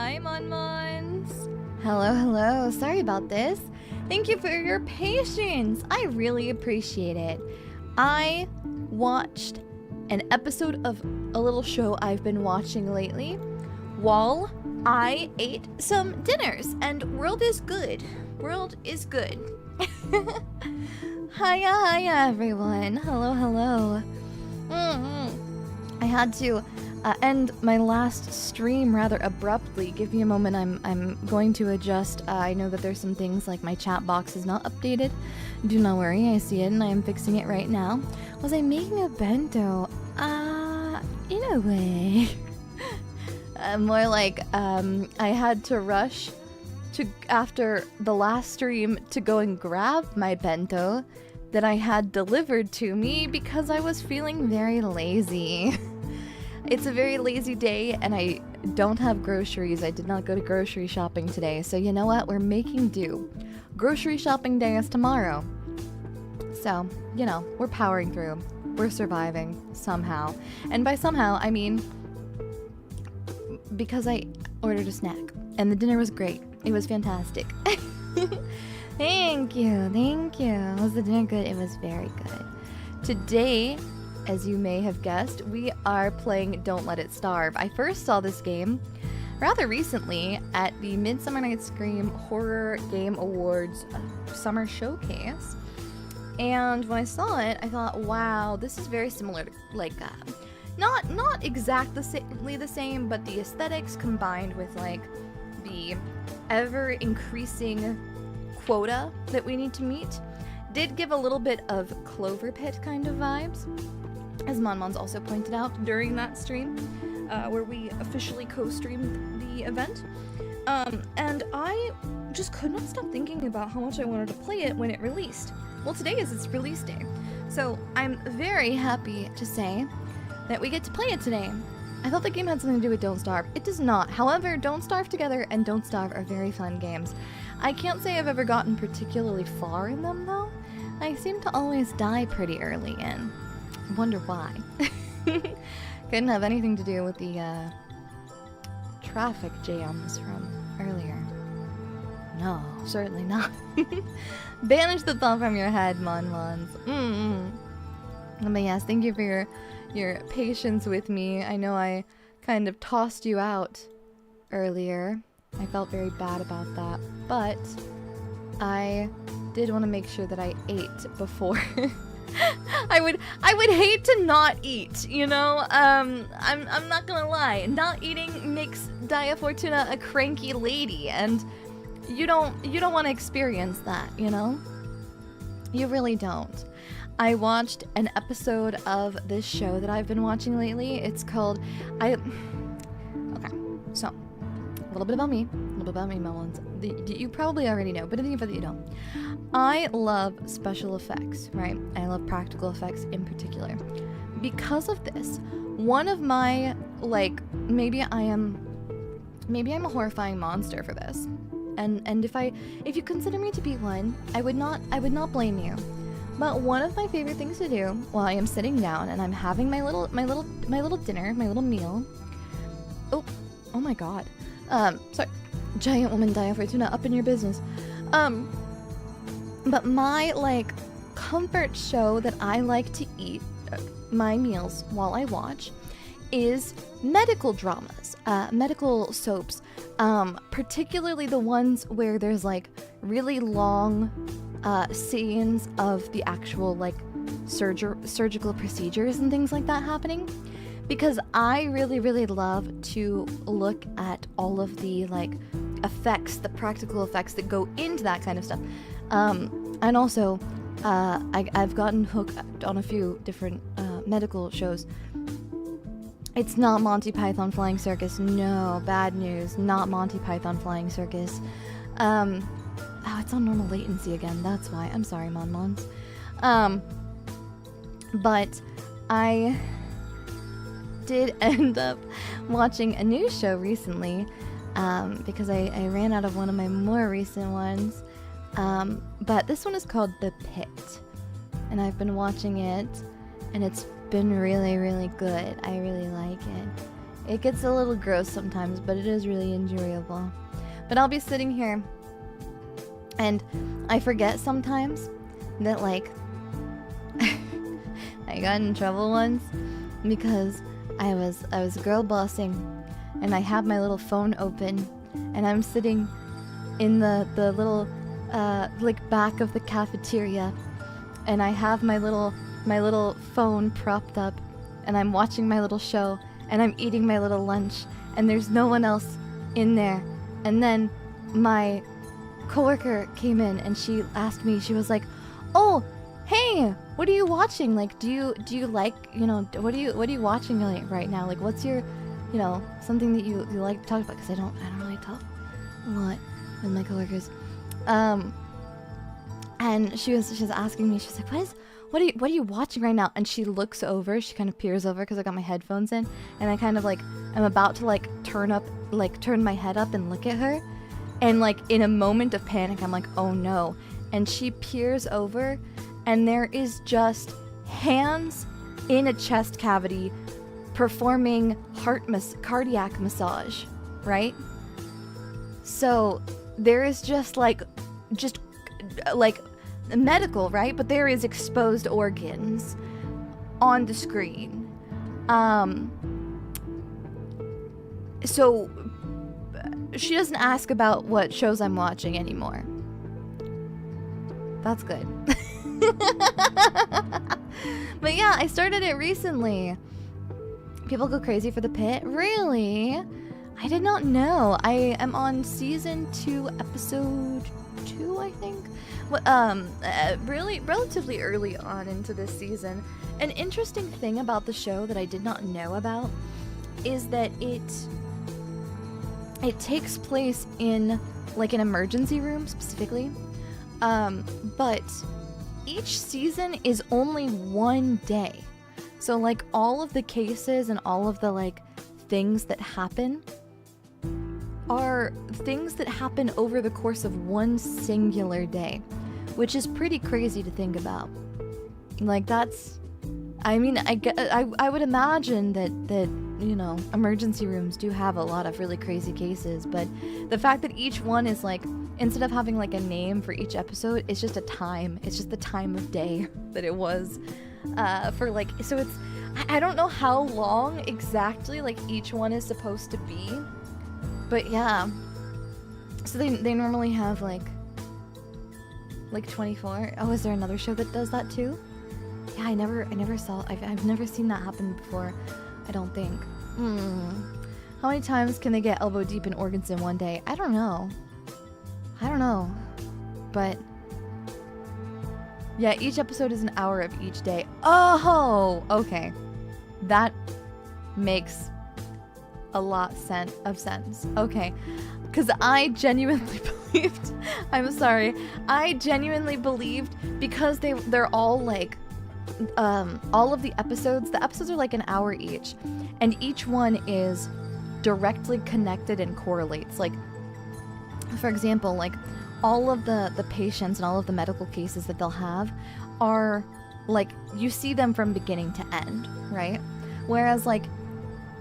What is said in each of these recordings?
Hi, Monmons. Hello, hello. Sorry about this. Thank you for your patience. I really appreciate it. I watched an episode of a little show I've been watching lately while I ate some dinners, and world is good. World is good. Hiya, everyone. Hello, hello. I had to end my last stream rather abruptly. Give me a moment. I'm going to adjust. I know that there's some things like my chat box is not updated. Do not worry, I see it and I am fixing it right now. Was I making a bento? In a way. More like I had to rush to after the last stream to go and grab my bento that I had delivered to me because I was feeling very lazy. It's a very lazy day and I don't have groceries. I did not go to grocery shopping today. So you know what? We're making do. Grocery shopping day is tomorrow. So, you know, we're powering through. We're surviving somehow. And by somehow, I mean because I ordered a snack and the dinner was great. It was fantastic. Thank you, thank you. Was the dinner good? It was very good. Today, as you may have guessed, we are playing Don't Let It Starve. I first saw this game rather recently at the Midsummer Night's Scream Horror Game Awards Summer Showcase. And when I saw it, I thought, wow, this is very similar to, like, not exactly the same, but the aesthetics combined with, like, the ever-increasing quota that we need to meet did give a little bit of Clover Pit kind of vibes, as Monmons also pointed out during that stream, where we officially co-streamed the event. And I just could not stop thinking about how much I wanted to play it when it released. Well, today is its release day, so I'm very happy to say that we get to play it today. I thought the game had something to do with Don't Starve. It does not. However, Don't Starve Together and Don't Starve are very fun games. I can't say I've ever gotten particularly far in them, though. I seem to always die pretty early in. Wonder why. Couldn't have anything to do with the traffic jams from earlier. No, certainly not. Banish the thought from your head, Monmons. But yes, thank you for your patience with me. I know I kind of tossed you out earlier. I felt very bad about that, but I did want to make sure that I ate before. I would hate to not eat, you know? I'm not gonna lie. Not eating makes Daiya Fortuna a cranky lady, and you don't want to experience that, you know? You really don't. I watched an episode of this show that I've been watching lately. It's called Okay, so a little bit about me, Melons. You probably already know, but even if you don't, I love special effects, right? I love practical effects in particular. Because of this, one of my, like, maybe I'm a horrifying monster for this, and if you consider me to be one, I would not blame you. But one of my favorite things to do while I am sitting down and I'm having my little dinner, my little meal. Oh my god. Sorry. Giant woman Daiya Fortuna, up in your business. But my, like, comfort show that I like to eat my meals while I watch is medical dramas, medical soaps, particularly the ones where there's, like, really long scenes of the actual, like, surgical procedures and things like that happening, because I really, really love to look at all of the, like, effects, the practical effects that go into that kind of stuff. And also, I've gotten hooked on a few different medical shows. It's not Monty Python Flying Circus. No, bad news. Not Monty Python Flying Circus. Oh, it's on normal latency again. That's why. I'm sorry, Monmons. But I did end up watching a new show recently, because I ran out of one of my more recent ones. But this one is called The Pit, and I've been watching it, and it's been really, really good. I really like it. It gets a little gross sometimes, but it is really enjoyable. But I'll be sitting here, and I forget sometimes that, like, I got in trouble once because I was girl bossing, and I have my little phone open, and I'm sitting in the little like back of the cafeteria, and I have my little phone propped up, and I'm watching my little show, and I'm eating my little lunch, and there's no one else in there. And then my coworker came in, and she asked me, she was like, "Oh, hey, what are you watching? Like, do you like, you know, what are you watching right now? Like, what's your, you know, something that you like to talk about?" Because I don't really talk a lot with my coworkers. And she was asking me, she's like, what are you watching right now? And she looks over, she kind of peers over because I got my headphones in, and I kind of like, I'm about to like turn my head up and look at her, and like in a moment of panic, I'm like, oh no. And she peers over, and there is just hands in a chest cavity performing cardiac massage, right? So there is just like medical, right? But there is exposed organs on the screen. So she doesn't ask about what shows I'm watching anymore. That's good. But yeah, I started it recently. People go crazy for the pit. Really? I did not know. I am on season 2, episode 2, I think. Really relatively early on into this season. An interesting thing about the show that I did not know about is that it takes place in like an emergency room specifically. But each season is only one day. So like all of the cases and all of the like things that happen are things that happen over the course of one singular day, which is pretty crazy to think about. Like that's, I mean, I would imagine that you know, emergency rooms do have a lot of really crazy cases, but the fact that each one is like, instead of having like a name for each episode, it's just a time. It's just the time of day that it was for like, so it's, I don't know how long exactly like each one is supposed to be, but yeah. So they normally have like 24. Oh, is there another show that does that too? Yeah, I never saw, I've never seen that happen before, I don't think. How many times can they get elbow deep in organs in one day? I don't know. But yeah, each episode is an hour of each day. Oh, okay. That makes a lot of sense. Okay. Because I genuinely believed, I'm sorry, I genuinely believed because they're all like, all of the episodes are like an hour each, and each one is directly connected and correlates. Like, for example, like all of the patients and all of the medical cases that they'll have are like, you see them from beginning to end, right? Whereas like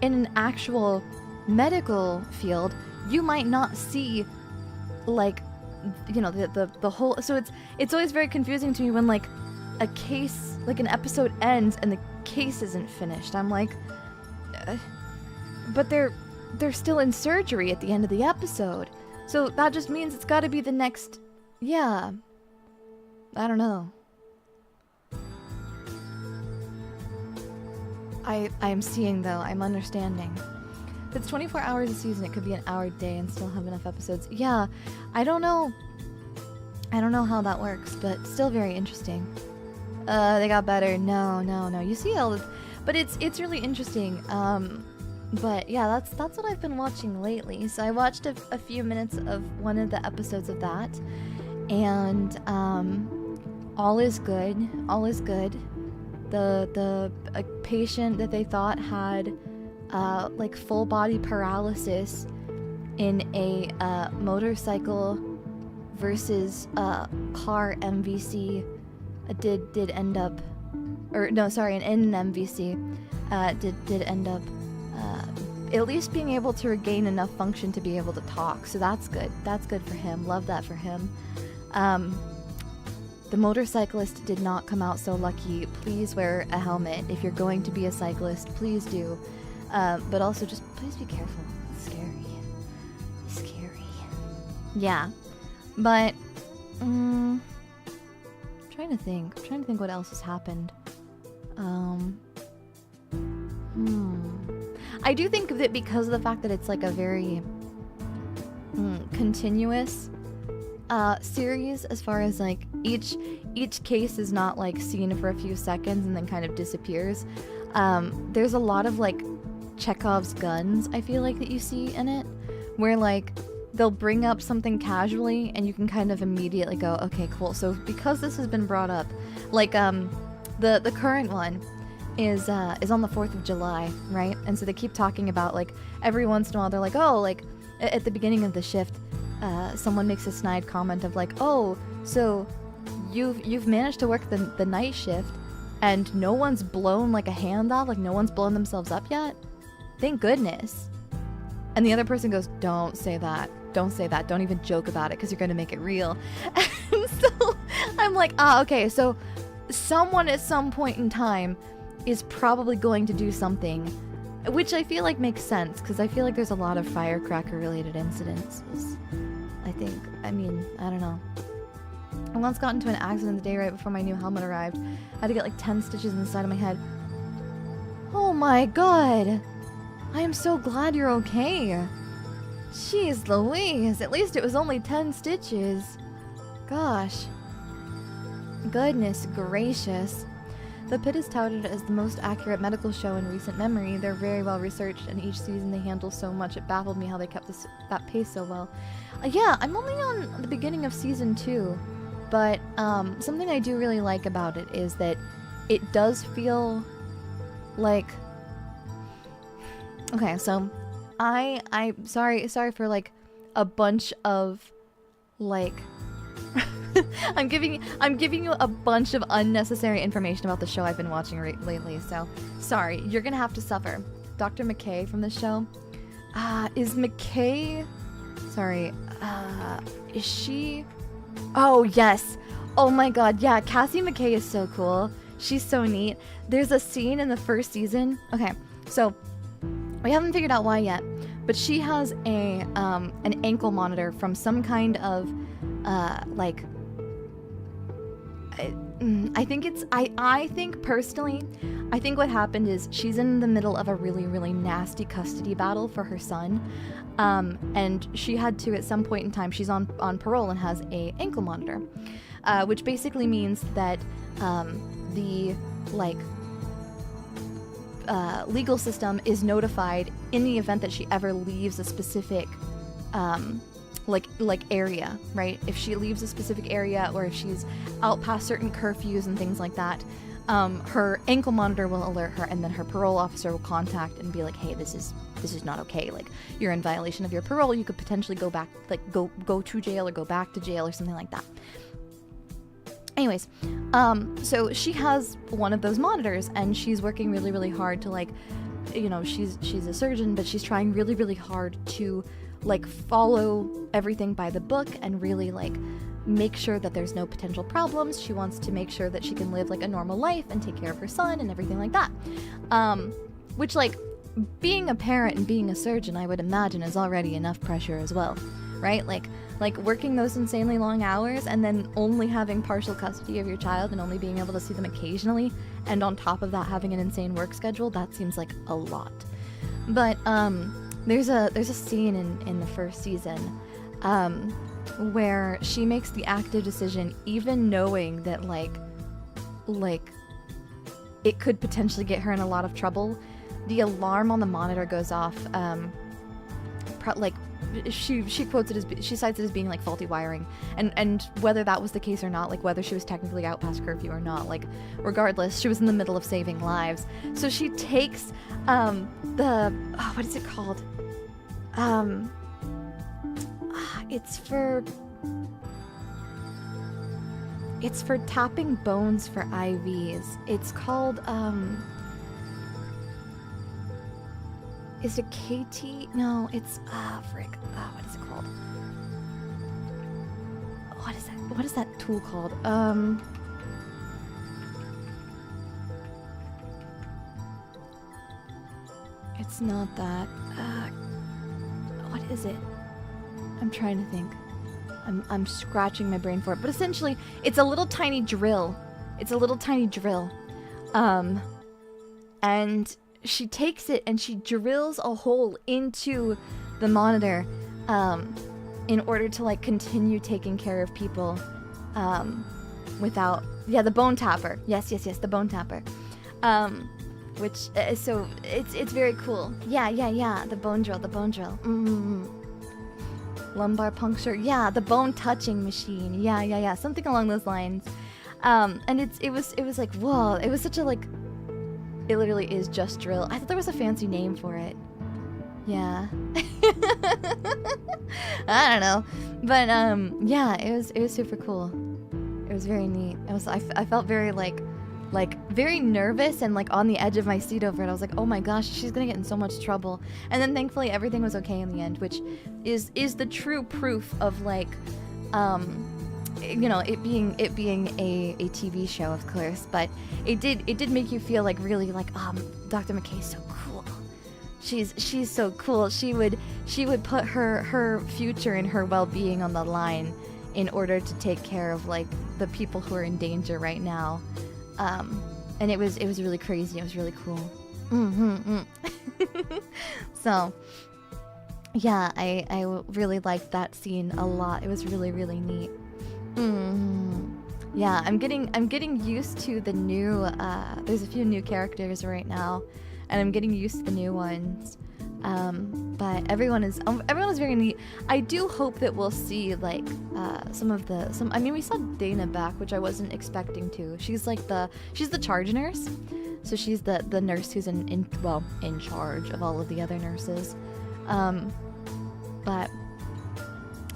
in an actual medical field, you might not see like, you know, the whole, so it's always very confusing to me when like a case, like an episode ends and the case isn't finished. I'm like, but they're still in surgery at the end of the episode. So that just means it's got to be the next, yeah. I don't know. I'm seeing though, I'm understanding. If it's 24 hours a season, it could be an hour a day and still have enough episodes. Yeah, I don't know how that works, but still very interesting. They got better. No. You see all this, but it's really interesting. But yeah, that's what I've been watching lately. So I watched a few minutes of one of the episodes of that, and all is good. All is good. The patient that they thought had like full body paralysis in a motorcycle versus car MVC did end up, or no, sorry, in an MVC did end up at least being able to regain enough function to be able to talk. So that's good. That's good for him. Love that for him. The motorcyclist did not come out so lucky. Please wear a helmet. If you're going to be a cyclist, please do. But also just please be careful. It's scary. It's scary. Yeah. But, I'm trying to think what else has happened. I do think that because of the fact that it's like a very continuous series, as far as like each case is not like seen for a few seconds and then kind of disappears. There's a lot of like Chekhov's guns, I feel like, that you see in it, where like they'll bring up something casually and you can kind of immediately go, okay, cool. So because this has been brought up, like the current one is on the 4th of July, right? And so they keep talking about, like, every once in a while they're like, oh, like at the beginning of the shift, someone makes a snide comment of like, oh, so you've managed to work the night shift and no one's blown like a hand off, like no one's blown themselves up yet? Thank goodness. And the other person goes, don't say that. Don't say that. Don't even joke about it because you're going to make it real. And so I'm like, okay, so someone at some point in time is probably going to do something, which I feel like makes sense because I feel like there's a lot of firecracker related incidences. I don't know. I once got into an accident the day right before my new helmet arrived. I had to get like 10 stitches in the side of my head. Oh my god! I am so glad you're okay. Jeez Louise, at least it was only 10 stitches. Gosh. Goodness gracious. The Pit is touted as the most accurate medical show in recent memory. They're very well researched, and each season they handle so much. It baffled me how they kept that pace so well. Yeah, I'm only on the beginning of season 2, but something I do really like about it is that it does feel like... Okay, so I'm sorry for like a bunch of like I'm giving you a bunch of unnecessary information about the show I've been watching lately, so sorry, you're gonna have to suffer. Dr. McKay from the show. Is McKay... Sorry, is she... Oh, yes. Oh my god, yeah, Cassie McKay is so cool. She's so neat. There's a scene in the first season... Okay, so... We haven't figured out why yet, but she has an ankle monitor from some kind of, like... I think personally, I think what happened is she's in the middle of a really, really nasty custody battle for her son. And she had to, at some point in time, she's on parole and has a ankle monitor, which basically means that, the, like, legal system is notified in the event that she ever leaves a specific, like area, right? If she leaves a specific area or if she's out past certain curfews and things like that, her ankle monitor will alert her, and then her parole officer will contact and be like, hey, this is not okay. Like, you're in violation of your parole. You could potentially go back, like go to jail or go back to jail or something like that. Anyways, so she has one of those monitors and she's working really, really hard to, like, you know, she's a surgeon, but she's trying really, really hard to, like, follow everything by the book and really, like, make sure that there's no potential problems. She wants to make sure that she can live, like, a normal life and take care of her son and everything like that. Which, like, being a parent and being a surgeon, I would imagine, is already enough pressure as well, right? Like working those insanely long hours and then only having partial custody of your child and only being able to see them occasionally, and on top of that having an insane work schedule, that seems like a lot. But there's a scene in the first season where she makes the active decision, even knowing that like it could potentially get her in a lot of trouble. The alarm on the monitor goes off, like she quotes it as, she cites it as being like faulty wiring, and whether that was the case or not, like whether she was technically out past curfew or not, like regardless, she was in the middle of saving lives. So she takes the what is it called? It's for tapping bones for IVs. It's called Is it KT? No, it's frick. What is it called? What is that? What is that tool called? It's not that. What is it? I'm trying to think. I'm scratching my brain for it, but essentially, it's a little tiny drill. It's a little tiny drill. And she takes it and she drills a hole into the monitor, in order to like continue taking care of people, without, yeah, the bone tapper. Yes, the bone tapper. Which, so it's very cool. Yeah, the bone drill. Lumbar puncture, yeah, the bone touching machine, yeah, something along those lines. And it was like, whoa, it was such a like, it literally is just drill. I thought there was a fancy name for it. Yeah. I don't know, but yeah, it was super cool. It was very neat. I felt very like very nervous and like on the edge of my seat over it. I was like, oh my gosh, she's gonna get in so much trouble. And then thankfully everything was okay in the end, which is the true proof of like, you know, it being a TV show, of course, but it did make you feel like really like, Dr. McKay's so cool. She's so cool. She would put her future and her well-being on the line in order to take care of like the people who are in danger right now. And it was really crazy. It was really cool. So, yeah, I really liked that scene a lot. It was really, really neat. Yeah, I'm getting used to the new, there's a few new characters right now, and I'm getting used to the new ones. But everyone is very neat. I do hope that we'll see like I mean, we saw Dana back, which I wasn't expecting to. She's the charge nurse, so she's the nurse who's in charge of all of the other nurses. But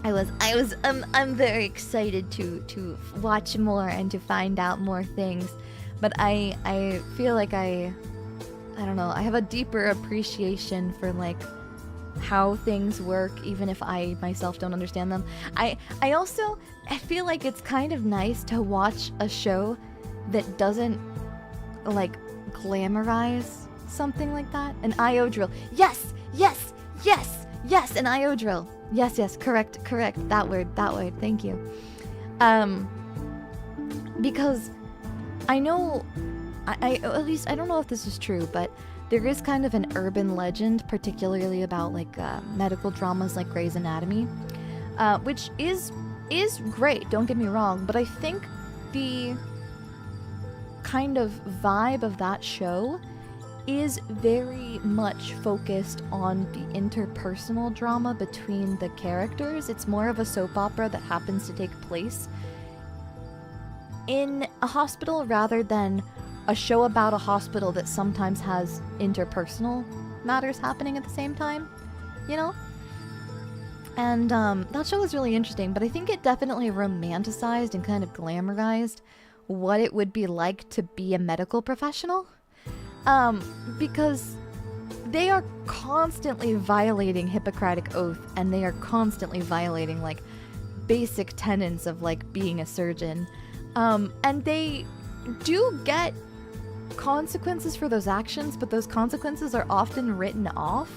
I'm very excited to watch more and to find out more things. But I feel like I don't know, I have a deeper appreciation for like how things work, even if I myself don't understand them. I feel like it's kind of nice to watch a show that doesn't like glamorize something like that. An IO drill. Yes, an IO drill. Yes, correct. That word, thank you. Because I know, I at least, I don't know if this is true, but there is kind of an urban legend, particularly about like medical dramas like Grey's Anatomy, which is great, don't get me wrong, but I think the kind of vibe of that show is very much focused on the interpersonal drama between the characters. It's more of a soap opera that happens to take place in a hospital rather than a show about a hospital that sometimes has interpersonal matters happening at the same time, you know? And that show was really interesting, but I think it definitely romanticized and kind of glamorized what it would be like to be a medical professional. Because they are constantly violating Hippocratic Oath, and they are constantly violating like basic tenets of like being a surgeon. And they do get consequences for those actions, but those consequences are often written off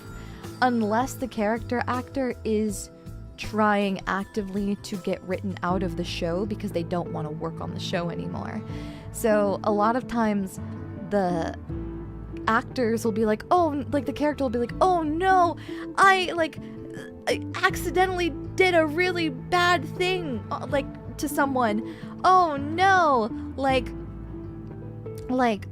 unless the character actor is trying actively to get written out of the show because they don't want to work on the show anymore. So a lot of times the actors will be like, oh, like the character will be like, oh no, I accidentally did a really bad thing like to someone. Oh no,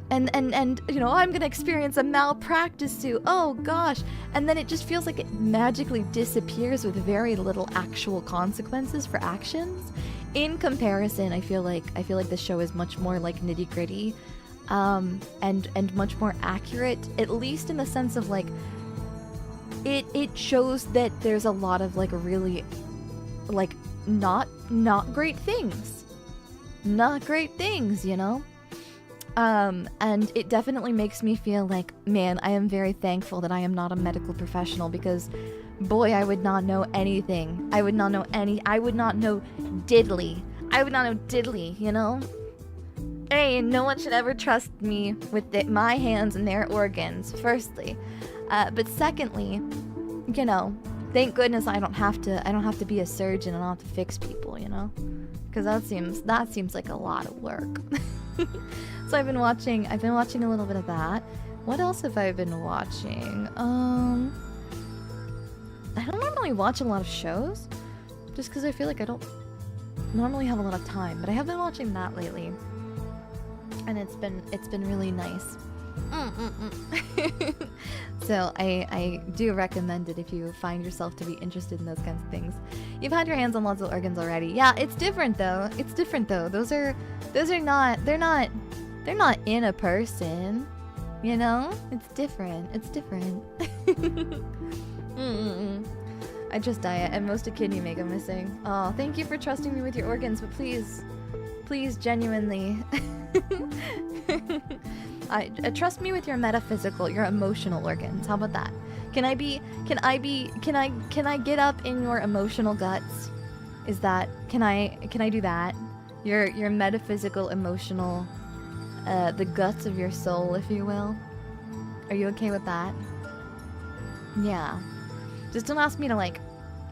and you know, I'm gonna experience a malpractice suit. Oh gosh. And then it just feels like it magically disappears with very little actual consequences for actions. In comparison, I feel like the show is much more like nitty-gritty, and much more accurate, at least in the sense of like it shows that there's a lot of like really like not great things, you know. And it definitely makes me feel like, man, I am very thankful that I am not a medical professional, because boy, I would not know anything. I would not know diddly. I would not know diddly, you know? Hey, no one should ever trust me with my hands and their organs, firstly. But secondly, you know, thank goodness I don't have to be a surgeon and I don't have to fix people, you know? Because that seems like a lot of work. So I've been watching a little bit of that. What else have I been watching? I don't normally watch a lot of shows, just because I feel like I don't normally have a lot of time, but I have been watching that lately, and it's been really nice. So I do recommend it if you find yourself to be interested in those kinds of things. You've had your hands on lots of organs already. Yeah, it's different though. Those are not, they're not in a person, you know? It's different. I trust Daiya, and most a kidney make a missing. Oh, thank you for trusting me with your organs, but please, genuinely. Trust me with your metaphysical, your emotional organs. How about that? Can I get up in your emotional guts? Can I do that? Your metaphysical, emotional, the guts of your soul, if you will. Are you okay with that? Yeah. Just don't ask me to, like,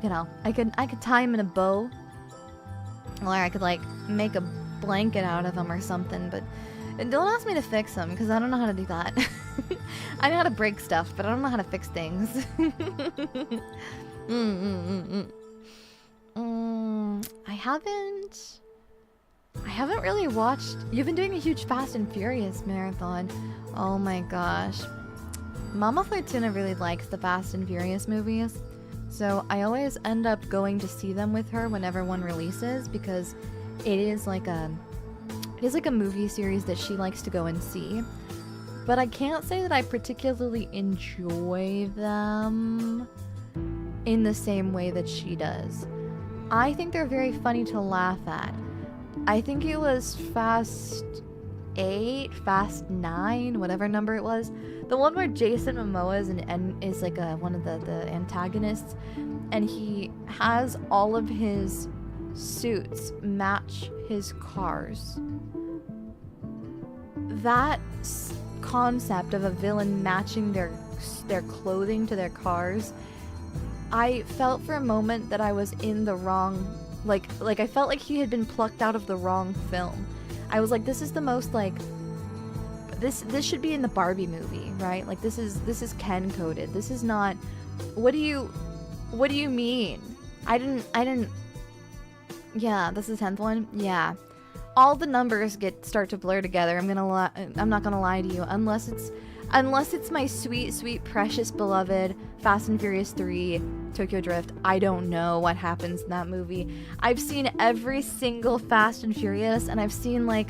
you know, I could tie him in a bow, or I could, like, make a blanket out of him or something, but don't ask me to fix him, because I don't know how to do that. I know how to break stuff, but I don't know how to fix things. I haven't really watched. You've been doing a huge Fast and Furious marathon. Oh my gosh. Mama Fortuna really likes the Fast and Furious movies, so I always end up going to see them with her whenever one releases, because it is like a movie series that she likes to go and see. But I can't say that I particularly enjoy them in the same way that she does. I think they're very funny to laugh at. I think it was Fast 8, Fast 9, whatever number it was. The one where Jason Momoa is like one of the antagonists, and he has all of his suits match his cars. That concept of a villain matching their clothing to their cars, I felt for a moment that I was in the wrong, like I felt like he had been plucked out of the wrong film. I was like, this is the most, like, this should be in the Barbie movie, right? Like, this is Ken coded. This is not. What do you mean? I didn't. Yeah, this is the 10th one. Yeah, all the numbers start to blur together. I'm not gonna lie to you, unless it's my sweet precious beloved Fast and Furious 3 Tokyo Drift. I don't know what happens in that movie. I've seen every single Fast and Furious, and I've seen, like,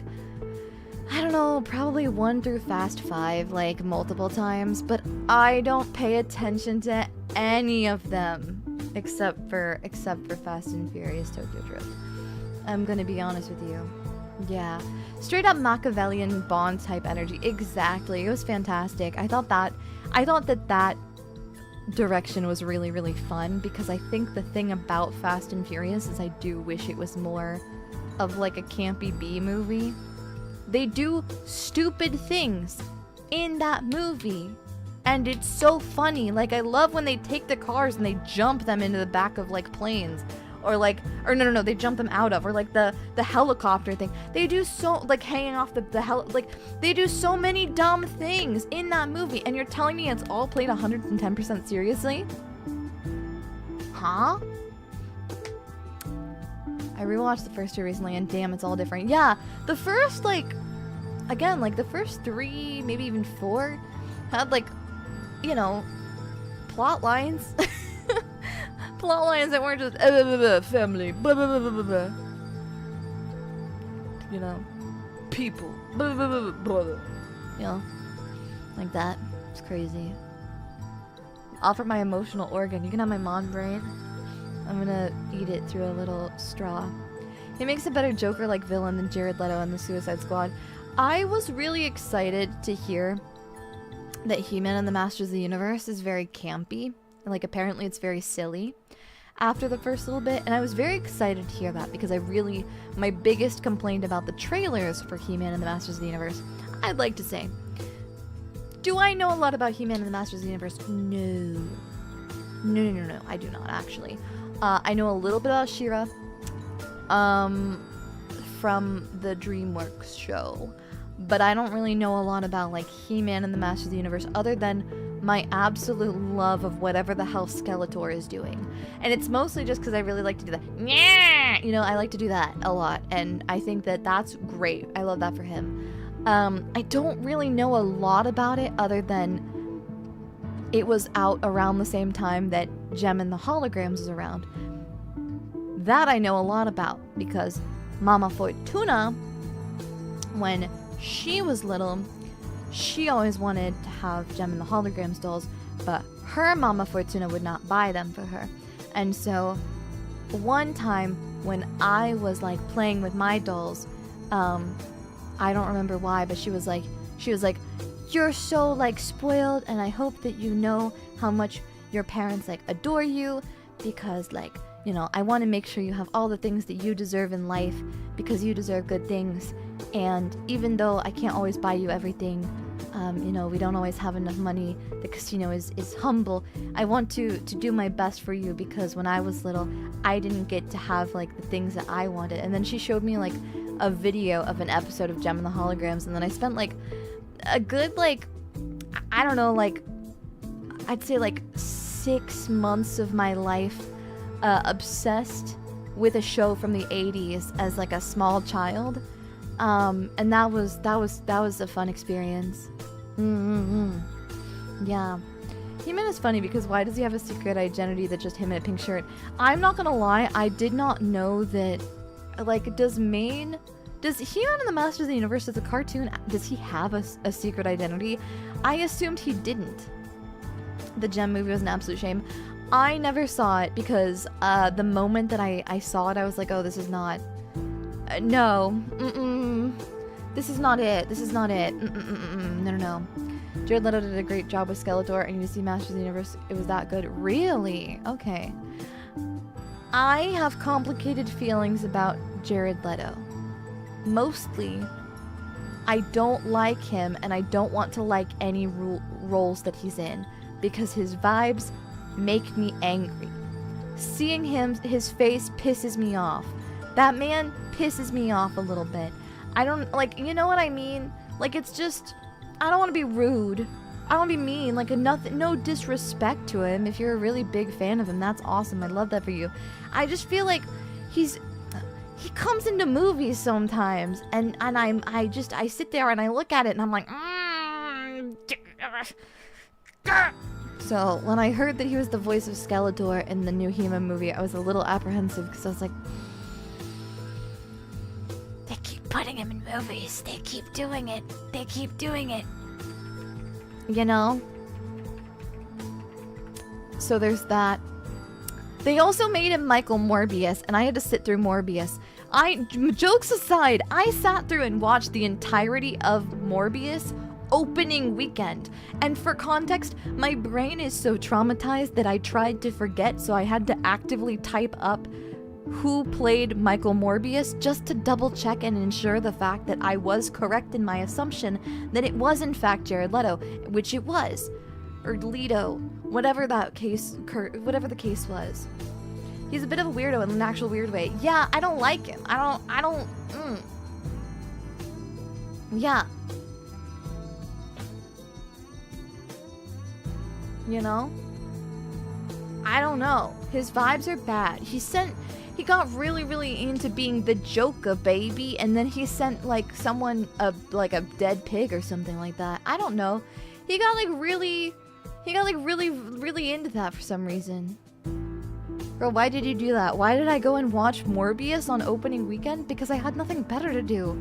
I don't know, probably 1 through Fast 5, like, multiple times, but I don't pay attention to any of them except for Fast and Furious Tokyo Drift. I'm gonna be honest with you. Yeah. Straight up Machiavellian Bond type energy. Exactly. It was fantastic. I thought that direction was really, really fun, because I think the thing about Fast and Furious is I do wish it was more of, like, a campy B movie. They do stupid things in that movie, and it's so funny. Like, I love when they take the cars and they jump them into the back of, like, planes, or no, they jump them out of, or like the helicopter thing. They do so, like, hanging off the like, they do so many dumb things in that movie, and you're telling me it's all played 110% seriously? Huh? I rewatched the first 2 recently, and damn, it's all different. Yeah, the first, like, again, like, the first 3, maybe even 4, had, like, you know, plot lines. Plot lines that weren't just family, blah, blah, blah, blah, blah. You know, people, blah, blah, blah, blah, blah. You know, like that. It's crazy. Offer my emotional organ. You can have my mon brain. I'm gonna eat it through a little straw. He makes a better Joker-like villain than Jared Leto in the Suicide Squad. I was really excited to hear that He-Man and the Masters of the Universe is very campy. Like, apparently it's very silly after the first little bit, and I was very excited to hear that because my biggest complaint about the trailers for He-Man and the Masters of the Universe, I'd like to say, do I know a lot about He-Man and the Masters of the Universe? No. No, I do not, actually. I know a little bit about She-Ra from the DreamWorks show, but I don't really know a lot about, like, He-Man and the Masters of the Universe other than my absolute love of whatever the hell Skeletor is doing. And it's mostly just because I really like to do that. You know, I like to do that a lot, and I think that that's great. I love that for him. I don't really know a lot about it other than it was out around the same time that Gem and the Holograms was around. That I know a lot about because Mama Fortuna, when she was little, she always wanted to have Gem and the Holograms dolls, but her Mama Fortuna would not buy them for her. And so one time when I was like playing with my dolls, I don't remember why, but she was like, you're so like spoiled, and I hope that you know how much your parents like adore you, because like, you know, I want to make sure you have all the things that you deserve in life, because you deserve good things. And even though I can't always buy you everything, you know, we don't always have enough money, the casino is humble, I want to do my best for you, because when I was little, I didn't get to have like the things that I wanted. And then she showed me like a video of an episode of Gem and the Holograms, and then I spent like a good, like, I don't know, like, I'd say like 6 months of my life obsessed with a show from the 80s as like a small child, and that was a fun experience. Yeah, He-Man is funny because why does he have a secret identity that's just him in a pink shirt? I'm not gonna lie, I did not know that. Like, does He-Man and the Masters of the Universe as a cartoon, does he have a secret identity? I assumed he didn't. The Gem movie was an absolute shame. I never saw it because the moment that I saw it, I was like, oh, this is not... no. This is not it. This is not it. No. Jared Leto did a great job with Skeletor, and you see Masters of the Universe, it was that good. Really? Okay. I have complicated feelings about Jared Leto. Mostly, I don't like him, and I don't want to like any roles that he's in, because his vibes make me angry. Seeing his face pisses me off. That man pisses me off a little bit. I don't, like, you know what I mean? Like, it's just, I don't want to be rude. I don't want to be mean. Like, no disrespect to him. If you're a really big fan of him, that's awesome. I love that for you. I just feel like he comes into movies sometimes, and I sit there and I look at it and I'm like, So when I heard that he was the voice of Skeletor in the new He-Man movie, I was a little apprehensive because I was like, they keep putting him in movies. They keep doing it. They keep doing it. You know? So there's that. They also made him Michael Morbius, and I had to sit through Morbius. Jokes aside, I sat through and watched the entirety of Morbius opening weekend. And for context, my brain is so traumatized that I tried to forget, so I had to actively type up who played Michael Morbius just to double check and ensure the fact that I was correct in my assumption that it was in fact Jared Leto, which it was. Or Leto, whatever the case was. He's a bit of a weirdo in an actual weird way. Yeah, I don't like him. Yeah. You know? I don't know. His vibes are bad. He got really into being the Joker baby, and then he sent like someone like a dead pig or something like that. I don't know. He got really into that for some reason. Bro, why did you do that? Why did I go and watch Morbius on opening weekend? Because I had nothing better to do.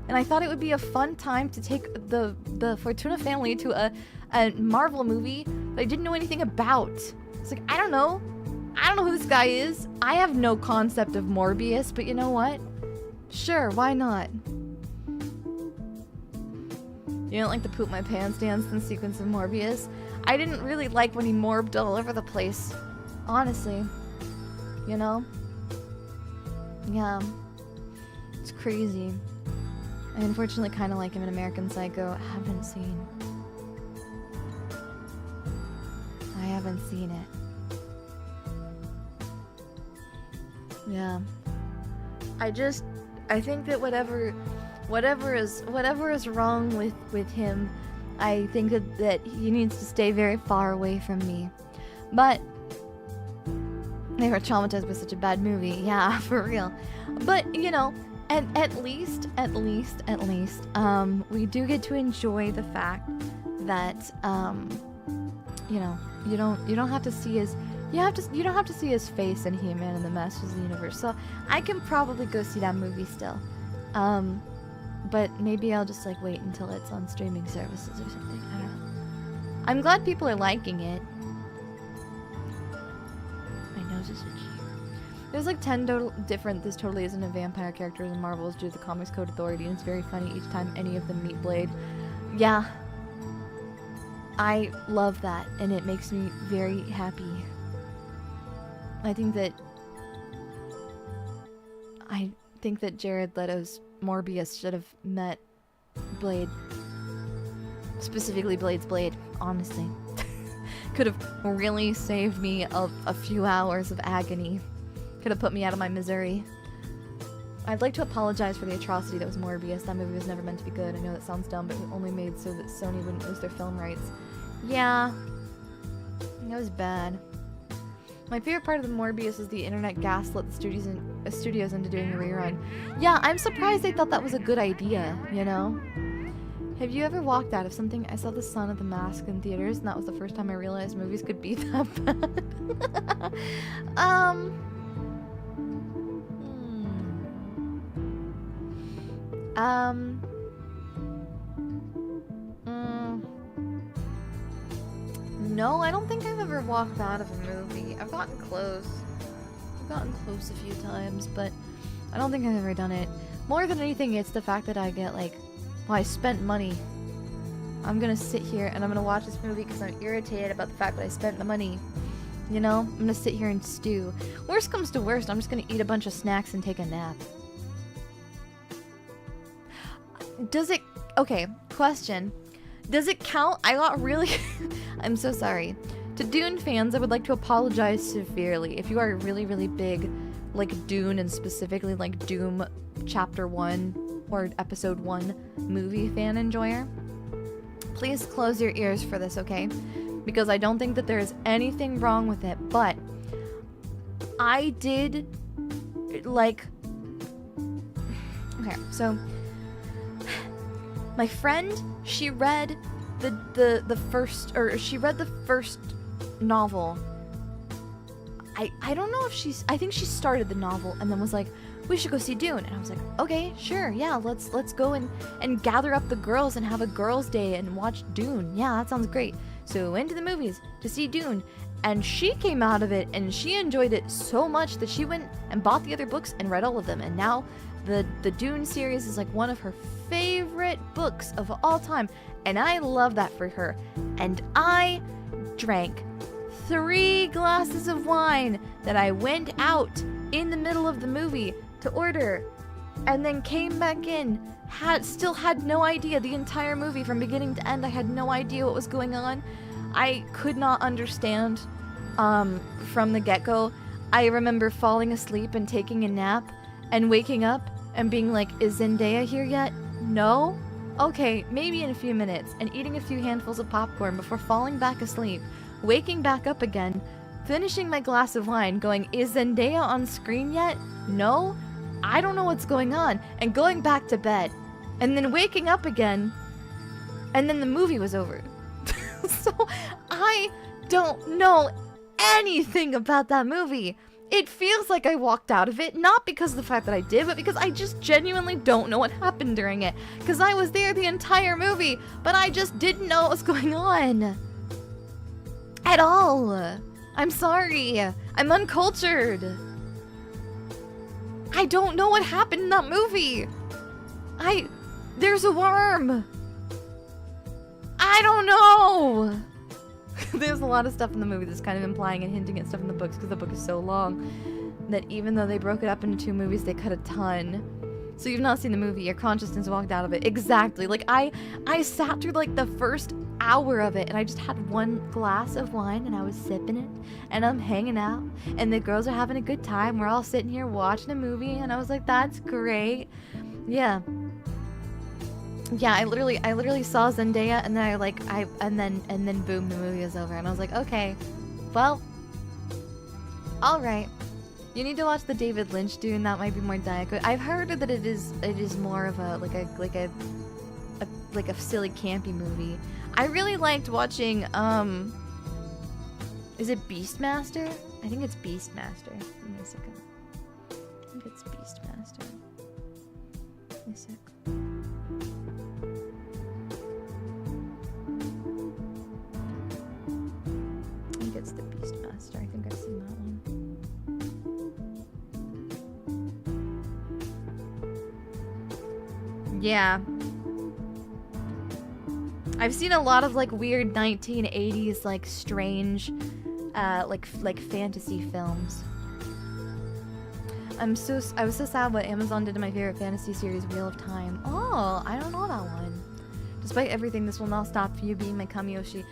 And I thought it would be a fun time to take the Fortuna family to a Marvel movie that I didn't know anything about. It's like, I don't know who this guy is. I have no concept of Morbius, but you know what? Sure, why not? You didn't like the poop my pants dance in the sequence of Morbius? I didn't really like when he morbed all over the place. Honestly. You know? Yeah. It's crazy. I unfortunately kind of like him in American Psycho. I haven't seen it. Yeah. I think that whatever is wrong with him, I think that he needs to stay very far away from me. But they were traumatized by such a bad movie. Yeah, for real. But, you know, at least, we do get to enjoy the fact that, you know, you don't have to see his, you don't have to see his face in He-Man and the Masters of the Universe. So I can probably go see that movie still. But maybe I'll just like wait until it's on streaming services or something. I don't know. I'm glad people are liking it. My nose is itchy. There's like 10 different "this totally isn't a vampire" characters in Marvel's due to the Comics Code Authority, and it's very funny each time any of them meet Blade. Yeah. I love that, and it makes me very happy. I think that Jared Leto's Morbius should have met Blade. Specifically Blade's Blade, honestly. Could have really saved me a few hours of agony. Could have put me out of my misery. I'd like to apologize for the atrocity that was Morbius. That movie was never meant to be good. I know that sounds dumb, but it was only made so that Sony wouldn't lose their film rights. Yeah. It was bad. My favorite part of the Morbius is the internet gaslit the studios into doing a rerun. Yeah, I'm surprised they thought that was a good idea, you know? Have you ever walked out of something? I saw The Son of the Mask in theaters, and that was the first time I realized movies could be that bad. No, I don't think I've ever walked out of a movie. I've gotten close. A few times, but I don't think I've ever done it. More than anything, it's the fact that I get like, well, I spent money. I'm gonna sit here and I'm gonna watch this movie because I'm irritated about the fact that I spent the money. You know? I'm gonna sit here and stew. Worst comes to worst, I'm just gonna eat a bunch of snacks and take a nap. Does it... Okay, question. Does it count? I got really... I'm so sorry. To Dune fans, I would like to apologize severely. If you are a really, really big, like, Dune and specifically, like, Doom Chapter 1 or Episode 1 movie fan enjoyer, please close your ears for this, okay? Because I don't think that there is anything wrong with it, but I did, like... Okay, so... My friend, she read the first novel. I don't know if I think she started the novel and then was like, we should go see Dune. And I was like, okay, sure, yeah, let's go and gather up the girls and have a girls' day and watch Dune. Yeah, that sounds great. So we went to the movies to see Dune, and she came out of it and she enjoyed it so much that she went and bought the other books and read all of them. And now the Dune series is like one of her favorite books of all time. And I love that for her. And I drank 3 glasses of wine that I went out in the middle of the movie to order, and then came back in, still had no idea the entire movie from beginning to end. I had no idea what was going on. I could not understand from the get-go. I remember falling asleep and taking a nap and waking up and being like, is Zendaya here yet? No? Okay, maybe in a few minutes, and eating a few handfuls of popcorn before falling back asleep, waking back up again, finishing my glass of wine, going, is Zendaya on screen yet? No? I don't know what's going on, and going back to bed, and then waking up again, and then the movie was over. So, I don't know anything about that movie. It feels like I walked out of it, not because of the fact that I did, but because I just genuinely don't know what happened during it. Because I was there the entire movie, but I just didn't know what was going on. At all. I'm sorry. I'm uncultured. I don't know what happened in that movie. There's a worm. don't know. There's a lot of stuff in the movie that's kind of implying and hinting at stuff in the books because the book is so long that even though they broke it up into 2 movies, they cut a ton. So you've not seen the movie, your consciousness walked out of it. Exactly. Like I sat through like the first hour of it and I just had 1 glass of wine and I was sipping it and I'm hanging out and the girls are having a good time. We're all sitting here watching a movie and I was like, that's great. Yeah. Yeah, I literally saw Zendaya and then and then boom, the movie was over and I was like, okay, well, all right. You need to watch the David Lynch Dune. That might be more Daiya. I've heard that it is more of a like a silly campy movie. I really liked watching is it Beastmaster? I think it's Beastmaster. Give me a second. I think it's Beastmaster. Give me a sec. I think it's the Beastmaster. I think I've seen that one. Yeah. I've seen a lot of like weird 1980s like strange like fantasy films. I was so sad what Amazon did to my favorite fantasy series, Wheel of Time. Oh, I don't know that one. Despite everything, this will not stop you being my Kamiyoshi.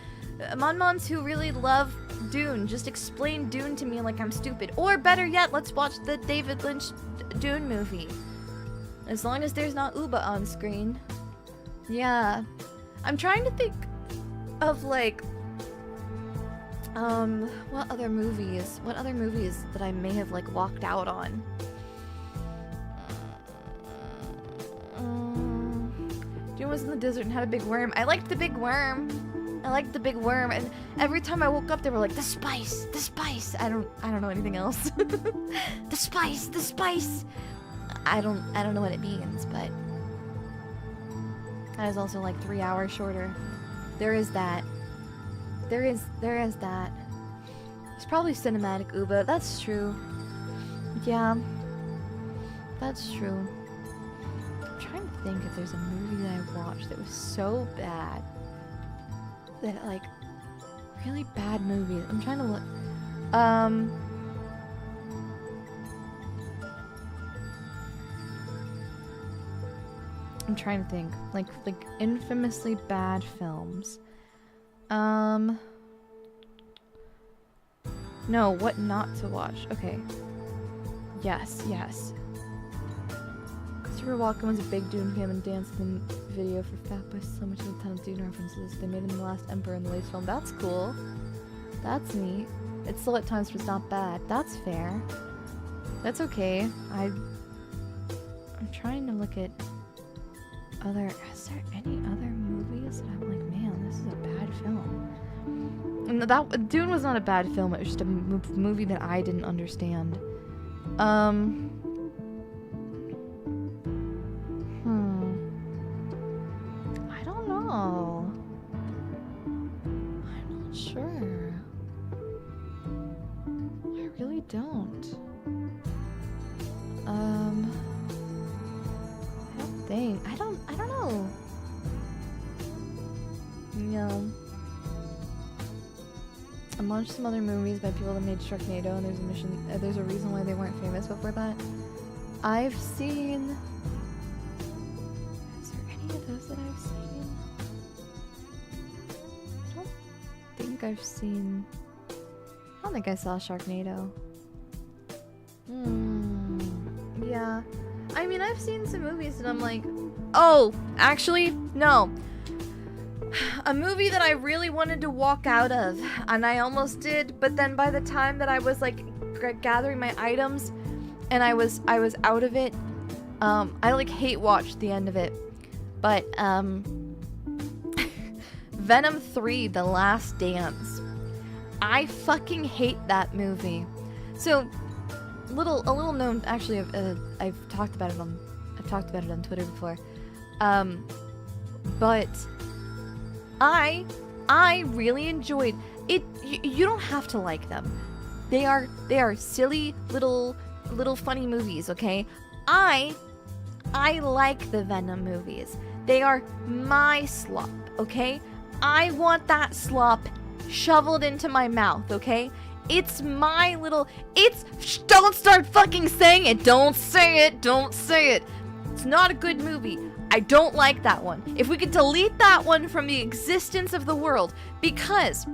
Monmons who really love Dune, just explain Dune to me like I'm stupid. Or better yet, let's watch the David Lynch Dune movie. As long as there's not Uba on screen. Yeah. I'm trying to think of like what other movies that I may have like walked out on. Dune was in the desert and had a big worm. I liked the big worm. And every time I woke up they were like, the spice. I don't know anything else. The spice. I don't know what it means, but that is also like 3 hours shorter. There is that. There's probably cinematic Uba. That's true. Yeah. That's true. I'm trying to think if there's a movie that I watched that was so bad. That like really bad movies. I'm trying to look. I'm trying to think. Like infamously bad films. No, what not to watch. Okay. Yes. Christopher Walken was a big Dune fan and danced in the video for Fat Boy so much of a ton of Dune references. They made him the last emperor in the latest film. That's cool. That's neat. It's slow at times, but it's not bad. That's fair. That's okay. I'm trying to look at other... Is there any other movies that I'm like, man, this is a bad film? And that Dune was not a bad film. It was just a movie that I didn't understand. I don't know. I'm not sure. I really don't. I don't think. I don't know. Yeah. I watched some other movies by people that made Sharknado, and there's a reason why they weren't famous before that. I've seen... Is there any of those that I've seen? I don't think I saw Sharknado. Yeah. I mean, I've seen some movies and I'm like, oh, actually, no. A movie that I really wanted to walk out of, and I almost did, but then by the time that I was like gathering my items and I was out of it, I like hate watched the end of it, but Venom 3: The Last Dance. I fucking hate that movie. So a little known, actually, I've talked about it on Twitter before, but I really enjoyed it. You don't have to like them. They are silly little funny movies, okay? I like the Venom movies. They are my slop, okay? I want that slop shoveled into my mouth, okay? It's my little, don't start fucking saying it. Don't say it. Don't say it. It's not a good movie. I don't like that one. If we could delete that one from the existence of the world, because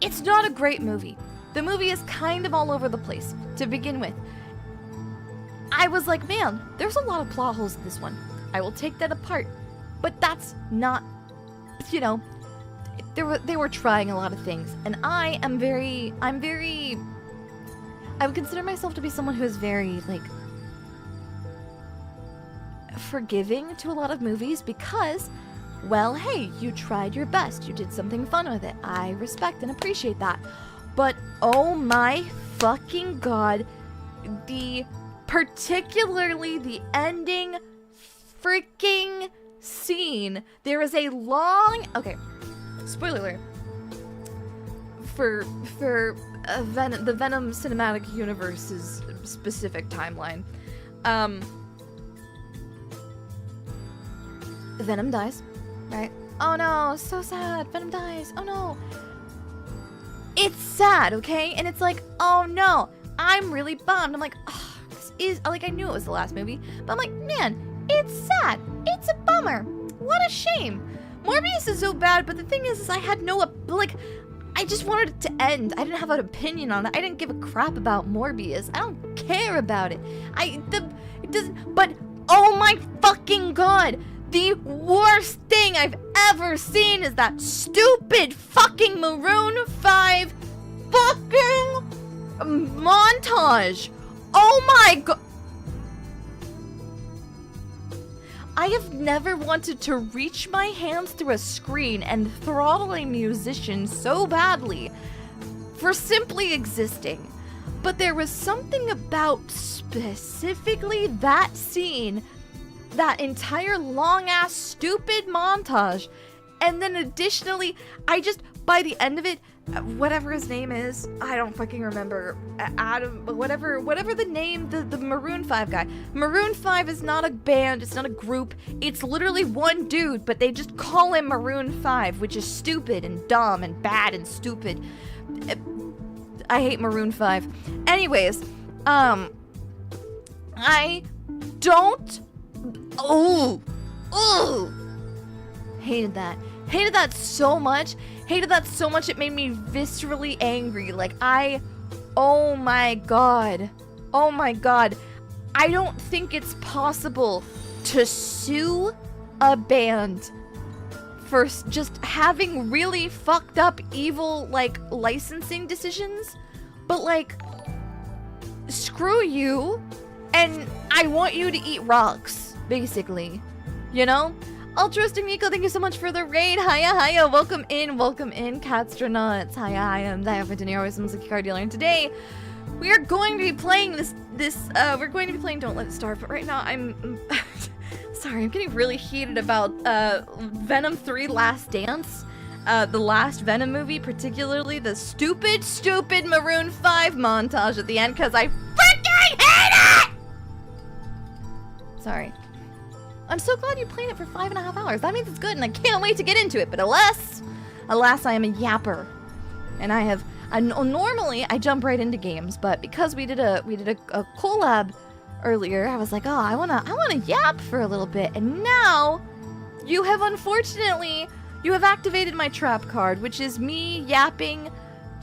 it's not a great movie. The movie is kind of all over the place to begin with. I was like, man, there's a lot of plot holes in this one. I will take that apart. But that's not, you know, they were trying a lot of things. And I would consider myself to be someone who is very, like, forgiving to a lot of movies because, well, hey, you tried your best. You did something fun with it. I respect and appreciate that. But, oh my fucking god, particularly the ending freaking scene. There is a long, okay, spoiler alert, for the Venom Cinematic Universe's specific timeline. Venom dies, right? Oh no, so sad. Venom dies. Oh no. It's sad, okay? And it's like, oh no, I'm really bummed. I'm like, oh, this is, like, I knew it was the last movie, but I'm like, man, it's sad. It's a bummer. What a shame. Morbius is so bad, but the thing is I had no, like, I just wanted it to end. I didn't have an opinion on it. I didn't give a crap about Morbius. I don't care about it. It doesn't, but oh my fucking god. The worst thing I've ever seen is that stupid fucking Maroon 5 fucking montage. Oh my god. I have never wanted to reach my hands through a screen and throttle a musician so badly for simply existing. But there was something about specifically that scene, that entire long-ass stupid montage, and then additionally, by the end of it, whatever his name is, I don't fucking remember, Adam, whatever the name, the Maroon 5 guy. Maroon 5 is not a band, it's not a group, it's literally one dude, but they just call him Maroon 5, which is stupid and dumb and bad and stupid. I hate Maroon 5. Anyways, I don't... Oh, hated that so much. It made me viscerally angry. Like, oh my god, I don't think it's possible to sue a band for just having really fucked up evil, like, licensing decisions, but, like, screw you, and I want you to eat rocks, basically, you know? Altruistic Nico, thank you so much for the raid. Hiya, welcome in, Catstronauts. Hiya, I'm Daiya from Fortuna, always a car dealer, and today we are going to be playing we're going to be playing Don't Let It Starve, but right now I'm sorry, I'm getting really heated about Venom 3 Last Dance, the last Venom movie, particularly the stupid Maroon 5 montage at the end, because I freaking hate it! Sorry. I'm so glad you played it for 5.5 hours. That means it's good, and I can't wait to get into it. But alas, I am a yapper, and normally I jump right into games, but because we did a collab earlier, I was like, oh, I wanna yap for a little bit, and now you have activated my trap card, which is me yapping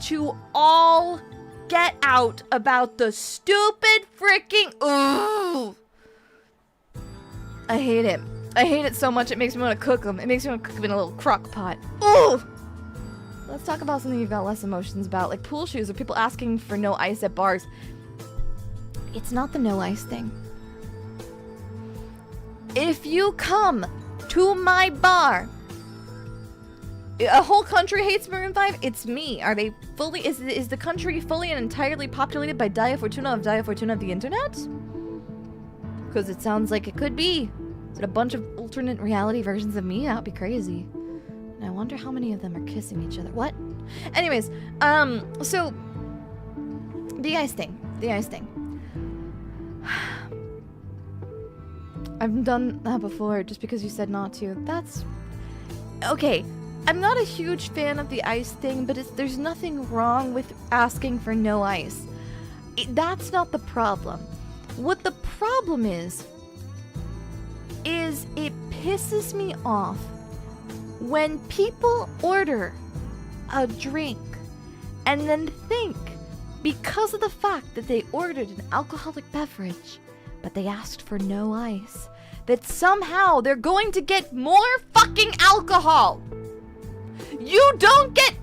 to all get out about the stupid freaking ooh. I hate it. I hate it so much it makes me want to cook them. It makes me want to cook them in a little crock pot. Ooh! Let's talk about something you've got less emotions about, like pool shoes or people asking for no ice at bars. It's not the no ice thing. If you come to my bar, a whole country hates Maroon 5, it's me. Are they fully, is the country fully and entirely populated by Daiya Fortuna of the internet? Because it sounds like it could be. Is it a bunch of alternate reality versions of me? That would be crazy. And I wonder how many of them are kissing each other. What? Anyways, so the ice thing. I've done that before just because you said not to. That's okay. I'm not a huge fan of the ice thing, but there's nothing wrong with asking for no ice. That's not the problem. What the problem is it pisses me off when people order a drink and then think, because of the fact that they ordered an alcoholic beverage, but they asked for no ice, that somehow they're going to get more fucking alcohol. You don't get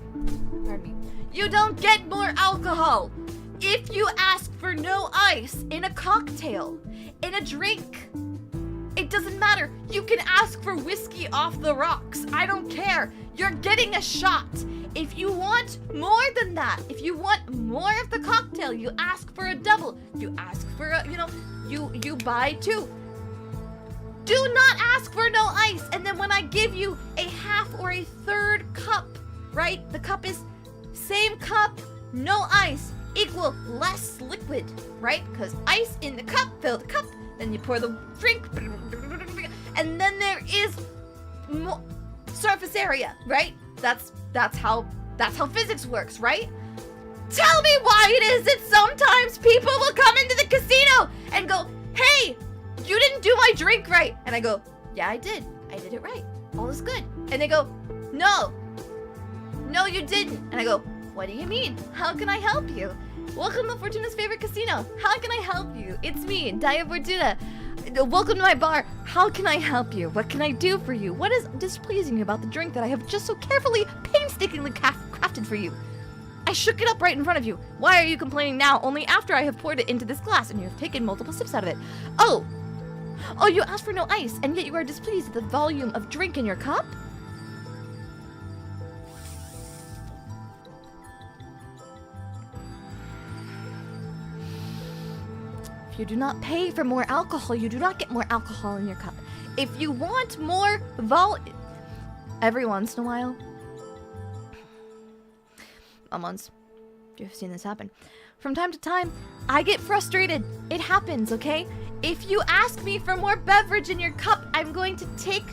more alcohol if you ask for no ice in a cocktail, in a drink. It doesn't matter. You can ask for whiskey off the rocks. I don't care. You're getting a shot. If you want more than that, if you want more of the cocktail, you ask for a double. You ask for a, you buy two. Do not ask for no ice. And then when I give you a half or a third cup, right? The cup is same cup, no ice, equal less liquid, right? Because ice in the cup, fill the cup, then you pour the drink, and then there is more surface area, right? That's how physics works, right? Tell me why it is that sometimes people will come into the casino and go, hey, you didn't do my drink right. And I go, yeah, I did it right. All is good. And they go, no, you didn't. And I go, what do you mean? How can I help you? Welcome to Fortuna's favorite casino. How can I help you? It's me, Daiya Fortuna. Welcome to my bar. How can I help you? What can I do for you? What is displeasing you about the drink that I have just so carefully, painstakingly crafted for you? I shook it up right in front of you. Why are you complaining now, only after I have poured it into this glass and you have taken multiple sips out of it? Oh, you asked for no ice, and yet you are displeased at the volume of drink in your cup? You do not pay for more alcohol. You do not get more alcohol in your cup. If you want more every once in a while, you've seen this happen. From time to time, I get frustrated. It happens, okay? If you ask me for more beverage in your cup, I'm going to take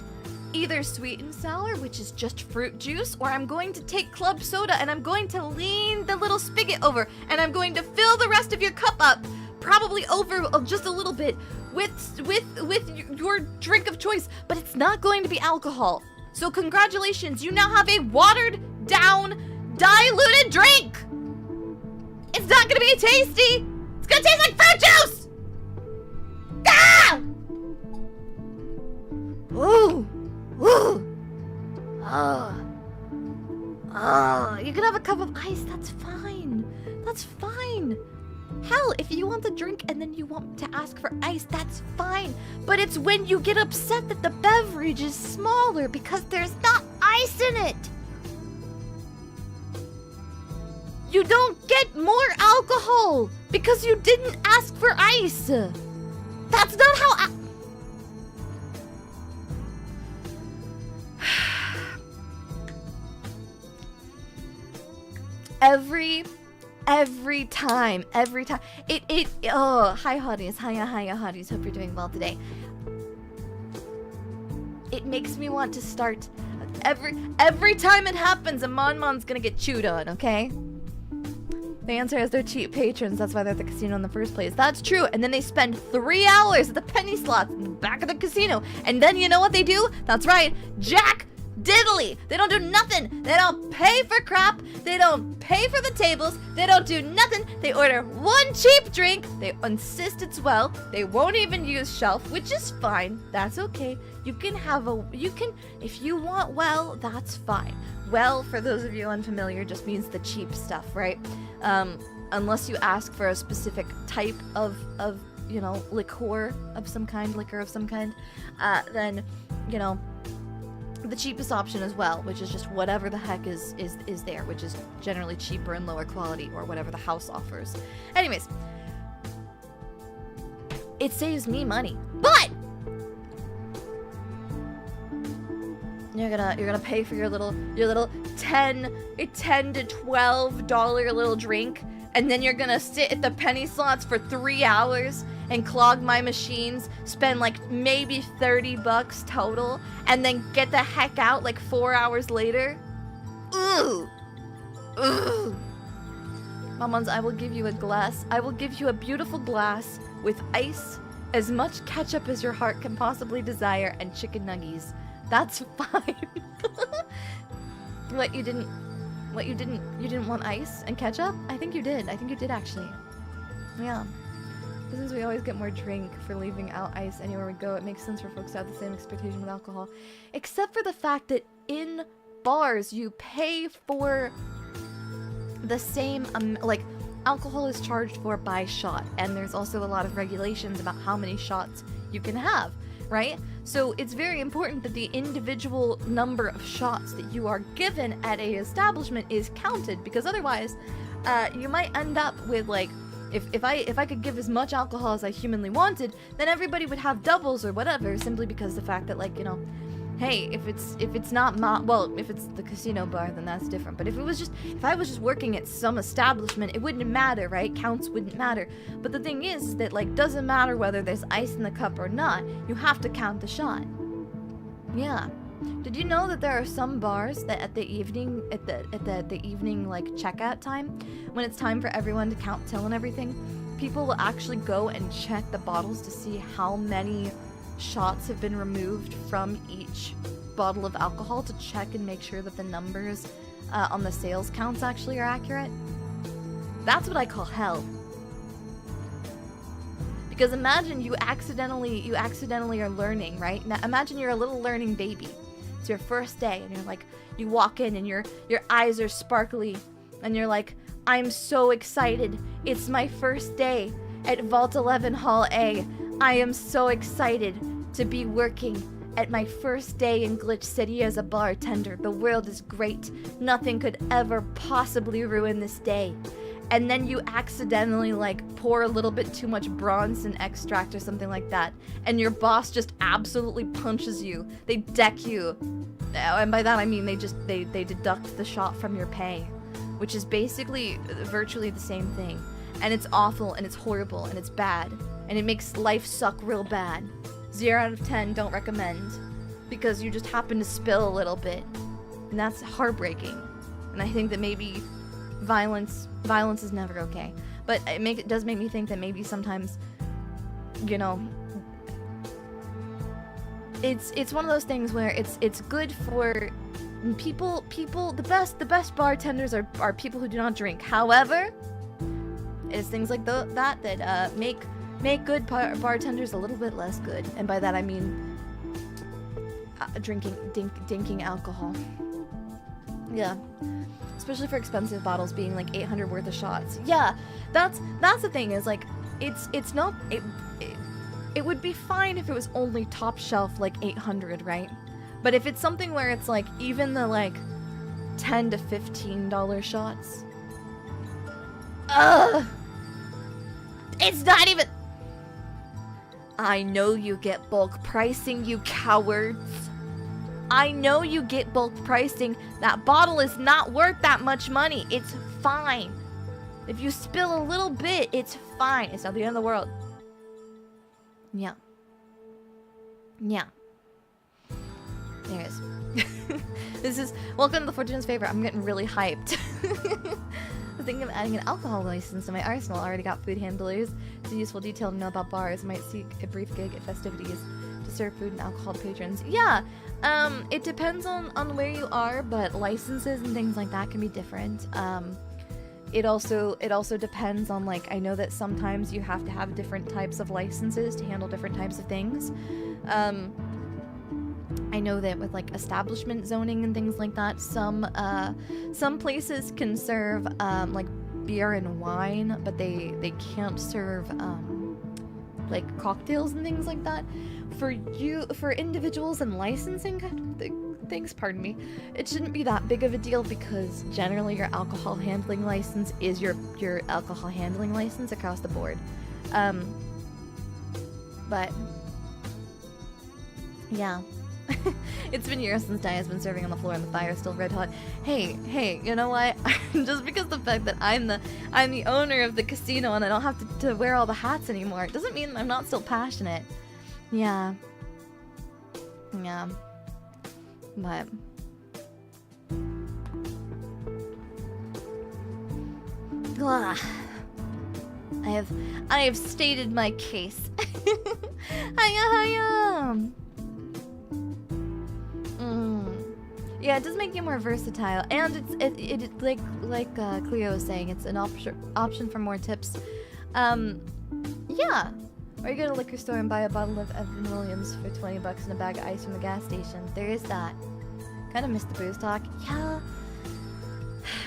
either sweet and sour, which is just fruit juice, or I'm going to take club soda and I'm going to lean the little spigot over and I'm going to fill the rest of your cup up, probably over just a little bit, with your drink of choice, but it's not going to be alcohol. So congratulations, you now have a watered down, diluted drink. It's not gonna be tasty. It's gonna taste like fruit juice. Ah! Ooh. You can have a cup of ice. That's fine. That's fine. Hell, if you want the drink and then you want to ask for ice, that's fine. But it's when you get upset that the beverage is smaller because there's not ice in it. You don't get more alcohol because you didn't ask for ice. That's not how Every time. Hi hotties, hiya hotties, hope you're doing well today. It makes me want to start, every time it happens, a Mon's gonna get chewed on, okay? The answer is they're cheap patrons, that's why they're at the casino in the first place. That's true, and then they spend 3 hours at the penny slots in the back of the casino, and then you know what they do? That's right, Jack Diddley! They don't do nothing! They don't pay for crap, they don't pay for the tables, they don't do nothing, they order one cheap drink, they insist it's well, they won't even use shelf, which is fine, that's okay. If you want well, that's fine. Well, for those of you unfamiliar, just means the cheap stuff, right? Unless you ask for a specific type of liquor of some kind, then, the cheapest option as well, which is just whatever the heck is there, which is generally cheaper and lower quality, or whatever the house offers. Anyways, it saves me money, but you're gonna pay for your little $10 to $12 little drink, and then you're gonna sit at the penny slots for 3 hours and clog my machines, spend like maybe $30 total, and then get the heck out like 4 hours later? Ooh! Ooh! Mamons, I will give you a glass. I will give you a beautiful glass with ice, as much ketchup as your heart can possibly desire, and chicken nuggies. That's fine. What, you didn't want ice and ketchup? I think you did actually. Yeah. Since we always get more drink for leaving out ice anywhere we go, it makes sense for folks to have the same expectation with alcohol. Except for the fact that in bars, you pay for the same, like, alcohol is charged for by shot, and there's also a lot of regulations about how many shots you can have, right? So it's very important that the individual number of shots that you are given at a establishment is counted, because otherwise, you might end up with, like, if I could give as much alcohol as I humanly wanted, then everybody would have doubles or whatever, simply because the fact that, like, you know, hey, if it's not if it's the casino bar, then that's different. But if I was just working at some establishment, it wouldn't matter, right? Counts wouldn't matter. But the thing is that, like, doesn't matter whether there's ice in the cup or not. You have to count the shot. Yeah. Did you know that there are some bars that at the evening like checkout time, when it's time for everyone to count till and everything, people will actually go and check the bottles to see how many shots have been removed from each bottle of alcohol to check and make sure that the numbers on the sales counts actually are accurate. That's what I call hell. Because imagine you accidentally are learning, right? Now imagine you're a little learning baby. It's your first day, and you're like, you walk in and your eyes are sparkly, and you're like, I'm so excited. It's my first day at Vault 11 Hall A. I am so excited to be working at my first day in Glitch City as a bartender. The world is great. Nothing could ever possibly ruin this day. And then you accidentally, like, pour a little bit too much Bronson extract or something like that, and your boss just absolutely punches you. They deck you. And by that I mean they deduct the shot from your pay, which is basically virtually the same thing. And it's awful, and it's horrible, and it's bad. And it makes life suck real bad. 0 out of 10, don't recommend. Because you just happen to spill a little bit. And that's heartbreaking. And I think that maybe violence is never okay. But it does make me think that maybe sometimes, you know, it's one of those things where it's good for people, the best bartenders are people who do not drink. However, it's things like that make good bartenders a little bit less good, and by that I mean dinking alcohol. Yeah, especially for expensive bottles being like 800 worth of shots. Yeah, that's the thing, is like it's not it would be fine if it was only top shelf like 800, right? But if it's something where it's like even the like $10 to $15 shots, it's not even. I know you get bulk pricing, you cowards. I know you get bulk pricing. That bottle is not worth that much money. It's fine. If you spill a little bit, it's fine. It's not the end of the world. Yeah. Yeah. There it is. This is welcome to the Fortuna's favorite. I'm getting really hyped. I was thinking of adding an alcohol license to my arsenal. I already got food handlers. It's a useful detail to know about bars. Might seek a brief gig at festivities to serve food and alcohol to patrons. Yeah, it depends on where you are, but licenses and things like that can be different. It also depends on, like, I know that sometimes you have to have different types of licenses to handle different types of things. I know that with like establishment zoning and things like that, some places can serve like beer and wine, but they can't serve like cocktails and things like that. For individuals and licensing things, pardon me, it shouldn't be that big of a deal, because generally your alcohol handling license is your alcohol handling license across the board. But yeah. It's been years since Daiya's been serving on the floor and the fire's still red hot. Hey, you know what? Just because the fact that I'm the owner of the casino and I don't have to wear all the hats anymore, it doesn't mean I'm not still passionate. Yeah. Yeah. But ugh. I have stated my case. Hiya. Yeah, it does make you more versatile, and it's like Cleo was saying, it's an option for more tips. Yeah. Or you go to a liquor store and buy a bottle of Evan Williams for 20 bucks and a bag of ice from the gas station. There is that. Kind of missed the booze talk. Yeah.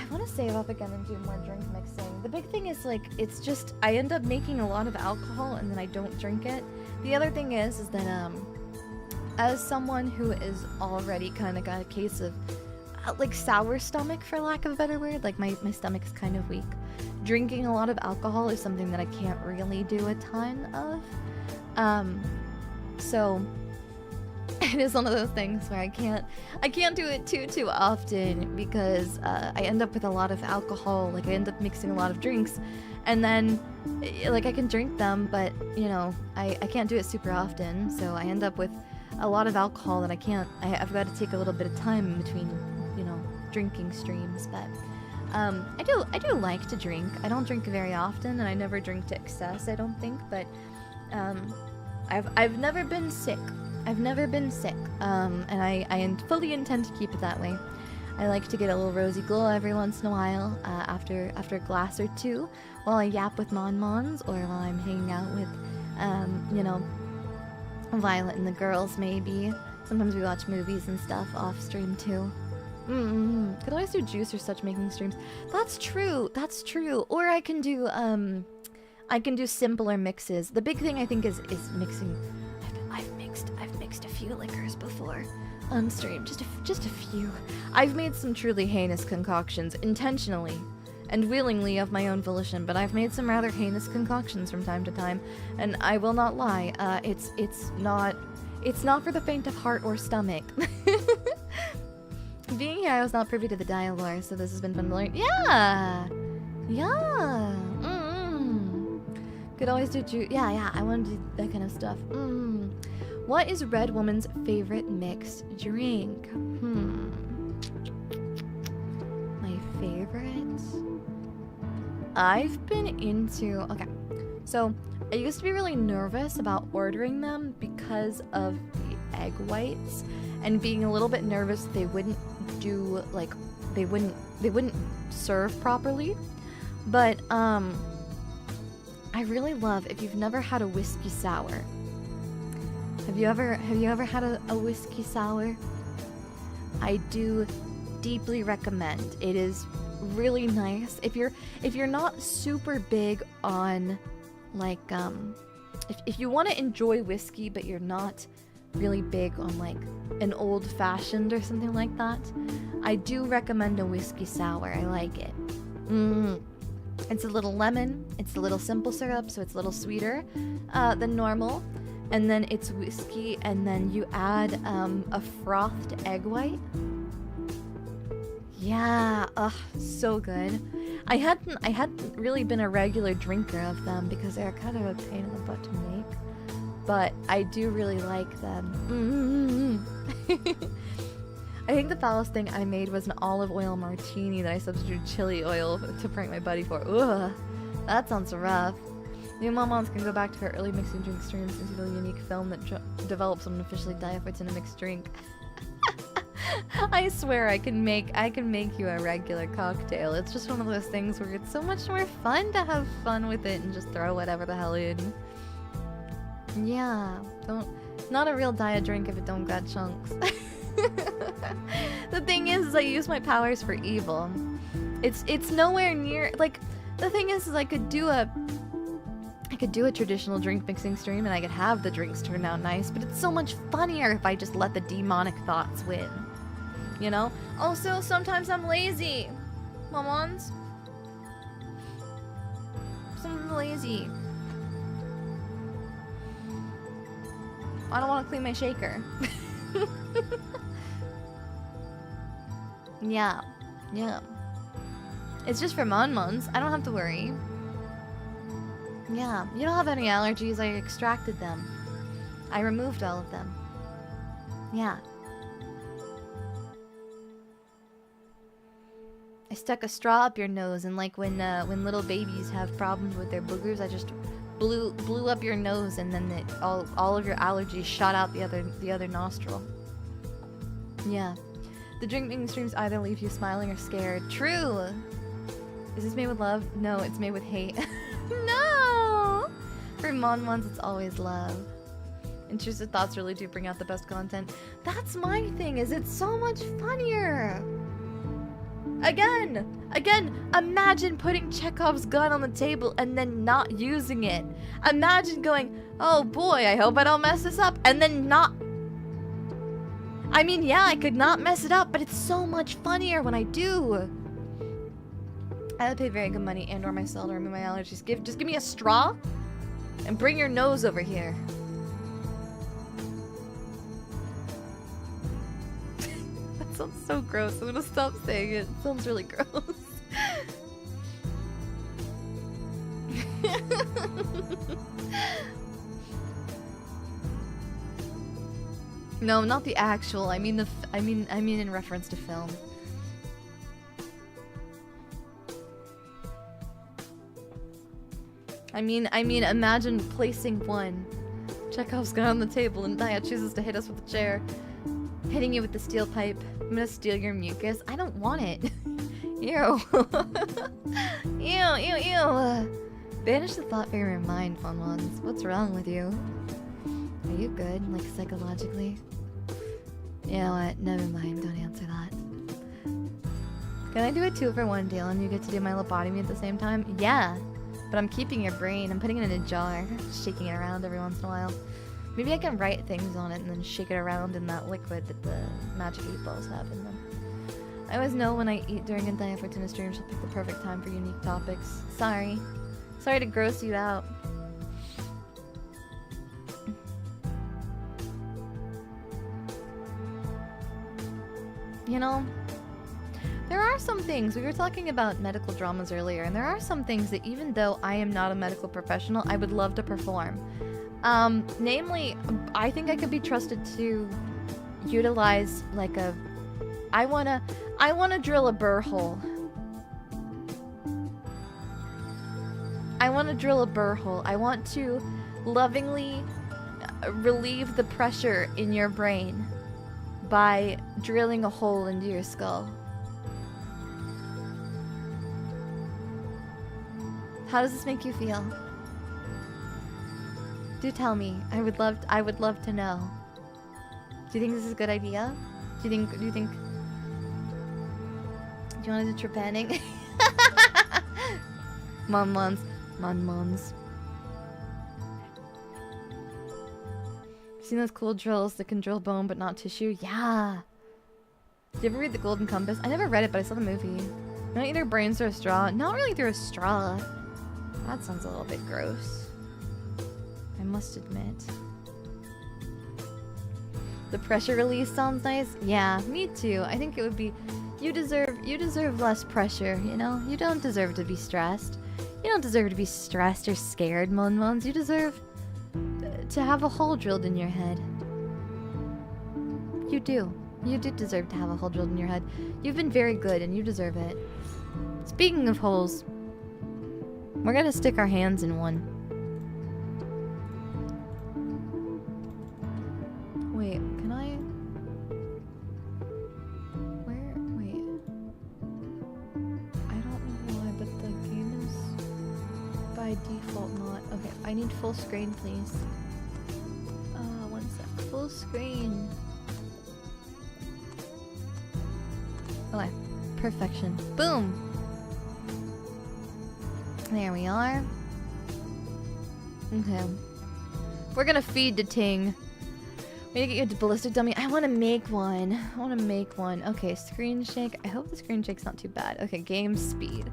I want to save up again and do more drink mixing. The big thing is, like, it's just, I end up making a lot of alcohol and then I don't drink it. The other thing is that, as someone who is already kind of got a case of, like, sour stomach, for lack of a better word, like, my stomach is kind of weak. Drinking a lot of alcohol is something that I can't really do a ton of. So it is one of those things where I can't do it too often because I end up with a lot of alcohol. Like, I end up mixing a lot of drinks, and then like I can drink them, but you know, I can't do it super often. So I end up with a lot of alcohol that I've got to take a little bit of time in between, you know, drinking streams. But I do like to drink. I don't drink very often, and I never drink to excess, I don't think, but I've never been sick. I've never been sick, and I fully intend to keep it that way. I like to get a little rosy glow every once in a while, after a glass or two, while I yap with Mon-Mons, or while I'm hanging out with, you know, Violet and the girls, maybe. Sometimes we watch movies and stuff off stream too. Could always do juice or such making streams. That's true. That's true. Or I can do simpler mixes. The big thing I think is mixing. I've mixed a few liquors before on stream. Just a few. I've made some truly heinous concoctions intentionally and willingly of my own volition, but I've made some rather heinous concoctions from time to time, and I will not lie. It's not for the faint of heart or stomach. Being here, I was not privy to the Daiya lore, so this has been fun to learn. Yeah! Could always do yeah, I want to do that kind of stuff. What is Red Woman's favorite mixed drink? My favorite? I've been into... Okay, so I used to be really nervous about ordering them because of the egg whites, and being a little bit nervous they wouldn't do, like, they wouldn't serve properly. But I really love, if you've never had a whiskey sour. Have you ever had a whiskey sour? I do deeply recommend. It is really nice. If you're not super big on, like, if you want to enjoy whiskey but you're not really big on, like, an old-fashioned or something like that, I do recommend a whiskey sour. I like it. It's a little lemon, it's a little simple syrup, so it's a little sweeter than normal, and then it's whiskey, and then you add a frothed egg white. Yeah, so good. I hadn't really been a regular drinker of them because they're kind of a pain in the butt to make, but I do really like them. I think the foulest thing I made was an olive oil martini that I substituted chili oil to prank my buddy for. Ugh, that sounds rough. New Mon-Mons can go back to her early mixing drink streams and see the unique film that develops when officially Daiya puts in a mixed drink. I swear I can make you a regular cocktail. It's just one of those things where it's so much more fun to have fun with it and just throw whatever the hell in. Yeah, not a real Daiya drink if it don't got chunks. The thing is I use my powers for evil. It's nowhere near, like, the thing is I could do a traditional drink mixing stream and I could have the drinks turn out nice, but it's so much funnier if I just let the demonic thoughts win. You know? Also, sometimes I'm lazy. Mon-Mons. Sometimes I'm lazy. I don't want to clean my shaker. Yeah, yeah. It's just for Mon-Mons. I don't have to worry. Yeah, you don't have any allergies. I extracted them. I removed all of them. Yeah. I stuck a straw up your nose, and like when little babies have problems with their boogers, I just blew up your nose, and then all of your allergies shot out the other nostril. Yeah. The drinking streams either leave you smiling or scared. True. Is this made with love? No, it's made with hate. No! For Mon-Mons, it's always love. Intrusive thoughts really do bring out the best content. That's my thing, is it's so much funnier. Again, imagine putting Chekhov's gun on the table and then not using it. Imagine going, oh boy, I hope I don't mess this up, and then not. I mean, yeah, I could not mess it up, but it's so much funnier when I do. I would pay very good money and or myself to remove my allergies. Just give me a straw and bring your nose over here. That sounds so gross. I'm gonna stop saying it. It sounds really gross. No, not the actual. I mean in reference to film. I mean, imagine placing one. Chekhov's gun on the table and Daiya chooses to hit us with a chair. Hitting you with the steel pipe. I'm gonna steal your mucus. I don't want it. Ew. Ew. Banish the thought from your mind, Mon-Mons. What's wrong with you? Are you good, like psychologically? You know what? Never mind. Don't answer that. Can I do a 2-for-1 deal and you get to do my lobotomy at the same time? Yeah. But I'm keeping your brain. I'm putting it in a jar. Shaking it around every once in a while. Maybe I can write things on it and then shake it around in that liquid that the magic 8 balls have in them. I always know when I eat during a Daiya Fortuna stream, she'll pick the perfect time for unique topics. Sorry. Sorry to gross you out. You know, there are some things, we were talking about medical dramas earlier, and there are some things that even though I am not a medical professional, I would love to perform. Namely, I think I could be trusted to utilize like a, I wanna drill a burr hole. I want to drill a burr hole. I want to lovingly relieve the pressure in your brain by drilling a hole into your skull. How does this make you feel? Do tell me. I would love to know. Do you think this is a good idea? Do you think do you want to do trepanning? Mon-Mons. Seen those cool drills that can drill bone but not tissue? Yeah. Did you ever read The Golden Compass? I never read it, but I saw the movie. You don't eat their brains through a straw? Not really through a straw. That sounds a little bit gross. I must admit. The pressure release sounds nice. Yeah, me too. I think it would be. You deserve less pressure. You know, you don't deserve to be stressed. You don't deserve to be stressed or scared, Mon-Mons. You deserve to have a hole drilled in your head. You do. You do deserve to have a hole drilled in your head. You've been very good and you deserve it. Speaking of holes, we're gonna stick our hands in one. Wait, can I... Where? Wait. I don't know why, but the game is by default not... Okay, I need full screen, please. One sec. Full screen. Okay, perfection. Boom! There we are. Okay. We're gonna feed the ting. We need to get you a ballistic dummy. I want to make one. Okay, screen shake. I hope the screen shake's not too bad. Okay, game speed.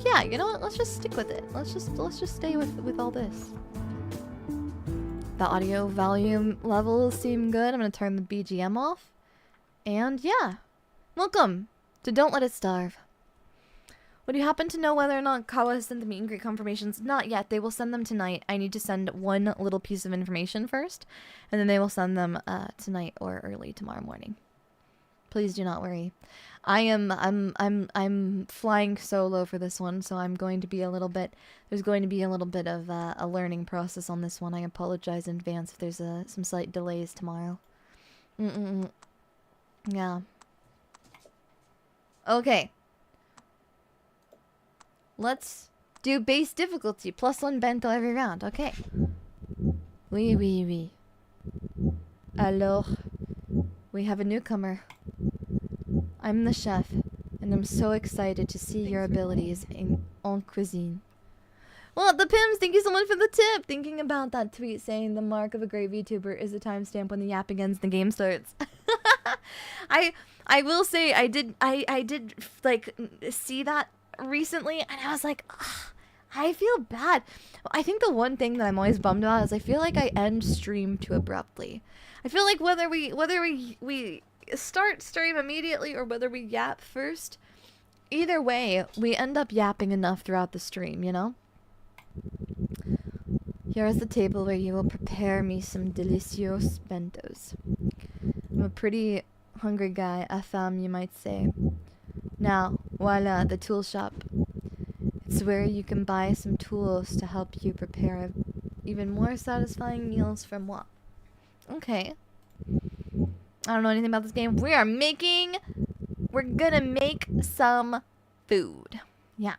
Yeah, you know what? Let's just stick with it. Let's just stay with all this. The audio volume levels seem good. I'm gonna turn the BGM off. And yeah, welcome to Don't Let It Starve. Would you happen to know whether or not Kawa has sent the meet and greet confirmations? Not yet. They will send them tonight. I need to send one little piece of information first, and then they will send them tonight or early tomorrow morning. Please do not worry. I'm flying solo for this one, so I'm going to be a little bit. There's going to be a little bit of a learning process on this one. I apologize in advance if there's some slight delays tomorrow. Yeah. Okay. Let's do base difficulty. +1 bento every round. Okay. Oui. Alors, we have a newcomer. I'm the chef, and I'm so excited to see your abilities en cuisine. Well, the Pims, thank you so much for the tip. Thinking about that tweet saying the mark of a great VTuber is the timestamp when the yapping ends and the game starts. I will say I did like see that recently, and I was like, ugh, I feel bad. I think the one thing that I'm always bummed about is I feel like I end stream too abruptly. I feel like whether we start stream immediately or whether we yap first, either way, we end up yapping enough throughout the stream, you know? Here is the table where you will prepare me some delicious bentos. I'm a pretty hungry guy, a femme you might say. Now, voila, the tool shop. It's where you can buy some tools to help you prepare even more satisfying meals for moi. Okay. I don't know anything about this game. We're gonna make some food. Yeah.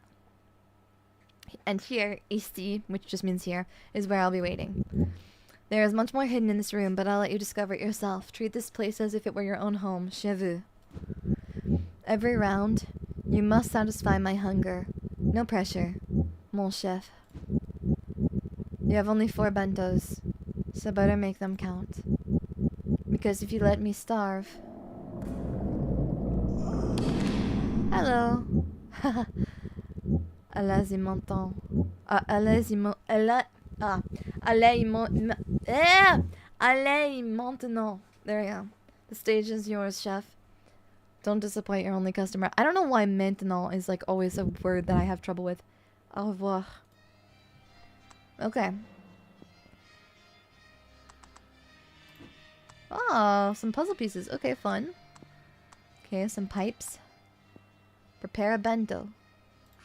And here, ici, which just means here, is where I'll be waiting. There is much more hidden in this room, but I'll let you discover it yourself. Treat this place as if it were your own home. Chez vous. Every round, you must satisfy my hunger. No pressure, mon chef. You have only 4 bentos, so better make them count. Because if you let me starve... Hello. Allez-y maintenant. Allez-y maintenant. There we go. The stage is yours, chef. Don't disappoint your only customer. I don't know why maintenant is like always a word that I have trouble with. Au revoir. Okay. Oh, some puzzle pieces. Okay, fun. Okay, some pipes. Prepare a bento.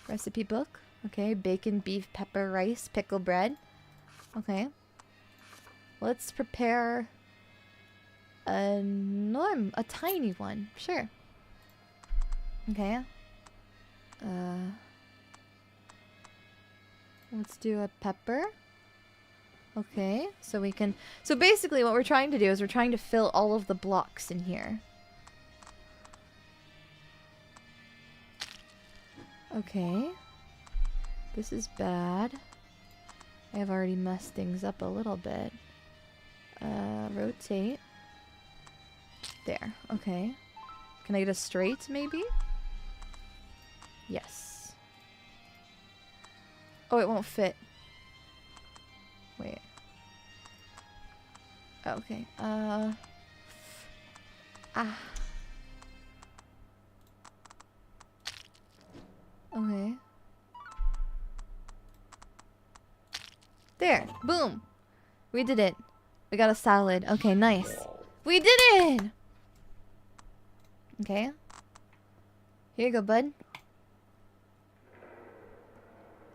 Recipe book. Okay, bacon, beef, pepper, rice, pickle bread. Okay. Let's prepare a tiny one. Sure. Okay. Let's do a pepper. Okay, so we can... So basically what we're trying to do is we're trying to fill all of the blocks in here. Okay. This is bad. I have already messed things up a little bit. Rotate. There, okay. Can I get a straight, maybe? Yes. Oh, it won't fit. Wait. Okay, Okay. There, boom. We did it. We got a salad. Okay, nice. We did it! Okay. Here you go, bud.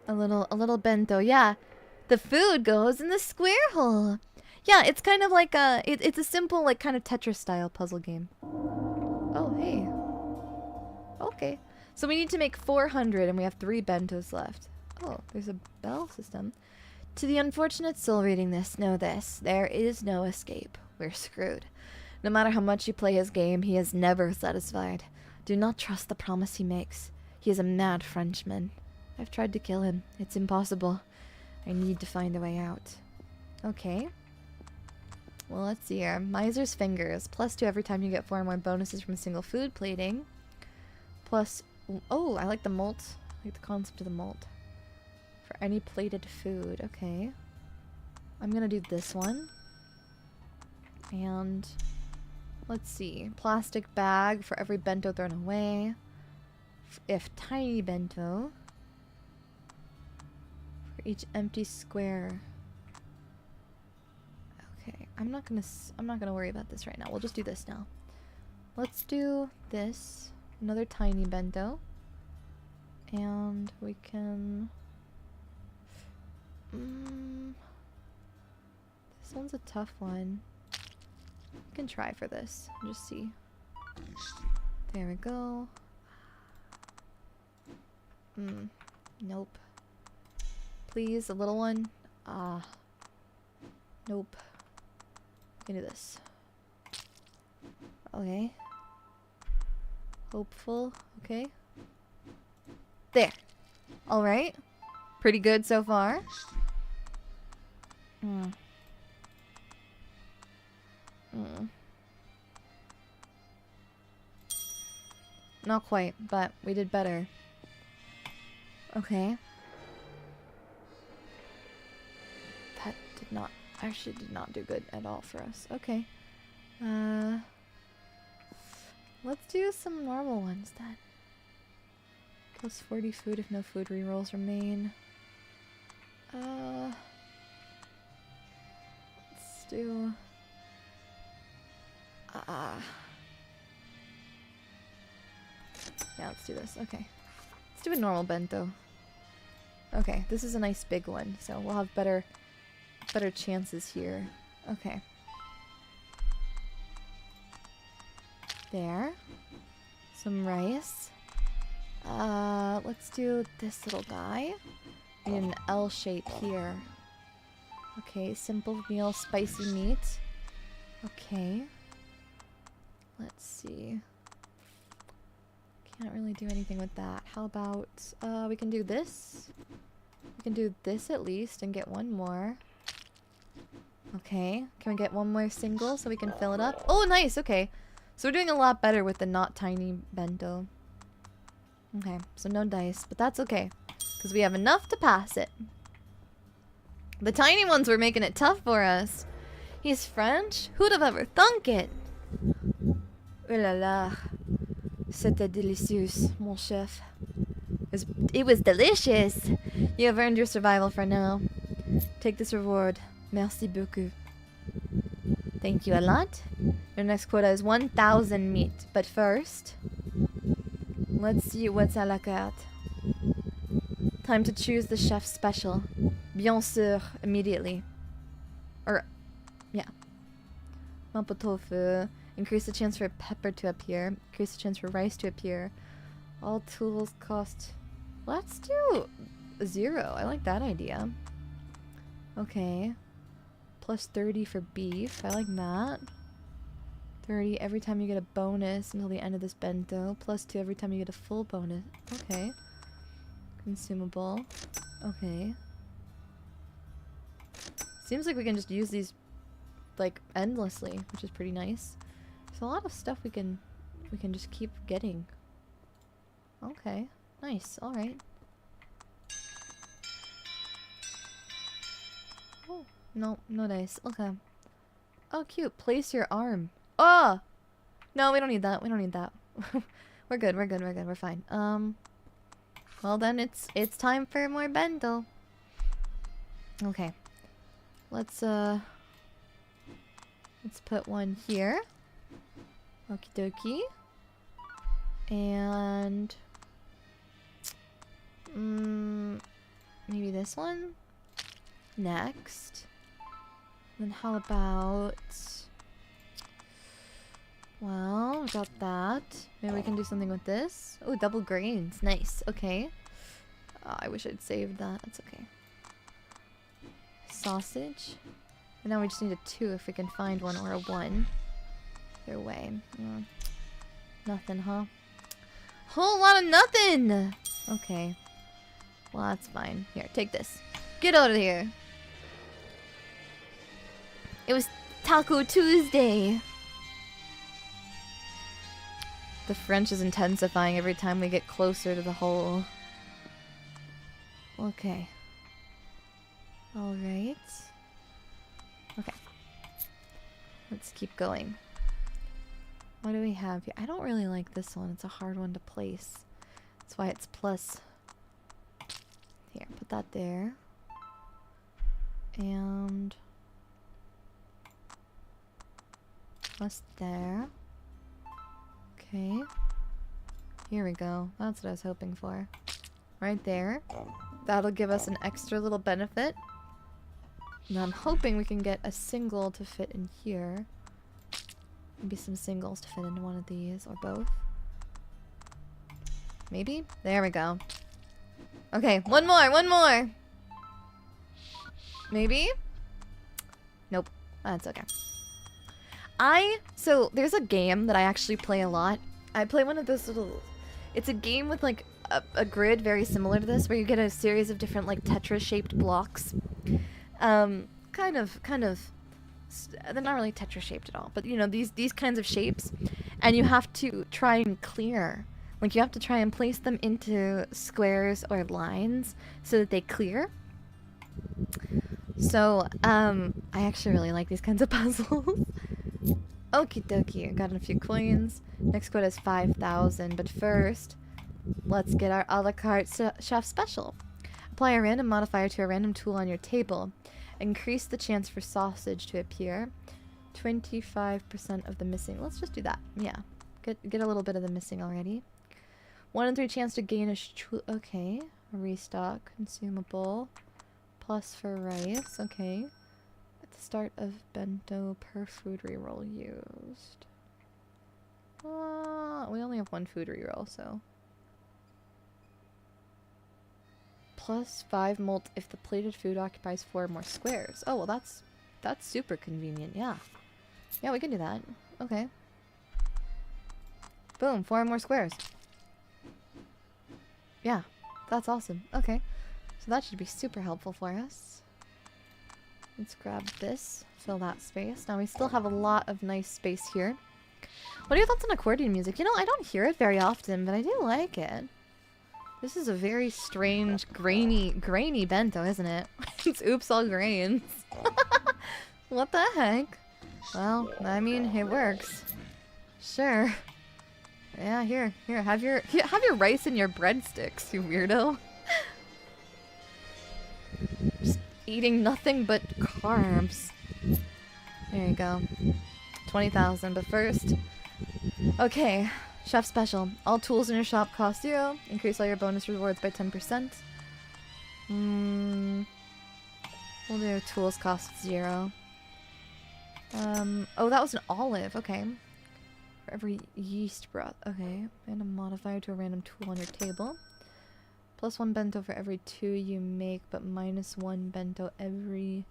A little bento. Yeah. The food goes in the square hole. Yeah, it's kind of like it's a simple, like, kind of Tetris style puzzle game. Oh, hey. Okay. So we need to make 400 and we have 3 bentos left. Oh, there's a bell system. To the unfortunate soul reading this, know this. There is no escape. We're screwed. No matter how much you play his game, he is never satisfied. Do not trust the promise he makes. He is a mad Frenchman. I've tried to kill him. It's impossible. I need to find a way out. Okay. Well, let's see here. Miser's Fingers. +2 every time you get 4 more bonuses from a single food plating. Plus... Oh, I like the malt. I like the concept of the malt. For any plated food. Okay. I'm gonna do this one. And let's see. Plastic bag for every bento thrown away. If tiny bento. For each empty square. Okay, I'm not gonna worry about this right now. We'll just do this now. Let's do this. Another tiny bento. And we can... this one's a tough one. We can try for this. Just see. There we go. Nope. Please, a little one. Nope. We can do this. Okay. Hopeful. Okay. There. Alright. Pretty good so far. Not quite, but we did better. Okay. That actually did not do good at all for us. Okay. Let's do some normal ones then. Plus 40 food if no food rerolls remain. Let's do... yeah, let's do this. Okay. Let's do a normal bento. Okay, this is a nice big one, so we'll have better chances here. Okay. There. Some rice. Let's do this little guy. In an L shape here. Okay, simple meal, spicy meat. Okay. Let's see. Can't really do anything with that. How about, we can do this. We can do this at least and get one more. Okay. Can we get one more single so we can fill it up? Oh, nice. Okay. So we're doing a lot better with the not tiny bento. Okay. So no dice, but that's okay. Because we have enough to pass it. The tiny ones were making it tough for us. He's French? Who'd have ever thunk it? Oh la la. C'était délicieux, mon chef. It was delicious. You have earned your survival for now. Take this reward. Merci beaucoup. Thank you a lot. Your next quota is 1,000 meat. But first, let's see what's à la carte. Time to choose the chef's special. Bien sûr, immediately. Or, yeah. Mapo tofu. Increase the chance for pepper to appear. Increase the chance for rice to appear. All tools cost... Let's do 0. I like that idea. Okay. Plus 30 for beef. I like that. 30 every time you get a bonus until the end of this bento. Plus 2 every time you get a full bonus. Okay. Consumable. Okay. Seems like we can just use these like endlessly, which is pretty nice. There's a lot of stuff we can just keep getting. Okay. Nice. Alright. Oh, no dice. Okay. Oh, cute. Place your arm. Oh! No, we don't need that. We don't need that. We're good. We're good. We're good. We're fine. Well then, it's time for more bento. Okay. Let's put one here. Okie dokie. And maybe this one next. Then how about, well, we got that. Maybe we can do something with this. Oh, double grains. Nice. Okay. I wish I'd saved that. That's okay. Sausage. And now we just need a 2 if we can find one, or a 1. Either way. Nothing, huh? Whole lot of nothing! Okay. Well, that's fine. Here, take this. Get out of here. It was Taco Tuesday. The French is intensifying every time we get closer to the hole. Okay. Alright. let's keep going. What do we have here? I don't really like this one. It's a hard one to place. That's why it's plus. Here, put that there. And plus there. Okay. Here we go. That's what I was hoping for. Right there. That'll give us an extra little benefit. And I'm hoping we can get a single to fit in here. Maybe some singles to fit into one of these, or both. Maybe? There we go. Okay, one more! Maybe? Nope. That's okay. So, there's a game that I actually play a lot. I play one of those little... It's a game with, like, a grid very similar to this, where you get a series of different, like, Tetris-shaped blocks. Kind of... They're not really Tetris-shaped at all, but, you know, these kinds of shapes. And you have to try and clear. Like, you have to try and place them into squares or lines so that they clear. So, I actually really like these kinds of puzzles. Okie dokie, I got a few coins. Next quote is 5,000, but first, let's get our a la carte chef special. Apply a random modifier to a random tool on your table. Increase the chance for sausage to appear. 25% of the missing. Let's just do that. Yeah. Get a little bit of the missing already. 1 in 3 chance to gain a okay. Restock. Consumable. Plus for rice. Okay. At the start of bento per food reroll used. We only have 1 food reroll, so. Plus 5 molt if the plated food occupies 4 more squares. Oh, well that's super convenient, yeah. Yeah, we can do that. Okay. Boom, 4 more squares. Yeah, that's awesome. Okay. So that should be super helpful for us. Let's grab this, fill that space. Now we still have a lot of nice space here. What are your thoughts on accordion music? You know, I don't hear it very often, but I do like it. This is a very strange, grainy bento, isn't it? It's oops all grains. What the heck? Well, I mean, it works. Sure. Yeah, here, have your rice in your breadsticks, you weirdo. Just eating nothing but carbs. There you go. 20,000, but first... Okay, chef special. All tools in your shop cost 0. Increase all your bonus rewards by 10%. We'll do tools cost 0. Oh, that was an olive. Okay. For every yeast broth. Okay. Random modifier to a random tool on your table. Plus 1 bento for every 2 you make, but minus 1 bento every...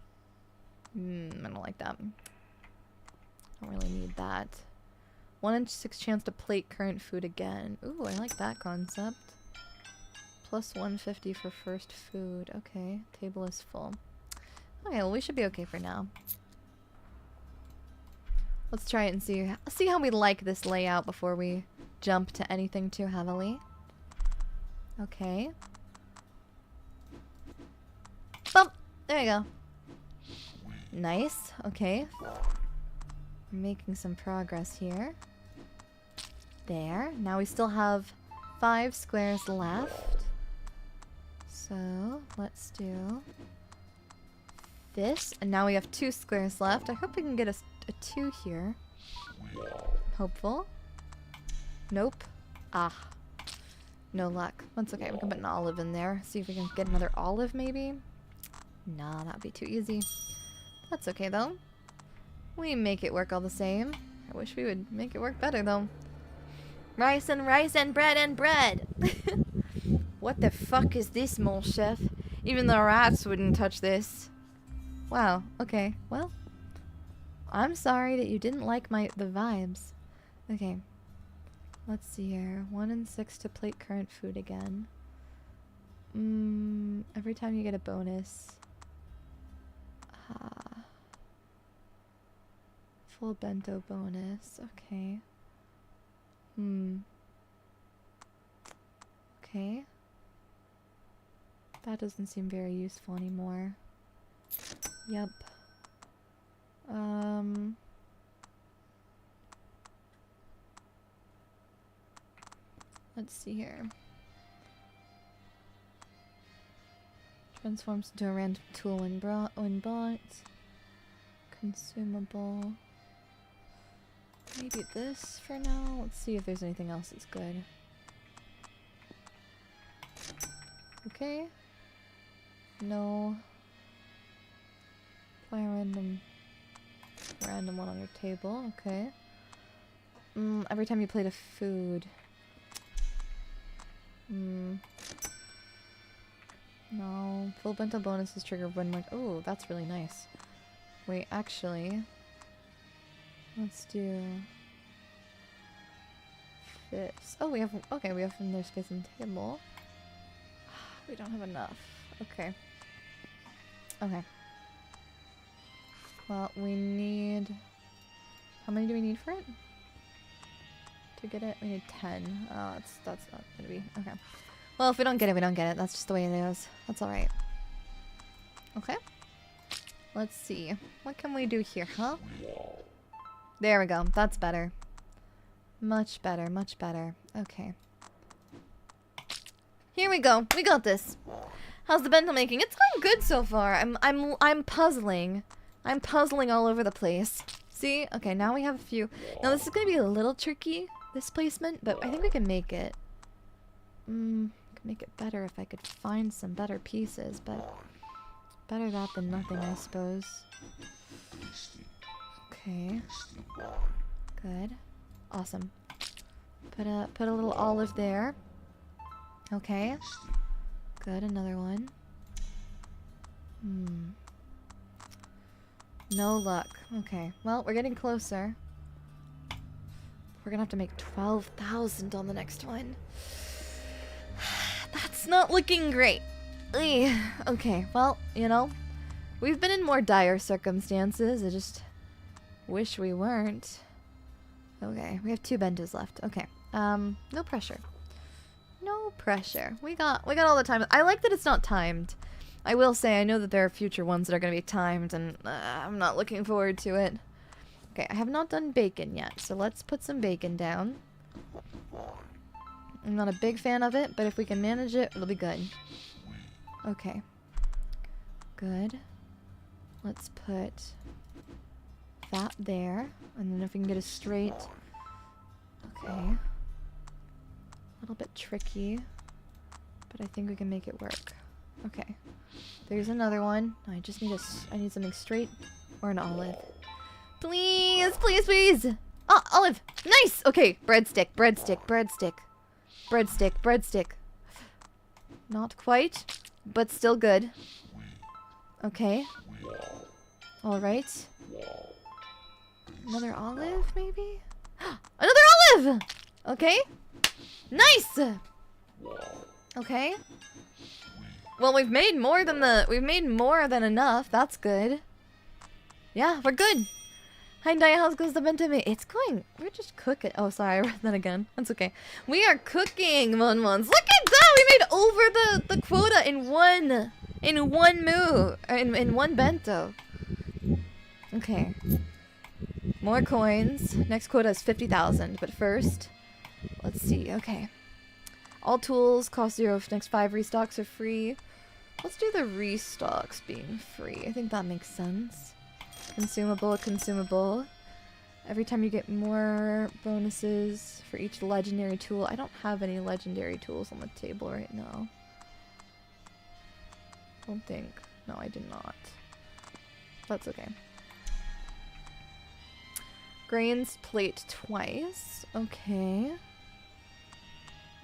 I don't like that. Don't really need that. 1 in 6 chance to plate current food again. Ooh, I like that concept. Plus 150 for first food. Okay, table is full. Okay, well we should be okay for now. Let's try it and see how we like this layout before we jump to anything too heavily. Okay. Bump! There you go. Nice. Okay. We're making some progress here. There. Now we still have 5 squares left. So, let's do this. And now we have 2 squares left. I hope we can get a 2 here. Hopeful. Nope. Ah. No luck. That's okay. We can put an olive in there. See if we can get another olive, maybe? Nah, that'd be too easy. That's okay, though. We make it work all the same. I wish we would make it work better, though. Rice and bread! What the fuck is this, mon chef? Even the rats wouldn't touch this. Wow, okay. Well, I'm sorry that you didn't like the vibes. Okay. Let's see here. 1 in 6 to plate current food again. Every time you get a bonus. Full bento bonus. Okay. Okay. That doesn't seem very useful anymore. Yep. Let's see here. Transforms into a random tool when bought. Consumable. Maybe this for now. Let's see if there's anything else that's good. Okay. No. Apply a random one on your table. Okay. Every time you plate a food. No. Full bento bonuses trigger one more. Oh, that's really nice. Wait, actually. Let's do this. Oh, we have. Okay, we have another space on the table. We don't have enough. Okay. Okay. Well, we need. How many do we need for it? To get it, we need 10. Oh, that's not gonna be okay. Well, if we don't get it, we don't get it. That's just the way it is. That's all right. Okay. Let's see. What can we do here, huh? There we go. That's better. Much better. Much better. Okay. Here we go. We got this. How's the bento making? It's going good so far. I'm puzzling. I'm puzzling all over the place. See? Okay, now we have a few. Now this is gonna be a little tricky, this placement, but I think we can make it. Could make it better if I could find some better pieces, but better that than nothing, I suppose. Okay. Good. Awesome. Put a little olive there. Okay. Good, another one. No luck. Okay. Well, we're getting closer. We're gonna have to make 12,000 on the next one. That's not looking great. Okay, well, you know, we've been in more dire circumstances. I just wish we weren't. Okay, we have 2 bentos left. Okay. No pressure. No pressure. We got all the time. I like that it's not timed. I will say, I know that there are future ones that are going to be timed, and I'm not looking forward to it. Okay, I have not done bacon yet, so let's put some bacon down. I'm not a big fan of it, but if we can manage it, it'll be good. Okay. Good. Let's put that there, and then if we can get a straight... Okay. A little bit tricky, but I think we can make it work. Okay. There's another one. I just need I need something straight or an olive. Please, please, please! Oh, olive! Nice! Okay, breadstick, breadstick, breadstick. Breadstick, breadstick. Not quite, but still good. Okay. Alright. Another olive, maybe? Another olive! Okay. Nice! Okay. Well, we've made more than enough. That's good. Yeah, we're good. Hi, Daiya. How goes the bento? It's going. We're just cooking. Oh, sorry. I read that again. That's okay. We are cooking, Monmons. Look at that. We made over the quota in one move. In one bento. Okay. More coins. Next quota is 50,000. But first, let's see. Okay. All tools cost 0 if next 5 restocks are free. Let's do the restocks being free. I think that makes sense. Consumable, consumable. Every time you get more bonuses for each legendary tool. I don't have any legendary tools on the table right now. Don't think. No, I did not. That's okay. Grains plate twice. Okay.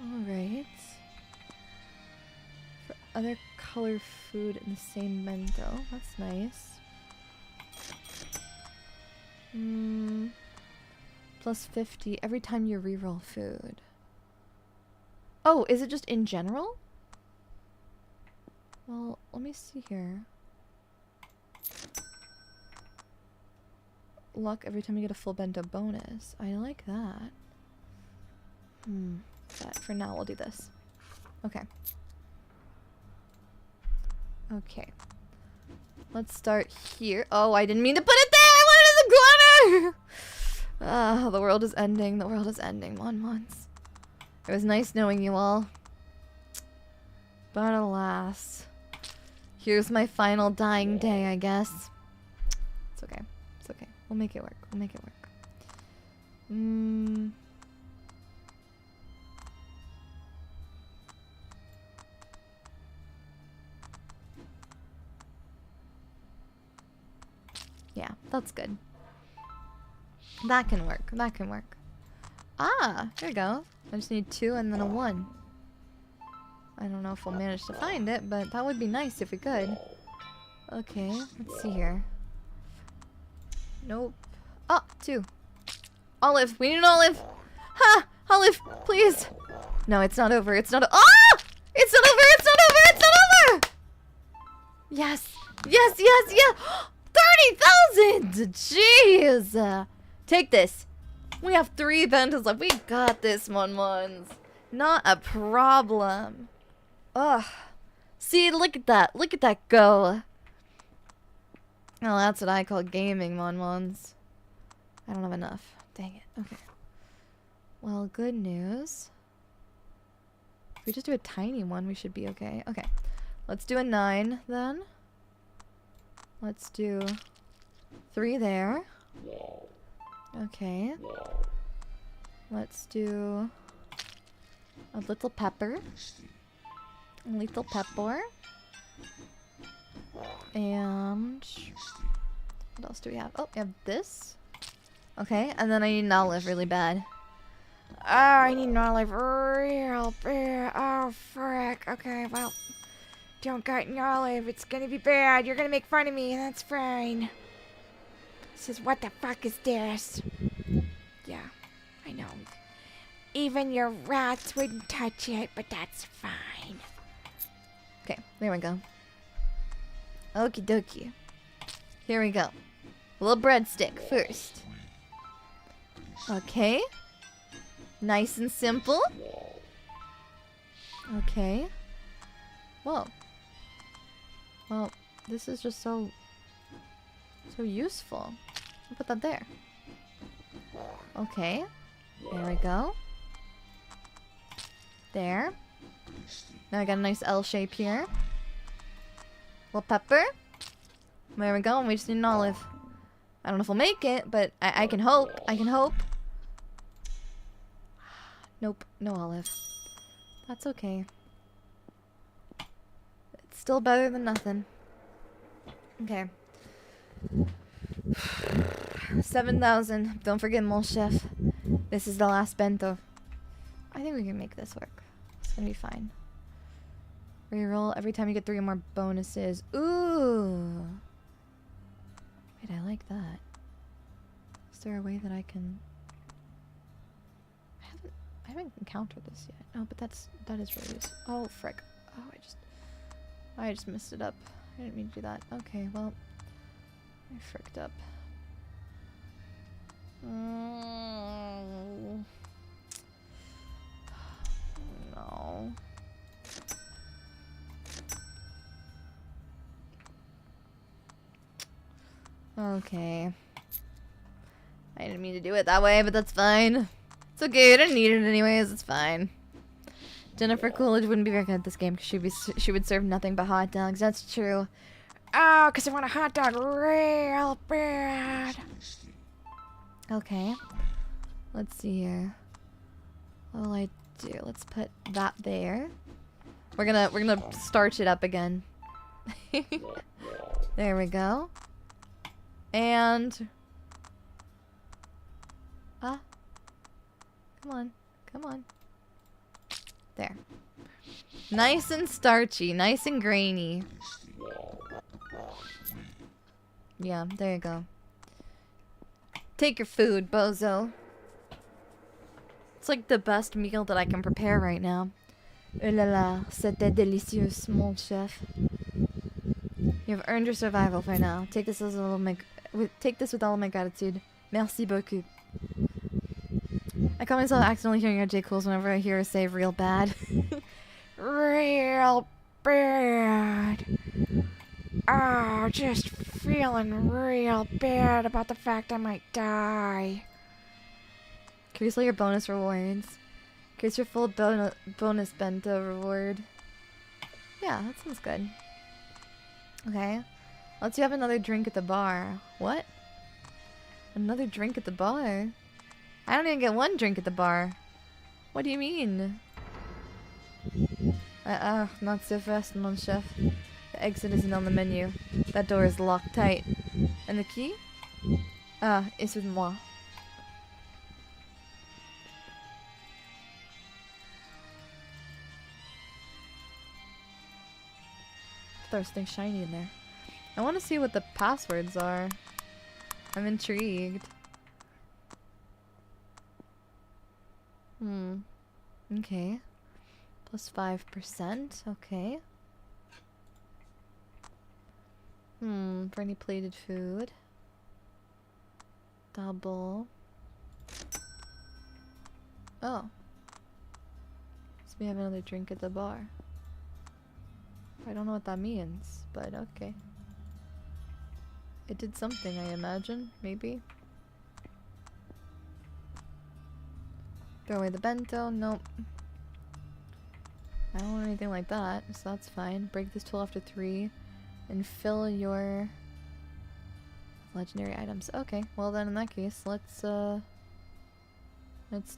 Alright. For other color food in the same bento. That's nice. Plus 50 every time you reroll food. Oh, is it just in general? Well, let me see here. Luck every time you get a full bento bonus. I like that. But for now, we'll do this. Okay. Okay. Let's start here. Oh, I didn't mean to put it there! I wanted it in the corner! Ah, the world is ending. The world is ending. Monmons. It was nice knowing you all. But alas. Here's my final dying day, I guess. It's okay. It's okay. We'll make it work. We'll make it work. Yeah, that's good. That can work. That can work. Ah, there we go. I just need 2 and then a 1. I don't know if we'll manage to find it, but that would be nice if we could. Okay, let's see here. Nope. Oh, 2. Olive, we need an olive! Ha! Olive, please! No, it's not over, it's not ah! It's not over, it's not over, it's not over! Yes! Yes, yes, yes! 30,000! Jeez! Take this. We have 3 Bentos left. We got this, Mon-Mons. Not a problem. Ugh. See, look at that. Look at that go. Oh, that's what I call gaming, Mon-Mons. I don't have enough. Dang it. Okay. Well, good news. If we just do a tiny one, we should be okay. Okay. Let's do a 9, then. Let's do 3 there. Okay. Let's do a little pepper. A little pepper. And what else do we have? Oh, we have this. Okay, and then I need an olive really bad. Oh, I need an olive real bad. Oh, frick. Okay, well, don't got an olive. It's gonna be bad. You're gonna make fun of me. That's fine. This is what the fuck is this? Yeah, I know. Even your rats wouldn't touch it, but that's fine. Okay, there we go. Okie dokie. Here we go. A little breadstick first. Okay. Nice and simple. Okay. Whoa. Well, this is just so useful. I'll put that there. Okay. There we go. There. Now I got a nice L shape here. Little pepper. There we go, and we just need an olive. I don't know if we'll make it, but I can hope. I can hope. Nope, no olive. That's okay. It's still better than nothing. Okay. 7,000. Don't forget, mon chef. This is the last bento. I think we can make this work. It's gonna be fine. Reroll every time you get 3 or more bonuses. Ooh. Wait, I like that. Is there a way that I can... I haven't encountered this yet. Oh, but that is really useful. Oh, frick. Oh, I just messed it up. I didn't mean to do that. Okay, well, I fricked up. No. Okay. I didn't mean to do it that way, but that's fine. It's okay, I didn't need it anyways, it's fine. Jennifer Coolidge wouldn't be very good at this game because she would serve nothing but hot dogs. That's true. Oh, because I want a hot dog real bad. Okay. Let's see here. What'll I do? Let's put that there. We're gonna starch it up again. There we go. And come on. Come on. There. Nice and starchy. Nice and grainy. Yeah, there you go. Take your food, bozo. It's like the best meal that I can prepare right now. Oh la la, c'était délicieux, mon chef. You have earned your survival for now. Take this as a little take this with all of my gratitude. Merci beaucoup. I call myself accidentally hearing our J. Cools whenever I hear her say real bad. Real bad. Oh, just feeling real bad about the fact I might die. Can we sell your bonus rewards? Here's your full bonus bento reward. Yeah, that sounds good. Okay. Let's you have another drink at the bar. What? Another drink at the bar? I don't even get one drink at the bar. What do you mean? Not so fast, mon chef. The exit isn't on the menu. That door is locked tight. And the key? It's with moi. There's something shiny in there. I want to see what the passwords are. I'm intrigued. Okay. Plus 5%. Okay. For any plated food. Double. Oh. So we have another drink at the bar. I don't know what that means, but okay. It did something, I imagine. Maybe. Throw away the bento. Nope. I don't want anything like that, so that's fine. Break this tool after 3. And fill your legendary items. Okay, well then in that case, let's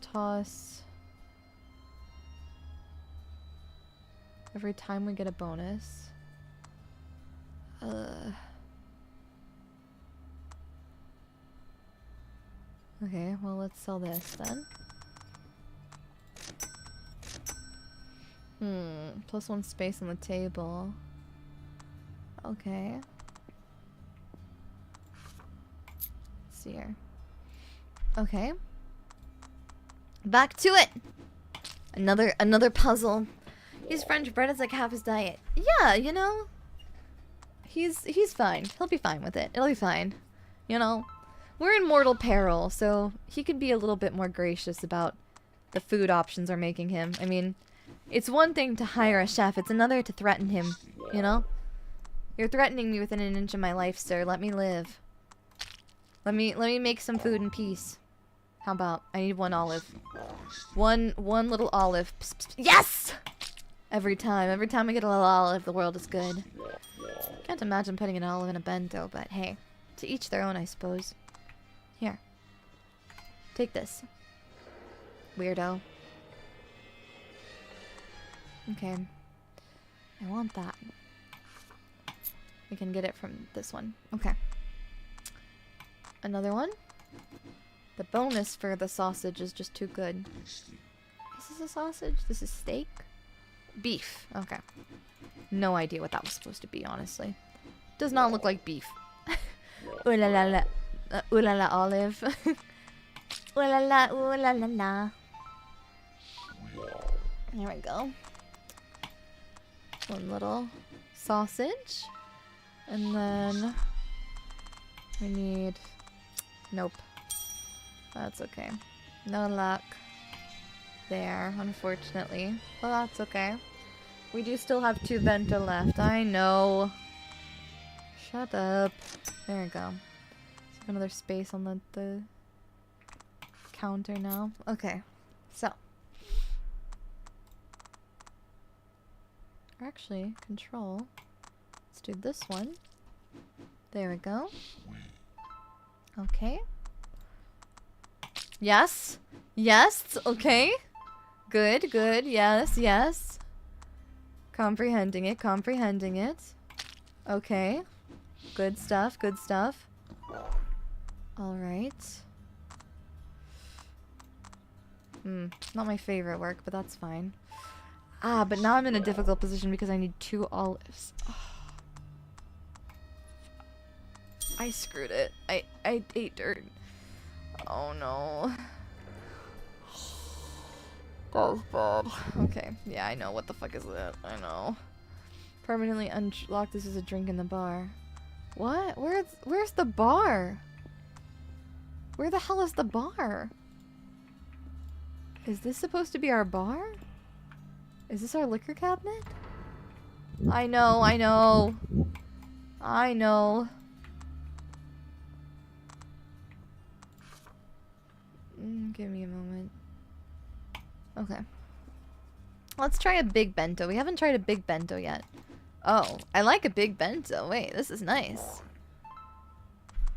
toss every time we get a bonus. Okay, well let's sell this then. Plus 1 space on the table. Okay. Let's see here. Okay. Back to it! Another puzzle. He's French bread is like half his diet. Yeah, you know. He's fine. He'll be fine with it. It'll be fine. You know. We're in mortal peril, so he could be a little bit more gracious about the food options we're making him. I mean, it's one thing to hire a chef, it's another to threaten him, you know? You're threatening me within an inch of my life, sir. Let me live. Let me make some food in peace. How about? I need 1 olive. One little olive. Psst, psst. Yes! Every time I get a little olive, the world is good. Can't imagine putting an olive in a bento, but hey, to each their own, I suppose. Here. Take this. Weirdo. Okay. I want that. We can get it from this one. Okay. Another one. The bonus for the sausage is just too good. Is this a sausage? This is steak? Beef. Okay. No idea what that was supposed to be, honestly. Does not look like beef. Ooh la la la. Ooh la la olive. Ooh la la, ooh la la la. There we go. One little sausage. And then we need... Nope. That's okay. No luck there, unfortunately. Well, that's okay. We do still have 2 bento left. I know. Shut up. There we go. Let's have another space on the counter now. Okay. So. Actually, control. Let's do this one. There we go. Okay. Yes. Yes. Okay. Good, good. Yes, yes. Comprehending it, comprehending it. Okay. Good stuff, good stuff. Alright. Not my favorite work, but that's fine. Ah, but now I'm in a difficult position because I need 2 olives. Oh. I screwed it. I ate dirt. Oh no. That was bad. Okay. Yeah, I know. What the fuck is that? I know. Permanently unlock this as a drink in the bar. What? Where's the bar? Where the hell is the bar? Is this supposed to be our bar? Is this our liquor cabinet? I know, I know. I know. Give me a moment. Okay. Let's try a big bento. We haven't tried a big bento yet. Oh, I like a big bento. Wait, this is nice.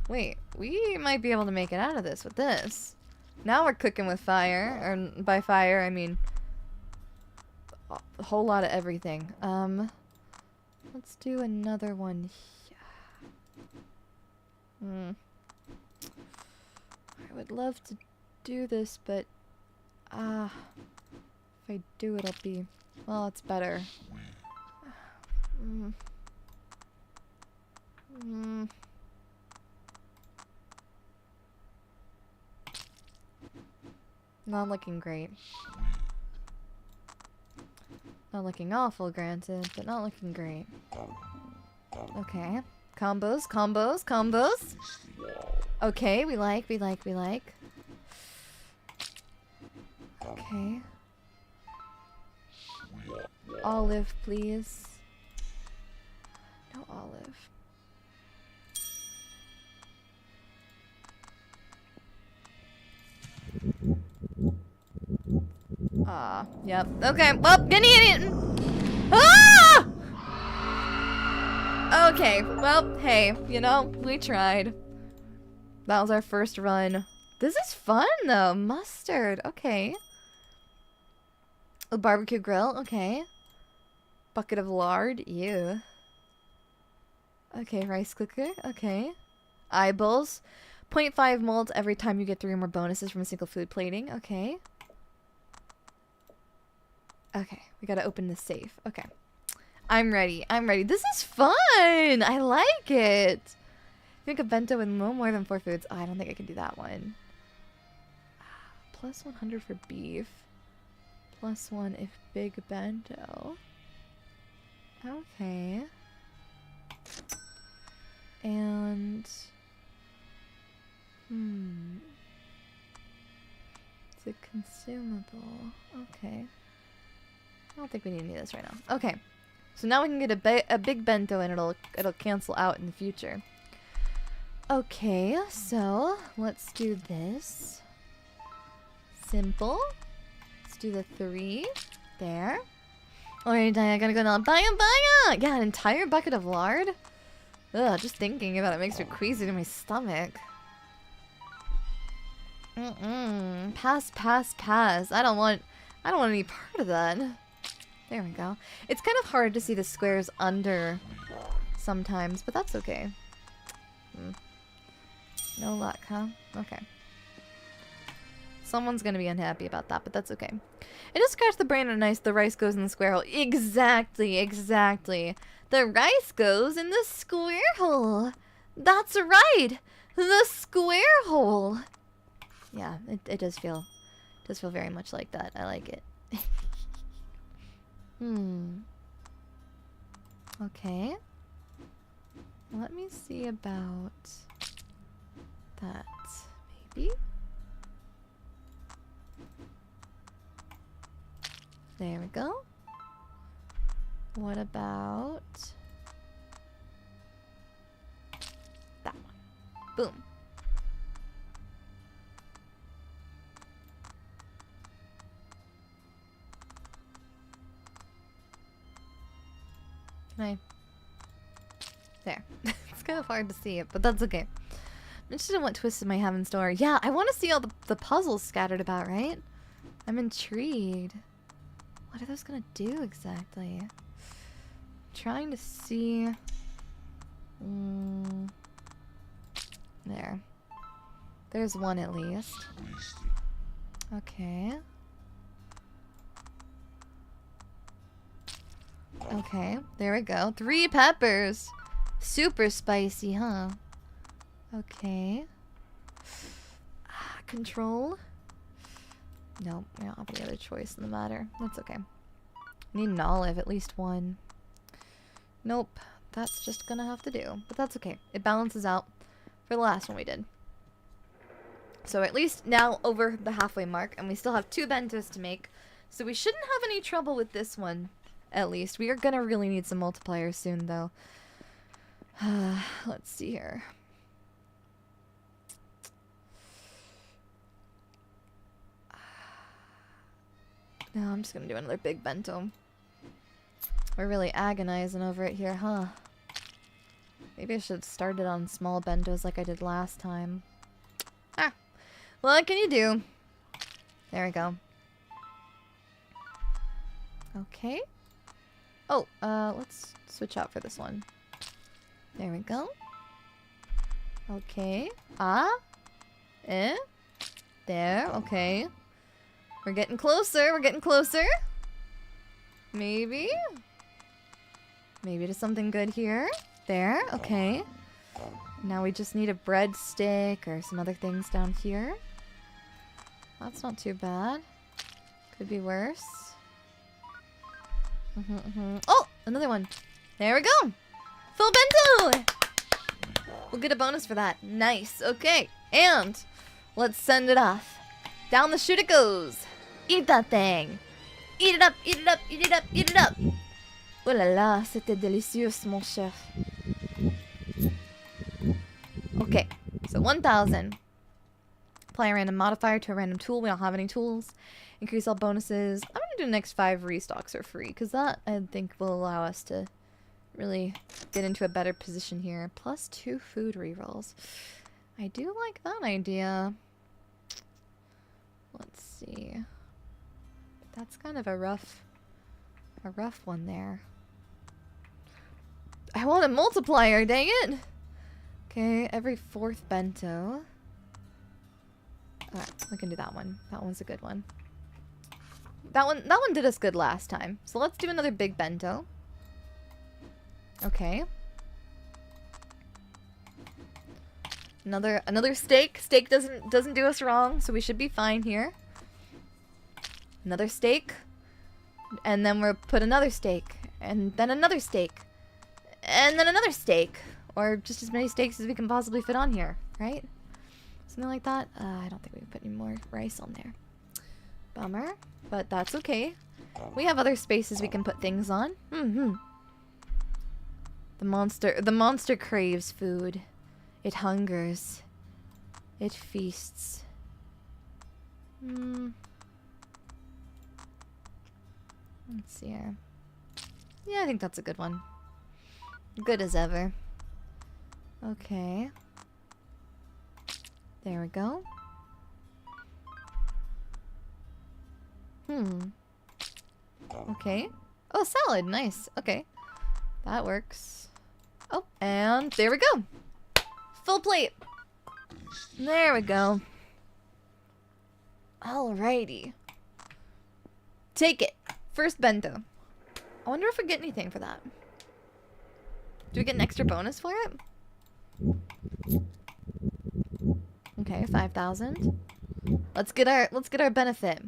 Wait, we might be able to make it out of this with this. Now we're cooking with fire. Or by fire, I mean a whole lot of everything. Let's do another one here. I would love to do this, but if I do, it'll be, well, it's better. Not looking great. Not looking awful, granted, but not looking great. Okay. Combos, combos, combos. Okay, we like. Okay. Olive, please. No olive. Yep. Okay, well, gonna eat it. Ah! Okay, well, hey, you know, we tried. That was our first run. This is fun, though. Mustard, okay. A barbecue grill, okay. Bucket of lard, ew. Okay, rice cooker, okay. Eyeballs. 0.5 molds every time you get 3 or more bonuses from a single food plating, okay. Okay, we gotta open the safe, okay. I'm ready, This is fun! I like it! Make a bento with no more than 4 foods. Oh, I don't think I can do that one. Plus 100 for beef. Plus 1 if big bento. Okay. And... It's a consumable. Okay. I don't think we need any of this right now. Okay. So now we can get a big bento and it'll cancel out in the future. Okay, so let's do this. Simple. Let's do the 3. There. Alright, Daiya, I gotta go now. Baya! Yeah, an entire bucket of lard? Ugh, just thinking about it makes me queasy to my stomach. Pass. I don't want any part of that. There we go. It's kind of hard to see the squares under sometimes, but that's okay. No luck, huh? Okay. Someone's gonna be unhappy about that, but that's okay. It just scratched the brain and nice. The rice goes in the square hole. Exactly. The rice goes in the square hole. That's right. The square hole. Yeah, it does feel very much like that. I like it. Okay. Let me see about that. Maybe? There we go. What about that one? Boom. Can I? There. It's kind of hard to see it, but that's okay. I'm interested in what twists it might have in store. Yeah, I want to see all the puzzles scattered about, right? I'm intrigued. What are those gonna do exactly? Trying to see. There. There's one at least. Okay. Okay, there we go. 3 peppers! Super spicy, huh? Okay. Control? Nope, I don't have any other choice in the matter. That's okay. Need an olive, at least 1. Nope, that's just gonna have to do. But that's okay. It balances out for the last one we did. So at least now over the halfway mark, and we still have 2 bentos to make. So we shouldn't have any trouble with this one, at least. We are gonna really need some multipliers soon, though. Let's see here. No, I'm just gonna do another big bento. We're really agonizing over it here, huh? Maybe I should start it on small bentos like I did last time. Ah! What can you do? There we go. Okay. Oh, let's switch out for this one. There we go. Okay. Ah? Eh? There, okay. We're getting closer, we're getting closer. Maybe? Maybe to something good here. There, okay. Now we just need a breadstick or some other things down here. That's not too bad. Could be worse. Oh! Another one. There we go! Full bento! We'll get a bonus for that. Nice. Okay. And let's send it off. Down the chute it goes. Eat that thing. Eat it up, eat it up, eat it up, eat it up. Oh là là, c'était délicieux, mon chef. Okay. So 1,000. Apply a random modifier to a random tool. We don't have any tools. Increase all bonuses. I'm going to do the next 5 restocks are free, because that, I think, will allow us to really get into a better position here. Plus 2 food rerolls. I do like that idea. Let's see. That's kind of a rough one there. I want a multiplier, dang it! Okay, every 4th bento. Alright, we can do that one. That one's a good one. That one did us good last time. So let's do another big bento. Okay. Another steak. Steak doesn't do us wrong, so we should be fine here. Another steak. And then we'll put another steak. And then another steak. And then another steak. Or just as many steaks as we can possibly fit on here, right? Something like that. I don't think we can put any more rice on there. Bummer. But that's okay. We have other spaces we can put things on. The monster craves food. It hungers. It feasts. Let's see here. Yeah, I think that's a good one. Good as ever. Okay. There we go. Okay. Oh, salad. Nice. Okay. That works. Oh, and there we go. Full plate. There we go. Alrighty. Take it. First bento. I wonder if we get anything for that. Do we get an extra bonus for it? Okay, 5,000. Let's get our benefit.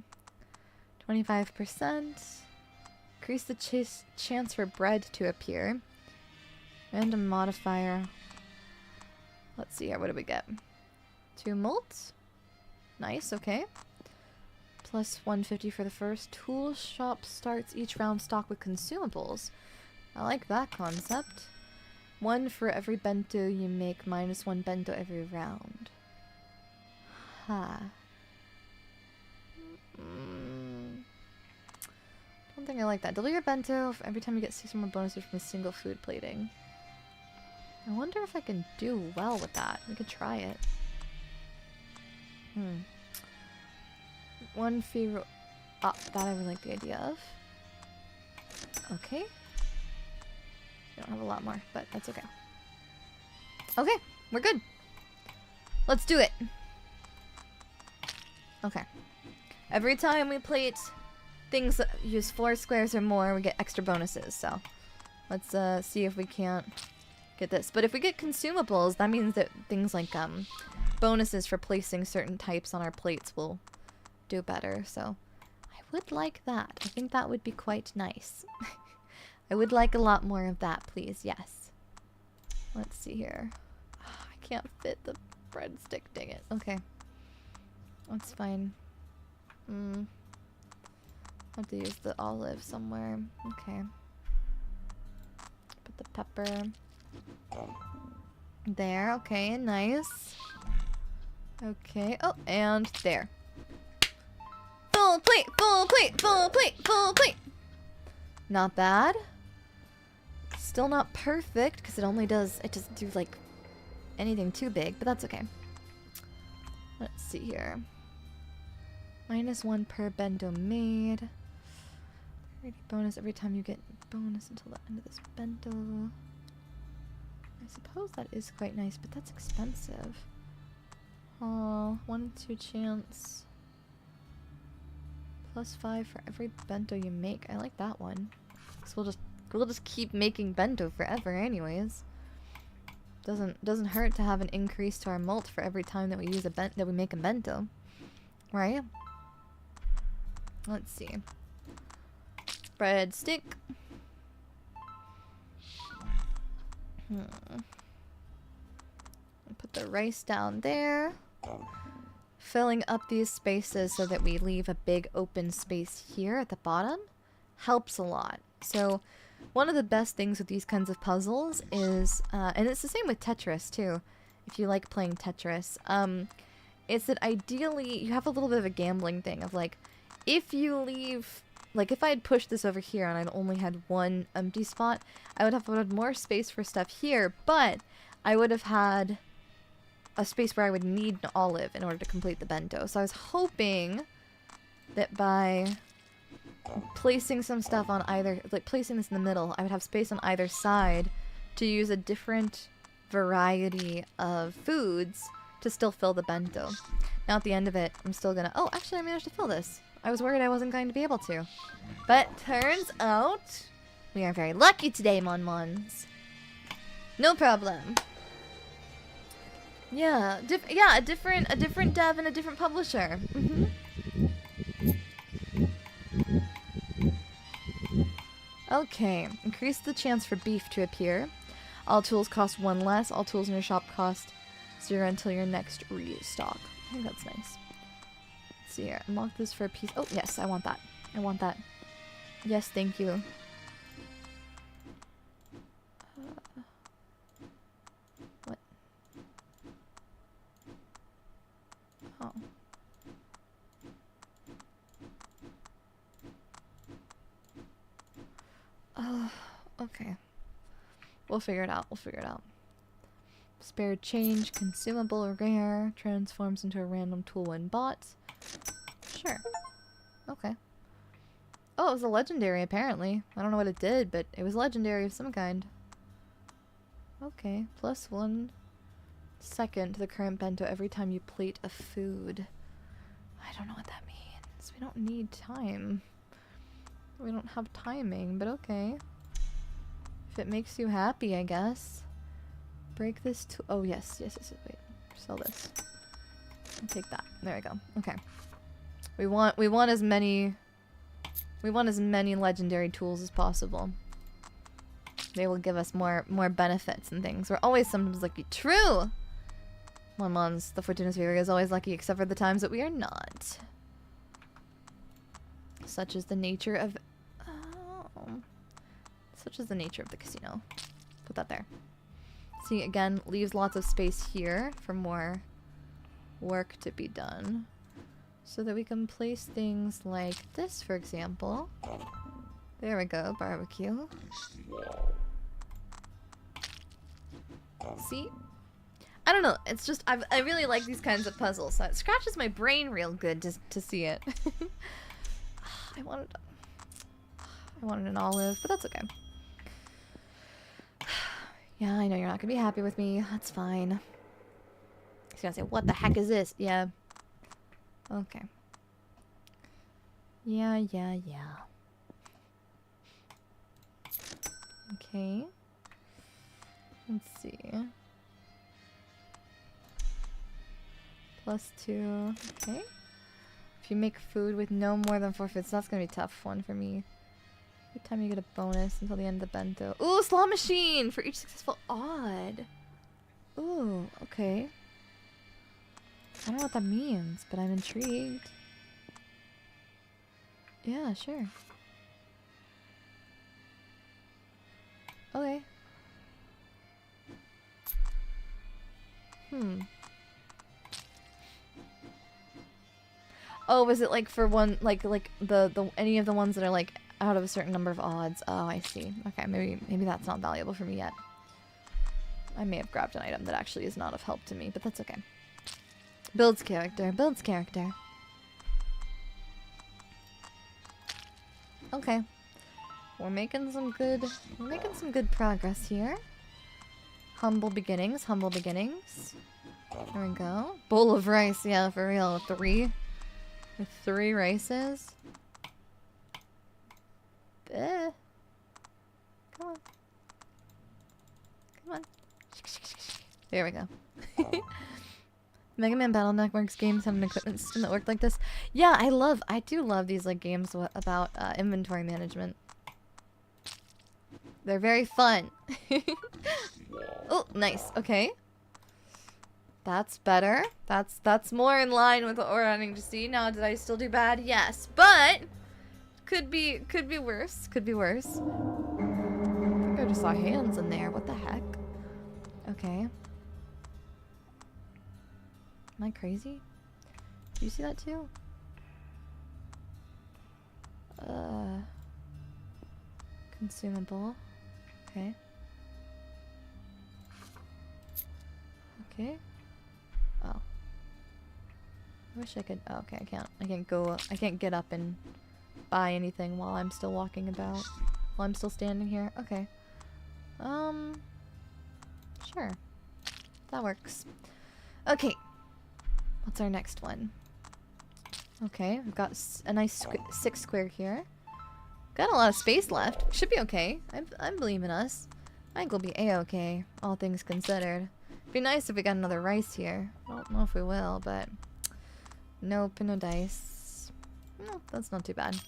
25%. Increase the chance for bread to appear. Random modifier. Let's see here. What do we get? 2 molts. Nice. Okay. Plus 150 for the first. Tool shop starts each round stocked with consumables. I like that concept. 1 for every bento you make, minus 1 bento every round. Ha. Don't think I like that. Deliver bento every time you get 6 more bonuses from a single food plating. I wonder if I can do well with that. We could try it. 1 fee. Ah, that I really like the idea of. Okay. We don't have a lot more, but that's okay. Okay, we're good. Let's do it. Okay. Every time we plate things that use 4 squares or more, we get extra bonuses. So let's see if we can't get this. But if we get consumables, that means that things like bonuses for placing certain types on our plates will do better. So I would like that. I think that would be quite nice. I would like a lot more of that, please. Yes. Let's see here. I can't fit the breadstick, dang it. Okay. That's fine. Have to use the olive somewhere. Okay. Put the pepper there. Okay, nice. Okay. Oh, and there. Full Full plate, full plate, full plate, full plate. Not bad. Still not perfect because it doesn't do like anything too big, but that's okay. Let's see here. -1 per bento made. 30 bonus every time you get bonus until the end of this bento. I suppose that is quite nice, but that's expensive. Oh, 1 in 2 chance. +5 for every bento you make. I like that one. So we'll just keep making bento forever anyways. Doesn't hurt to have an increase to our mult for every time that we use that we make a bento. Right? Let's see. Bread stick. Put the rice down there. Filling up these spaces so that we leave a big open space here at the bottom helps a lot. So one of the best things with these kinds of puzzles is, and it's the same with Tetris too, if you like playing Tetris, is that ideally you have a little bit of a gambling thing of like, if you leave, like if I had pushed this over here and I'd only had one empty spot, I would have had more space for stuff here, but I would have had a space where I would need an olive in order to complete the bento. So I was hoping that by placing some stuff on either, like placing this in the middle, I would have space on either side to use a different variety of foods to still fill the bento. Now at the end of it, I'm still gonna, oh, actually I managed to fill this. I was worried I wasn't going to be able to. But turns out, we are very lucky today, Mon-Mons. No problem. Yeah, a different dev and a different publisher. Okay, increase the chance for beef to appear. All tools cost 1 less. All tools in your shop cost 0 until your next restock. I think that's nice. Let's see here. Unlock this for a piece. Oh, yes, I want that. I want that. Yes, thank you. What? Oh. Oh, okay. We'll figure it out. We'll figure it out. Spare change, consumable, rare, transforms into a random tool when bought. Sure. Okay. Oh, it was a legendary, apparently. I don't know what it did, but it was legendary of some kind. Okay. +1 second to the current bento every time you plate a food. I don't know what that means. We don't need time. We don't have timing, but okay. If it makes you happy, I guess. Break this to— oh, yes. Wait. Sell this. And take that. There we go. Okay. We want as many legendary tools as possible. They will give us more benefits and things. We're always sometimes lucky. True! Mon-Mons, the Fortuna sphere is always lucky except for the times that we are not. Such is the nature of— such is the nature of the casino. Put that there. See, again, leaves lots of space here for more work to be done. So that we can place things like this, for example. There we go, barbecue. See? I don't know, it's just, I really like these kinds of puzzles, so it scratches my brain real good to see it. I wanted an olive, but that's okay. Yeah, I know you're not gonna be happy with me. That's fine. He's gonna say, what the heck is this? Yeah. Okay. Yeah. Okay. Let's see. +2. Okay. If you make food with no more than 4 foods, that's gonna be a tough one for me. Every time you get a bonus until the end of the bento. Ooh, slot machine for each successful odd. Ooh, okay. I don't know what that means, but I'm intrigued. Yeah, sure. Okay. Oh, was it like for one, like the any of the ones that are like out of a certain number of odds? Oh, I see. Okay, maybe that's not valuable for me yet. I may have grabbed an item that actually is not of help to me, but that's okay. Builds character, builds character. Okay. We're making some good progress here. Humble beginnings, humble beginnings. There we go. Bowl of rice, yeah, for real. 3. With 3 rices. Come on. Come on. There we go. Mega Man Battle Networks games have an equipment system that worked like this. Yeah, I do love these like games about inventory management. They're very fun. Oh, nice. Okay. That's better. That's more in line with what we're running to see. Now, did I still do bad? Yes, but could be worse. Could be worse. I think I just saw hands in there. What the heck? Okay. Am I crazy? Do you see that too? Consumable. Okay. Okay. Oh. I wish I could. Oh, okay, I can't go. I can't get up and buy anything while I'm still walking about. While I'm still standing here. Okay. Sure. That works. Okay. What's our next one? Okay, we've got a nice 6 square here. Got a lot of space left. Should be okay. I believe in us. I think we'll be a-okay, all things considered. Be nice if we got another rice here. I don't know if we will, but nope, no dice. No, that's not too bad.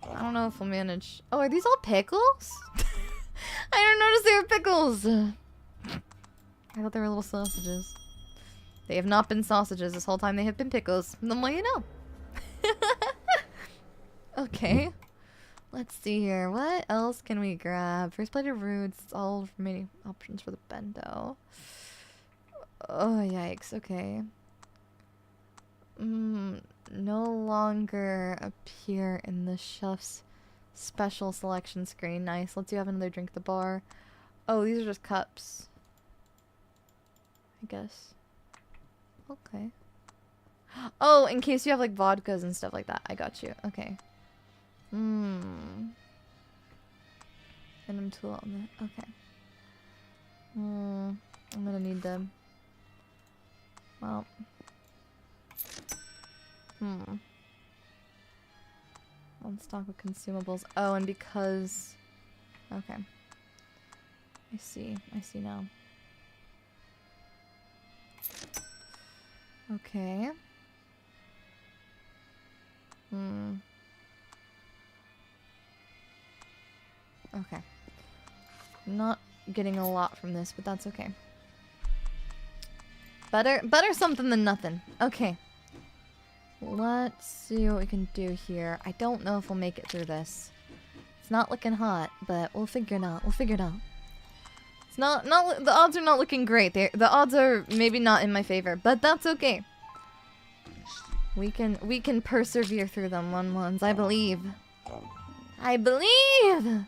I don't know if we'll manage. Oh, are these all pickles? I didn't notice they were pickles. I thought they were little sausages. They have not been sausages this whole time. They have been pickles. The more you know. Okay. Let's see here. What else can we grab? First plate of roots. It's all remaining options for the bento. Oh, yikes. Okay. No longer appear in the chef's special selection screen. Nice. Let's do have another drink at the bar. Oh, these are just cups. I guess. Okay. Oh, in case you have like vodkas and stuff like that. I got you. Okay. Random tool on the. Okay. I'm gonna need them. Well. On stock with consumables. Oh, and because. Okay. I see. I see now. Okay. Okay. Not getting a lot from this, but that's okay. Better something than nothing. Okay. Let's see what we can do here. I don't know if we'll make it through this. It's not looking hot, but we'll figure it out. We'll figure it out. It's not the odds are not looking great. The odds are maybe not in my favor, but that's okay. We can persevere through them, ones. I believe. I believe.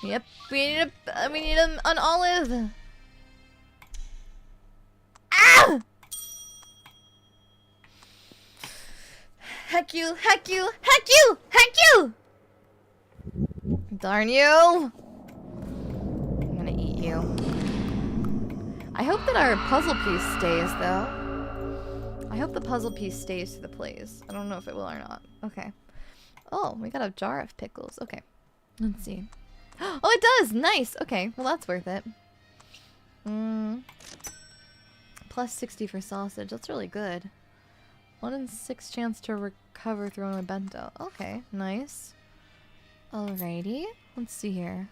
Yep, we need an olive. Ah! Heck you! Heck you! Heck you! Heck you! Darn you! I'm gonna eat you. I hope that our puzzle piece stays, though. I hope the puzzle piece stays to the plays. I don't know if it will or not. Okay. Oh, we got a jar of pickles. Okay. Let's see. Oh, it does! Nice! Okay, well that's worth it. Plus 60 for sausage. That's really good. 1 in 6 chance to recover throwing a bento. Okay, nice. Alrighty. Let's see here.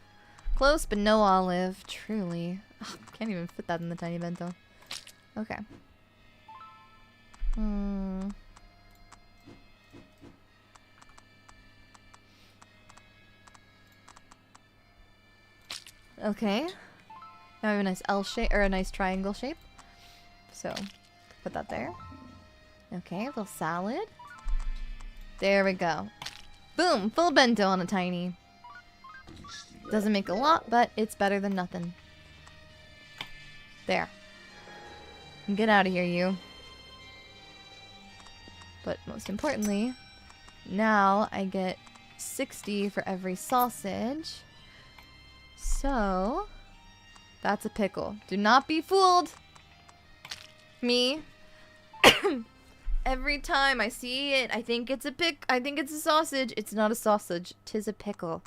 Close, but no olive. Truly. Oh, can't even fit that in the tiny bento. Okay. Okay. Now we have a nice L shape, or a nice triangle shape. So, put that there. Okay, a little salad. There we go. Boom! Full bento on a tiny. Doesn't make a lot, but it's better than nothing. There. Get out of here, you. But most importantly, now I get 60 for every sausage. So, that's a pickle. Do not be fooled! Me. Every time I see it, I think it's a sausage. It's not a sausage. 'Tis a pickle.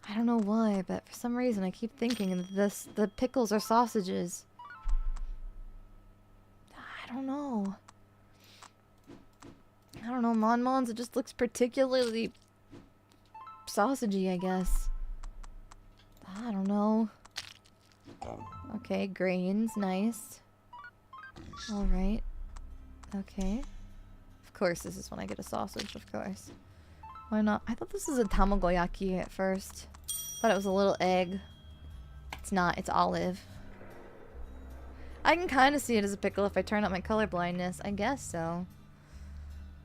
I don't know why, but for some reason I keep thinking the pickles are sausages. I don't know. Mon-Mons, it just looks particularly sausagey, I guess. I don't know. Okay, grains, nice. Alright. Okay. Of course, this is when I get a sausage, of course. Why not? I thought this was a tamagoyaki at first. Thought it was a little egg. It's not, it's olive. I can kind of see it as a pickle if I turn up my color blindness. I guess so.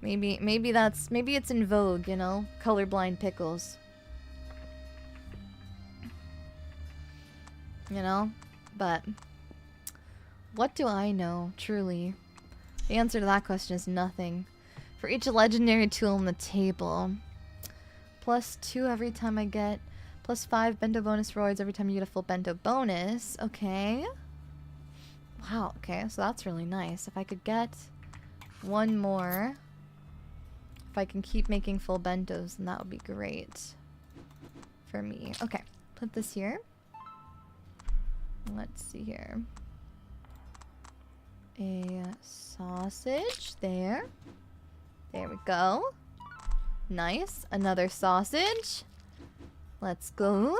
Maybe it's in vogue, you know? Colorblind pickles. You know? But what do I know, truly? The answer to that question is nothing. For each legendary tool on the table. +2 every time I get. +5 bento bonus rewards every time you get a full bento bonus. Okay. Wow, okay, so that's really nice. If I could get one more. If I can keep making full bentos, then that would be great. For me. Okay, put this here. Let's see here. A sausage there. There we go. Nice. Another sausage. Let's go.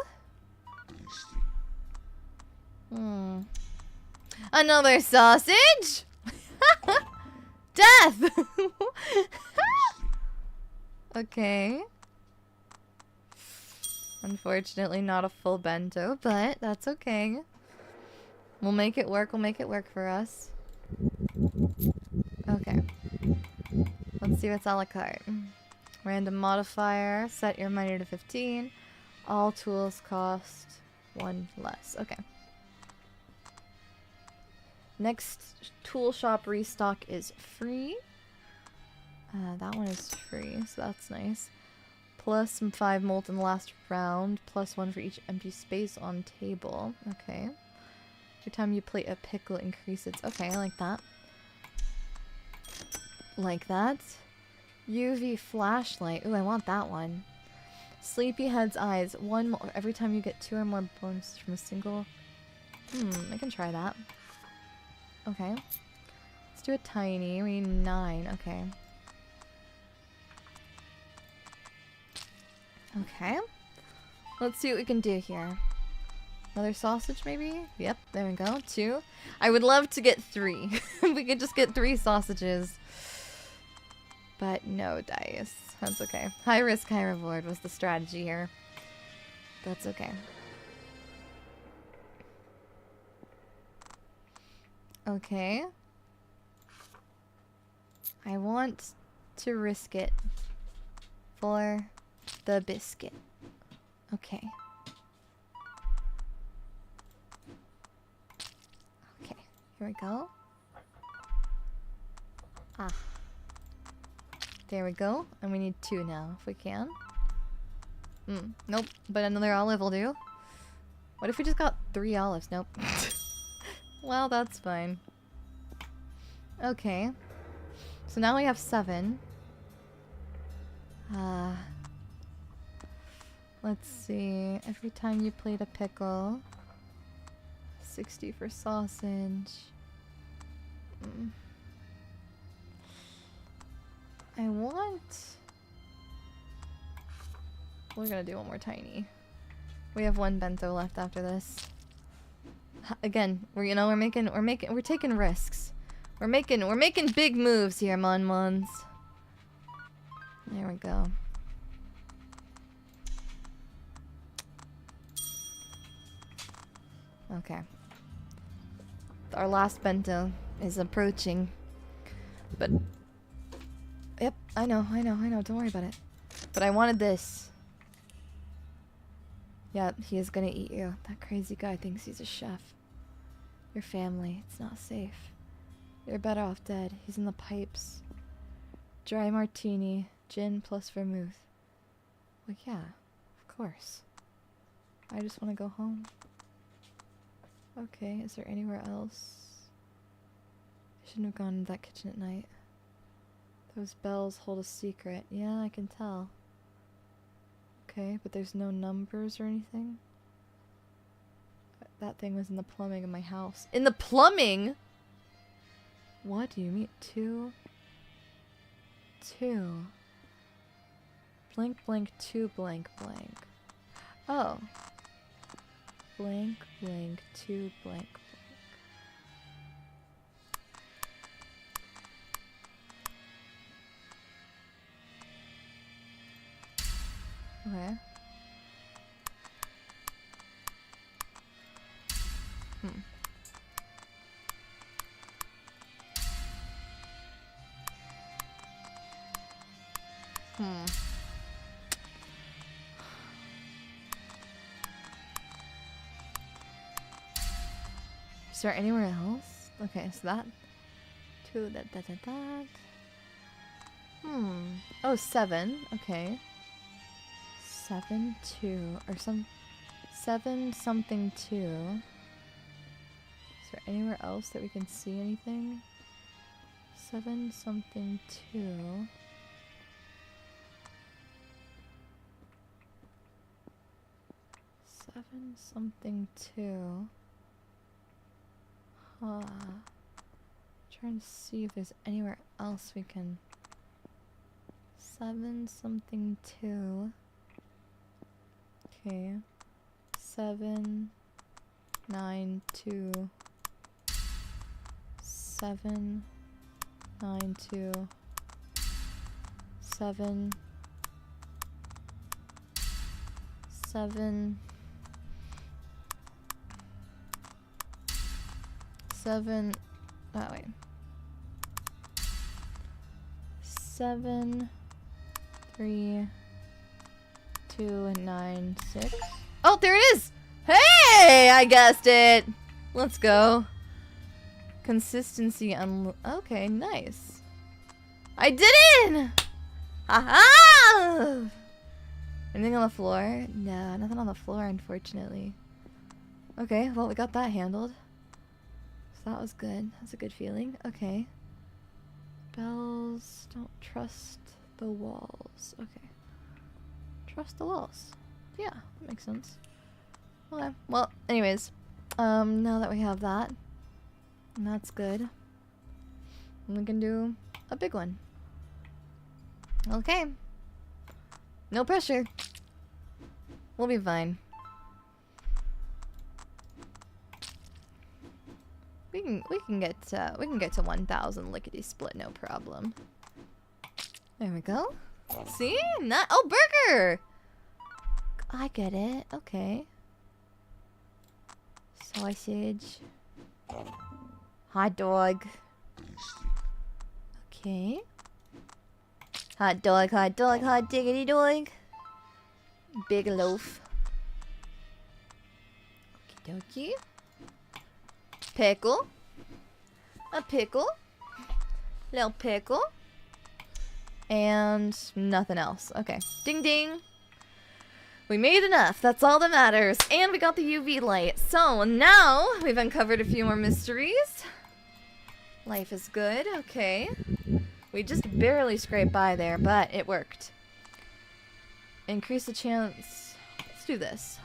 Another sausage. Death. Okay. Unfortunately, not a full bento, but that's okay. We'll make it work. We'll make it work for us. Okay. Let's see what's a la carte. Random modifier. Set your money to 15. All tools cost 1 less. Okay. Next tool shop restock is free. That one is free, so that's nice. Plus 5 molten last round. +1 for each empty space on table. Okay. Every time you plate a pickle, increase its... Okay, I like that. Like that. UV flashlight. Ooh, I want that one. Sleepyhead's eyes. 1 more every time you get 2 or more bonuses from a single... I can try that. Okay. Let's do a tiny. We need 9. Okay. Okay. Let's see what we can do here. Another sausage, maybe? Yep, there we go. 2. I would love to get 3. If we could just get 3 sausages. But no dice. That's okay. High risk, high reward was the strategy here. That's okay. Okay. I want to risk it for the biscuit. Okay. Okay, here we go. Ah. There we go. And we need 2 now, if we can. Nope. But another olive will do. What if we just got 3 olives? Nope. Well, that's fine. Okay. So now we have 7. Let's see. Every time you plate a pickle. 60 for sausage. I want... We're gonna do one more tiny. We have 1 bento left after this. Again, we're taking risks. We're making big moves here, Mon-Mons. There we go. Okay. Our last bento is approaching. But Yep, I know. Don't worry about it. But I wanted this. Yeah, he is gonna eat you. That crazy guy thinks he's a chef. Your family, it's not safe. You're better off dead. He's in the pipes. Dry martini, gin plus vermouth. Well, yeah, of course. I just want to go home. Okay, is there anywhere else? I shouldn't have gone into that kitchen at night. Those bells hold a secret. Yeah, I can tell. Okay, but there's no numbers or anything? That thing was in the plumbing of my house. In the plumbing?! What do you mean? 2? 2. Blank blank 2 blank blank. Oh. Blank blank 2 blank blank. Okay. Is there anywhere else? Okay, so that. 2, that. Oh, 7. Okay. 7, 2. Or some. 7 something 2. Is there anywhere else that we can see anything? 7 something 2. Something 2. Huh. Trying to see if there's anywhere else we can. 7 something 2. Okay. 7 9 2. 7 9 2. 7 7 7. Oh, wait. 7 3 2 and 9 6. Oh, there it is! Hey! I guessed it! Let's go. Consistency okay, nice. I did it! Aha! Anything on the floor? No, nothing on the floor, unfortunately. Okay, well, we got that handled. So that was good. That's a good feeling. Okay. Bells. Don't trust the walls. Okay. Trust the walls. Yeah, that makes sense. Okay. Well, anyways. Now that we have that. And that's good. We can do a big one. Okay. No pressure. We'll be fine. We can get to 1,000 lickety split, no problem. There we go. See? Not oh, burger. I get it. Okay. Sausage. Hot dog. Okay. Hot dog, hot dog, hot diggity dog. Big loaf. Okie dokie. Pickle. A pickle. Little pickle. And nothing else. Okay. Ding ding. We made enough. That's all that matters. And we got the UV light. So now we've uncovered a few more mysteries. Life is good. Okay. We just barely scraped by there, but it worked. Increase the chance. Let's do this.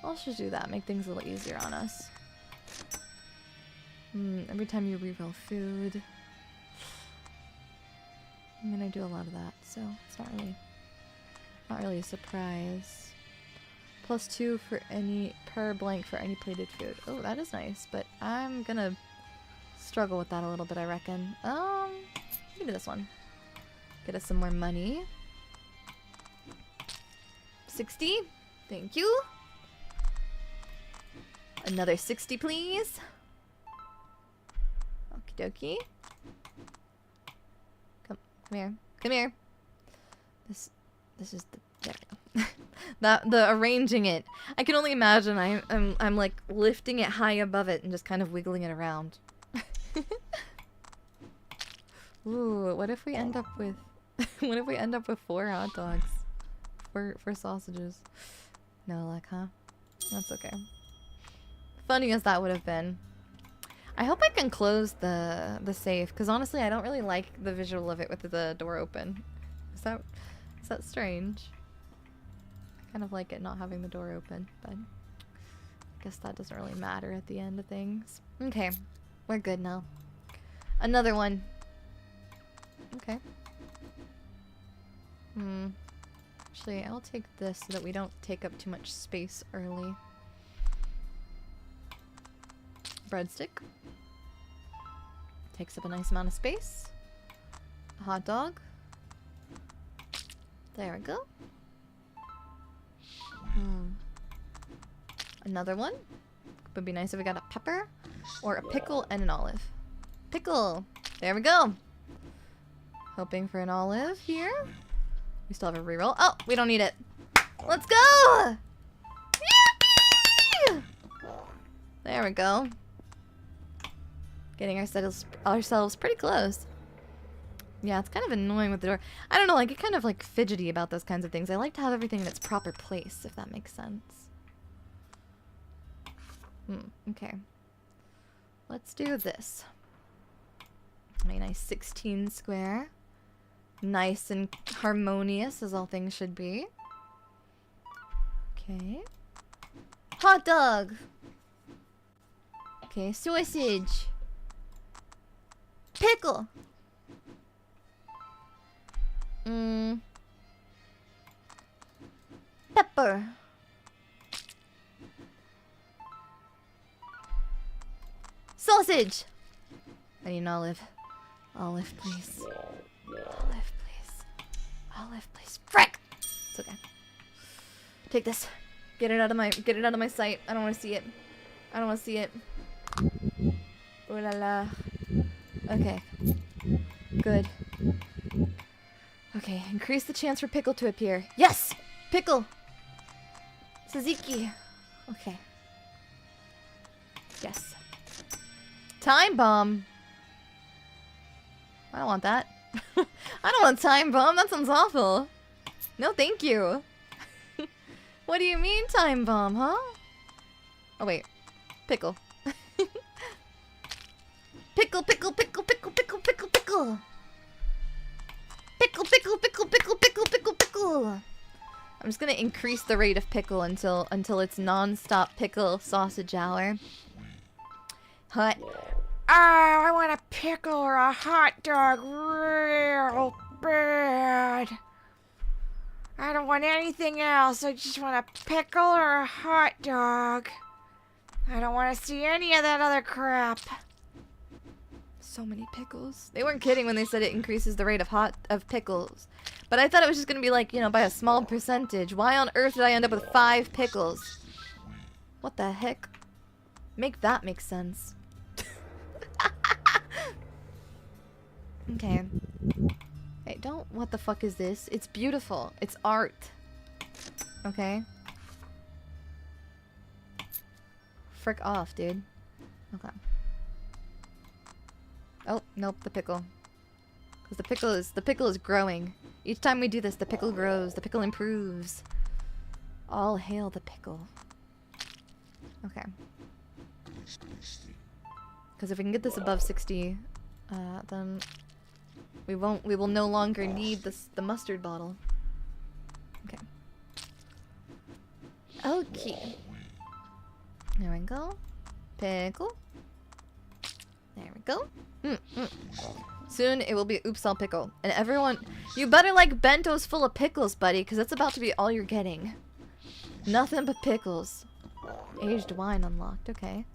Let's just do that. Make things a little easier on us. Every time you refill food. I'm gonna do a lot of that, so it's not really a surprise. +2 for any per blank for any plated food. Oh, that is nice, but I'm gonna struggle with that a little bit, I reckon. Give me this one. Get us some more money. 60. Thank you. Another 60, please. Okie dokie. Come Come here. Come here. This is the... There we go. the arranging it. I can only imagine I'm like lifting it high above it and just kind of wiggling it around. Ooh, what if we end up with... what if we end up with 4 hot dogs? 4 sausages. No luck, huh? That's okay. Funny as that would have been. I hope I can close the safe, because honestly I don't really like the visual of it with the door open. Is that strange? I kind of like it not having the door open, but I guess that doesn't really matter at the end of things. Okay, we're good now. Another one. Okay. Actually, I'll take this so that we don't take up too much space early. Breadstick. Takes up a nice amount of space. A hot dog. There we go. Another one. Would be nice if we got a pepper or a pickle and an olive. Pickle! There we go! Hoping for an olive here. We still have a reroll. Oh, we don't need it. Let's go! Yippee! There we go. Getting ourselves pretty close. Yeah, it's kind of annoying with the door. I don't know, I get kind of like fidgety about those kinds of things. I like to have everything in its proper place, if that makes sense. Okay. Let's do this. A nice 16 square. Nice and harmonious, as all things should be. Okay. Hot dog! Okay, sausage. Pickle! Pepper. Sausage! I need an olive. Olive, please. Olive, please. Olive, please. Frick! It's okay. Take this. Get it out of my sight. I don't want to see it. I don't want to see it. Ooh la la. Okay. Good. Okay, increase the chance for Pickle to appear. Yes! Pickle! Tzatziki. Okay. Yes. Time bomb! I don't want that. I don't want time bomb, that sounds awful. No thank you. What do you mean time bomb, huh? Oh wait. Pickle. Pickle, pickle, pickle, pickle, pickle, pickle, pickle. Pickle, pickle, pickle, pickle, pickle, pickle, pickle. I'm just gonna increase the rate of pickle until it's non-stop pickle sausage hour. Hot. Oh, I want a pickle or a hot dog real bad. I don't want anything else. I just want a pickle or a hot dog. I don't want to see any of that other crap. So many pickles. They weren't kidding when they said it increases the rate of pickles. But I thought it was just gonna be like, you know, by a small percentage. Why on earth did I end up with 5 pickles? What the heck? Make that make sense. Okay. Hey, don't... What the fuck is this? It's beautiful. It's art. Okay? Frick off, dude. Okay. Oh, nope, the pickle. Because the pickle is growing. Each time we do this, the pickle grows. The pickle improves. All hail the pickle. Okay. Because if we can get this above 60, then we will no longer need the mustard bottle. Okay. Okay. There we go. Pickle. There we go. Soon it will be oops all pickle. And everyone, you better like bentos full of pickles, buddy, because that's about to be all you're getting. Nothing but pickles. Aged wine unlocked, okay.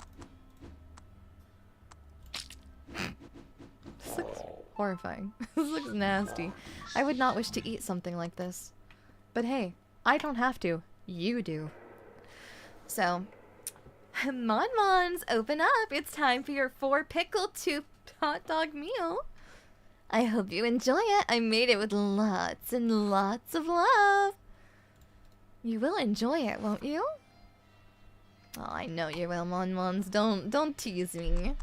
This looks horrifying. This looks nasty. I would not wish to eat something like this. But hey, I don't have to. You do. So, Mon-Mons, open up. It's time for your 4 pickle 2 hot dog meal. I hope you enjoy it. I made it with lots and lots of love. You will enjoy it, won't you? Oh, I know you will, Mon-Mons. Don't tease me.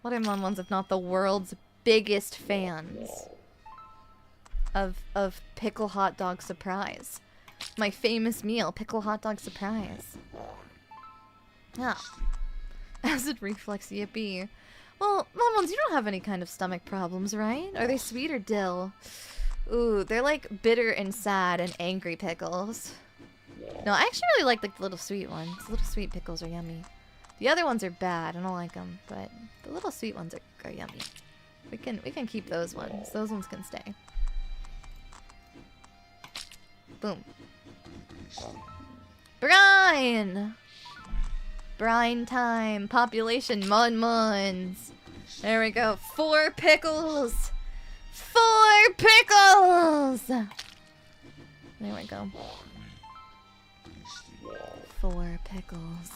What are Mon-Mons if not the world's biggest fans of pickle hot dog surprise? My famous meal, pickle hot dog surprise. Ah. Acid reflux, yippee. Well, Mon-Mons, you don't have any kind of stomach problems, right? Are they sweet or dill? Ooh, they're like bitter and sad and angry pickles. No, I actually really like the little sweet ones. The little sweet pickles are yummy. The other ones are bad. I don't like them, but the little sweet ones are yummy. We can keep those ones. Those ones can stay. Boom. Brine! Brine time. Population Mon-Mons. There we go. 4 pickles! 4 pickles! There we go. 4 pickles.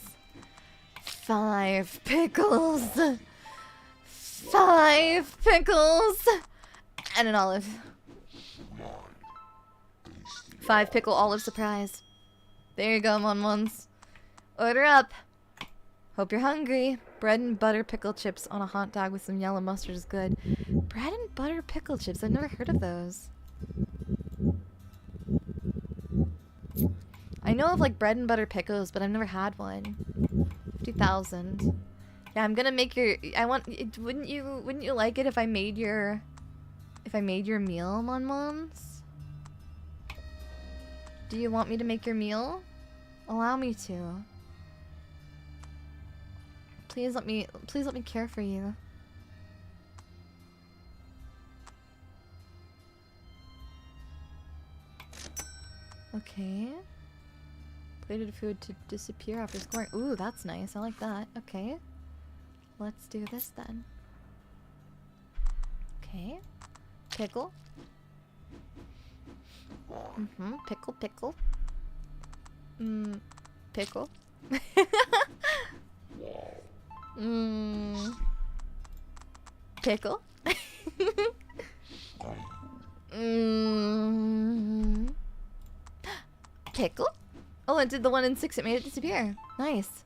5 pickles. 5 pickles. And an olive. 5 pickle olive surprise. There you go, Mon-Mons. Order up. Hope you're hungry. Bread and butter pickle chips on a hot dog with some yellow mustard is good. Bread and butter pickle chips. I've never heard of those. I know of like bread and butter pickles, but I've never had one. 50,000. Yeah, I'm gonna make your. Wouldn't you like it if I made your meal, Mon-Mons? Do you want me to make your meal? Allow me to. Please let me care for you. Okay. Plated food to disappear after scoring. Ooh, that's nice. I like that. Okay. Let's do this then. Okay. Pickle. Pickle, pickle. Pickle. Pickle. Pickle? Oh, it did the 1 in 6. It made it disappear. Nice.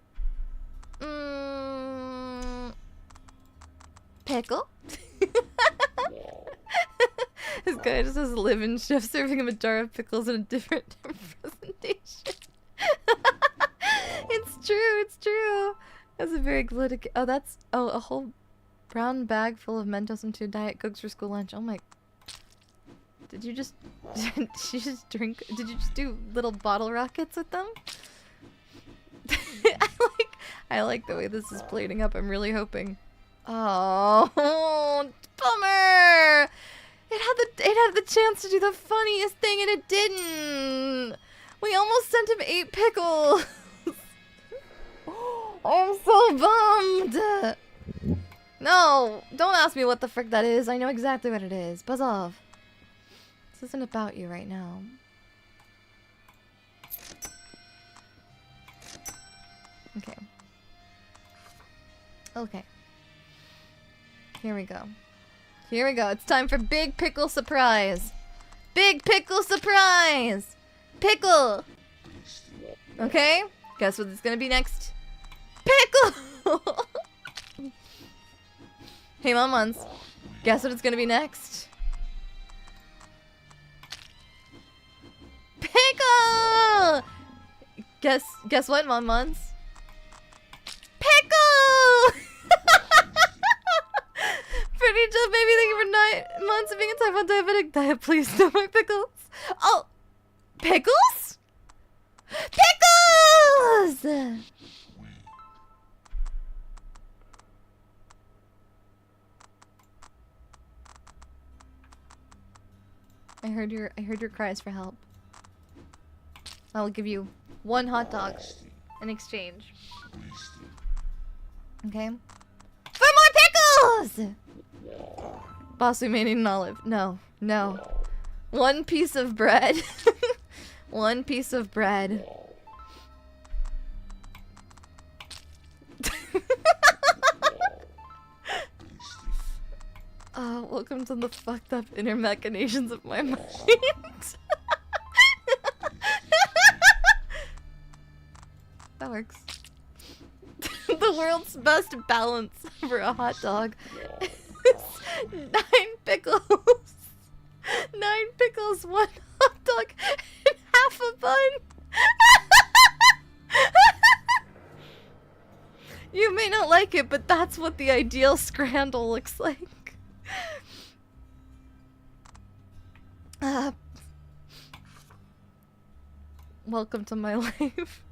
Pickle? This guy just has live-in chef serving him a jar of pickles in a different presentation. It's true, it's true. That's a very glitty. Oh, that's a whole brown bag full of Mentos and 2 Diet Cokes for school lunch. Oh my. Did you just did you just drink? Did you just do little bottle rockets with them? I like the way this is plating up. I'm really hoping. Oh, bummer! It had the chance to do the funniest thing and it didn't. We almost sent him 8 pickles. I'm so bummed. No, don't ask me what the frick that is. I know exactly what it is. Buzz off. This isn't about you right now. Okay. Okay. Here we go. Here we go. It's time for Big Pickle Surprise. Big Pickle Surprise! Pickle! Okay? Guess what it's gonna be next? Pickle! Hey, Mon-Mons. Guess what it's gonna be next? Pickle! Guess what, Mon-Mons? Pickle! Pretty chill, baby. Thank you for 9 months of being a type 1 diabetic. Daiya, please, no more pickles. Oh! Pickles? Pickles! I heard your cries for help. I will give you 1 hot dog in exchange. Okay? For more pickles! Boss, we may need an olive. No, no. 1 piece of bread. 1 piece of bread. Welcome to the fucked up inner machinations of my mind. That works. The world's best balance for a hot dog is 9 pickles. 9 pickles, 1 hot dog, and half a bun. You may not like it, but that's what the ideal scrandle looks like. Welcome to my life.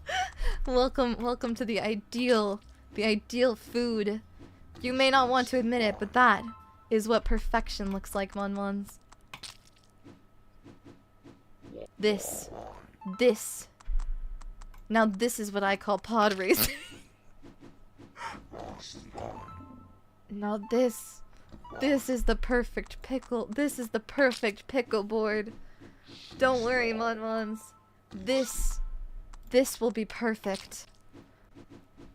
Welcome to the ideal food. You may not want to admit it, but that is what perfection looks like, Mon-Mons. This. Now this is what I call pod racing. Now this is the perfect pickle. This is the perfect pickle board. Don't worry, Mon-Mons. This will be perfect.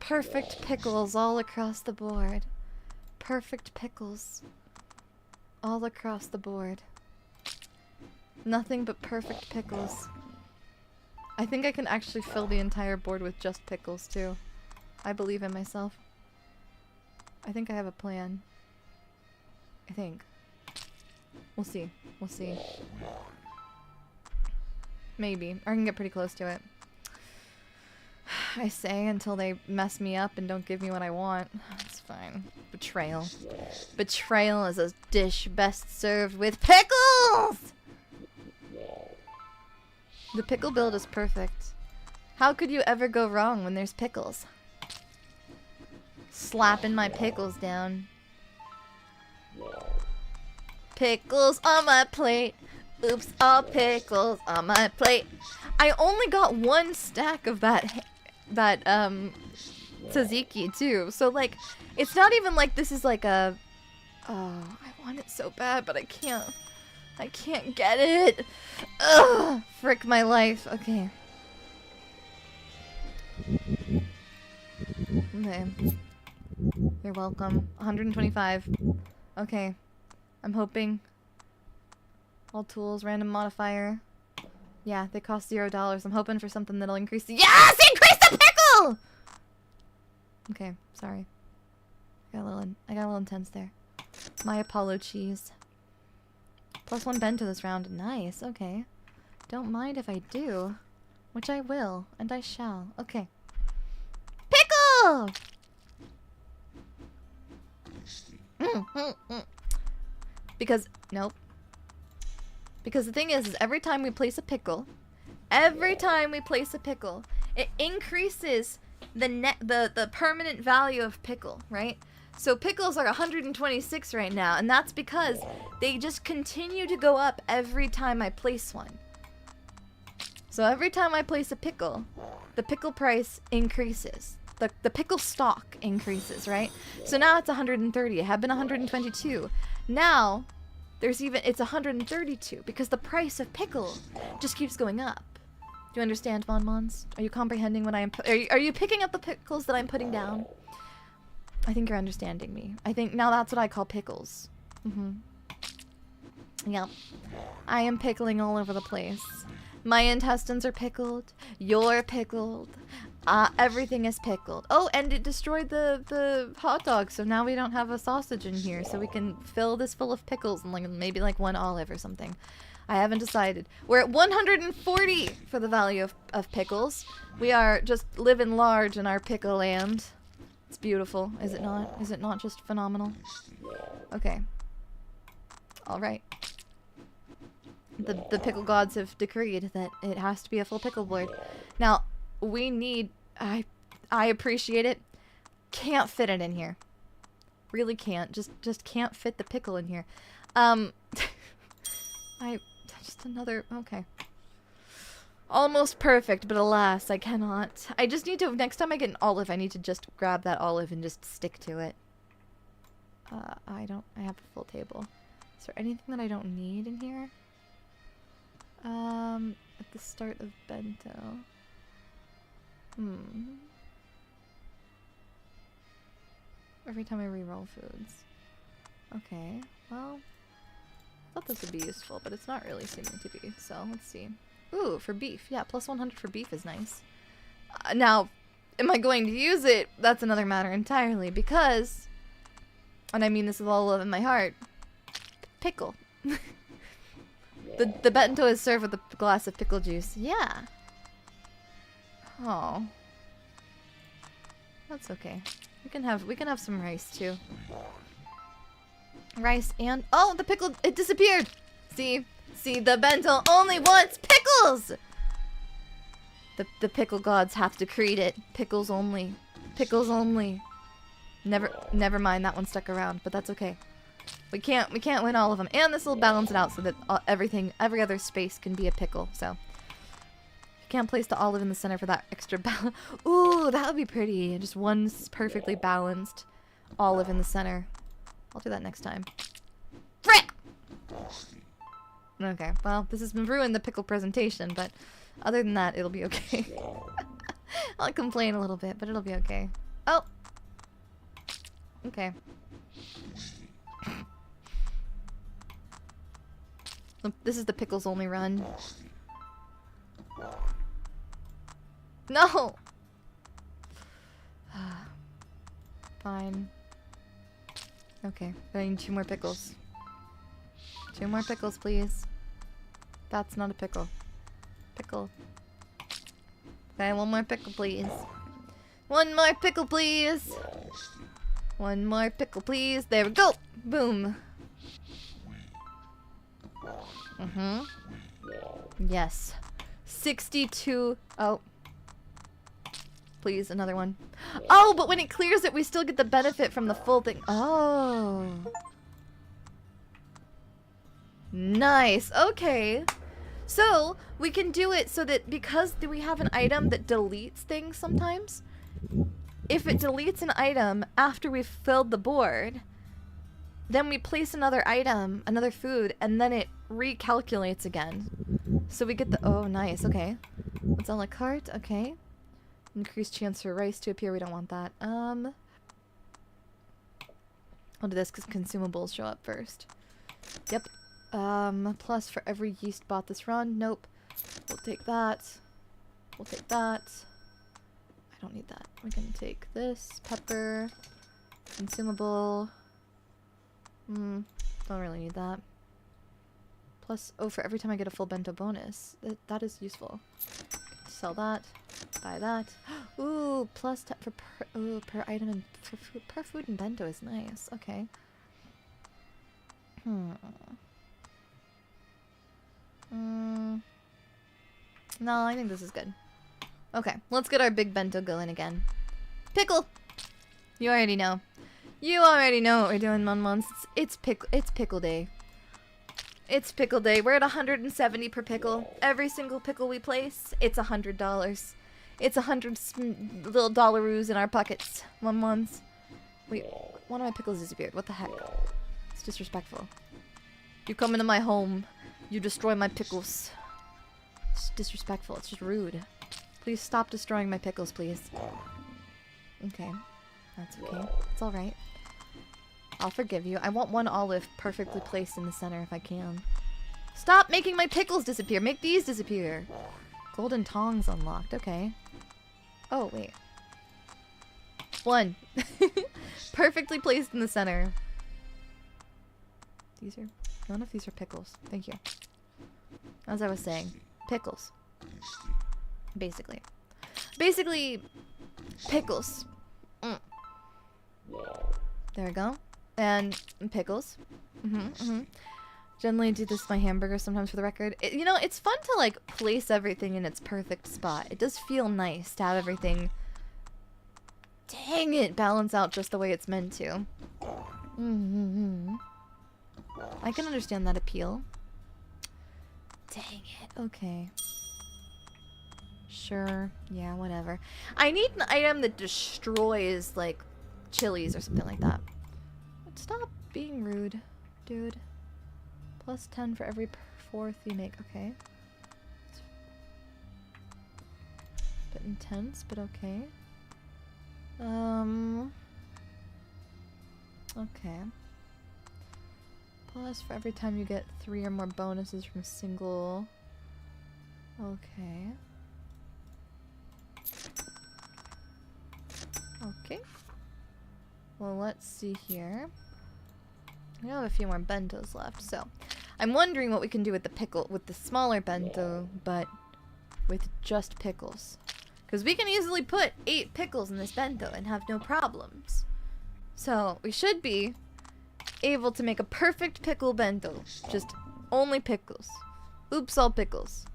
Perfect pickles all across the board. Perfect pickles all across the board. Nothing but perfect pickles. I think I can actually fill the entire board with just pickles too. I believe in myself. I think I have a plan. I think. We'll see. We'll see. Maybe. I can get pretty close to it. I say until they mess me up and don't give me what I want. It's fine. Betrayal. Betrayal is a dish best served with pickles! The pickle build is perfect. How could you ever go wrong when there's pickles? Slapping my pickles down. Pickles on my plate. Oops, all pickles on my plate. I only got 1 stack of that tzatziki too. So like, it's not even like this is like a... Oh, I want it so bad, but I can't. I can't get it. Ugh, frick my life. Okay. Okay. You're welcome. 125. Okay. I'm hoping. All tools, random modifier. Yeah, they cost $0. I'm hoping for something that'll increase the— Yes! Increase the pickle! Okay, sorry. I got a little intense there. My Apollo cheese. +1 bento this round. Nice, okay. Don't mind if I do. Which I will, and I shall. Okay. Pickle! Because, nope. Because the thing is every time we place a pickle, it increases the permanent value of pickle, right? So pickles are 126 right now, and that's because they just continue to go up every time I place one. So every time I place a pickle, the pickle price increases. The pickle stock increases, right? So now it's 130. It had been 122. Now, it's 132 because the price of pickle just keeps going up. Do you understand, Mon-Mons? Are you comprehending what I am? Are you picking up the pickles that I'm putting down? I think you're understanding me. I think now that's what I call pickles. Yeah. I am pickling all over the place. My intestines are pickled. You're pickled. Everything is pickled. Oh, and it destroyed the hot dog, so now we don't have a sausage in here, so we can fill this full of pickles and like maybe like 1 olive or something. I haven't decided. We're at 140 for the value of pickles. We are just living large in our pickle land. It's beautiful, is it not? Is it not just phenomenal? Okay. Alright. The pickle gods have decreed that it has to be a full pickle board. Now, we need... I appreciate it. Can't fit it in here. Really can't. Just can't fit the pickle in here. Just another... Okay. Almost perfect, but alas, I cannot. I just need to... Next time I get an olive, I need to just grab that olive and just stick to it. I have a full table. Is there anything that I don't need in here? At the start of bento. Every time I re-roll foods. Okay. well, I thought this would be useful, but it's not really seeming to be, so let's see. Ooh, for beef. Yeah, plus 100 for beef is nice. Now, am I going to use it? That's another matter entirely, because, and I mean this with all love in my heart, pickle. The bento is served with a glass of pickle juice. Yeah. Oh. That's okay. We can have some rice too. Rice and oh, the pickle, it disappeared. See, the bento only wants pickles. The pickle gods have decreed it. Pickles only. Pickles only. Never mind, that one stuck around, but that's okay. We can't win all of them, and this will balance it out so that every other space can be a pickle. So you can't place the olive in the center for that extra balance. Ooh, that would be pretty. Just one perfectly balanced olive in the center. I'll do that next time. Frick! Okay, well, this has ruined the pickle presentation, but other than that, it'll be okay. I'll complain a little bit, but it'll be okay. Oh! Okay. This is the pickles only run. No! Fine. Okay, but I need 2 more pickles. 2 more pickles, please. That's not a pickle. Pickle. Okay, 1 more pickle, please. 1 more pickle, please! 1 more pickle, please. There we go! Boom! Yes. 62. Oh. Please, another one. Oh, but when it clears it, we still get the benefit from the full thing. Oh. Nice. Okay. So, we can do it so that because we have an item that deletes things sometimes, if it deletes an item after we've filled the board, then we place another item, another food, and then it recalculates again. So we get the... Oh, nice. Okay. What's a la carte? Okay. Increased chance for rice to appear. We don't want that. I'll do this because consumables show up first. Yep. Plus for every yeast bought this run. Nope. We'll take that. We'll take that. I don't need that. We can take this. Pepper. Consumable. Don't really need that. Plus, oh, for every time I get a full bento bonus. That is useful. Sell that. Buy that. Ooh, plus per item and per food and bento is nice. Okay. No, I think this is good. Okay, let's get our big bento going again. Pickle! You already know. You already know what we're doing, Mon. It's pickle day. It's pickle day. We're at 170 per pickle. Every single pickle we place, it's $100. It's 100 little dollaroos in our pockets. Mons. Wait, one of my pickles disappeared. What the heck? It's disrespectful. You come into my home. You destroy my pickles. It's disrespectful. It's just rude. Please stop destroying my pickles, please. Okay. That's okay. It's alright. I'll forgive you. I want 1 olive perfectly placed in the center if I can. Stop making my pickles disappear. Make these disappear. Golden tongs unlocked. Okay. Oh, wait. 1. Perfectly placed in the center. These are... None of these are pickles. Thank you. As I was saying. Pickles. Basically. Basically, pickles. There we go. And pickles. Generally do this with my hamburger sometimes for the record. You know, it's fun to like place everything in its perfect spot. It does feel nice to have everything, dang it, balance out just the way it's meant to. I can understand that appeal. Dang it. Okay. Sure. Yeah, whatever. I need an item that destroys, like, chilies or something like that. Stop being rude, dude. Plus 10 for every 4th you make. Okay. It's a bit intense, but okay. Okay. Plus for every time you get 3 or more bonuses from a single. Okay. Okay. Well, let's see here. I have a few more bentos left, so I'm wondering what we can do with the smaller bento, but with just pickles. Because we can easily put 8 pickles in this bento and have no problems. So we should be able to make a perfect pickle bento. Just only pickles. Oops, all pickles.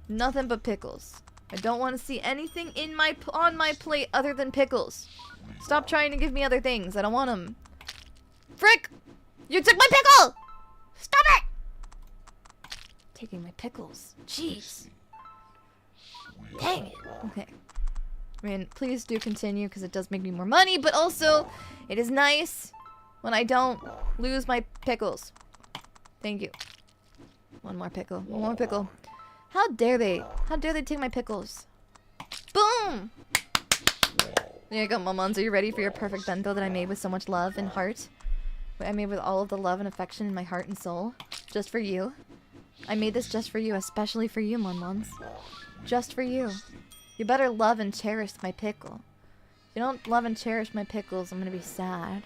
Nothing but pickles. I don't want to see anything on my plate other than pickles. Stop trying to give me other things. I don't want them. Frick! You took my pickle! Stop it! Taking my pickles. Jeez. Dang it. Okay. I mean, please do continue because it does make me more money, but also it is nice when I don't lose my pickles. Thank you. One more pickle. One more pickle. How dare they? How dare they take my pickles? Boom! There you go, Momons. Are you ready for your perfect bento that I made with so much love and heart? I made with all of the love and affection in my heart and soul. Just for you. I made this just for you, especially for you, Momons. Just for you. You better love and cherish my pickle. If you don't love and cherish my pickles, I'm gonna be sad.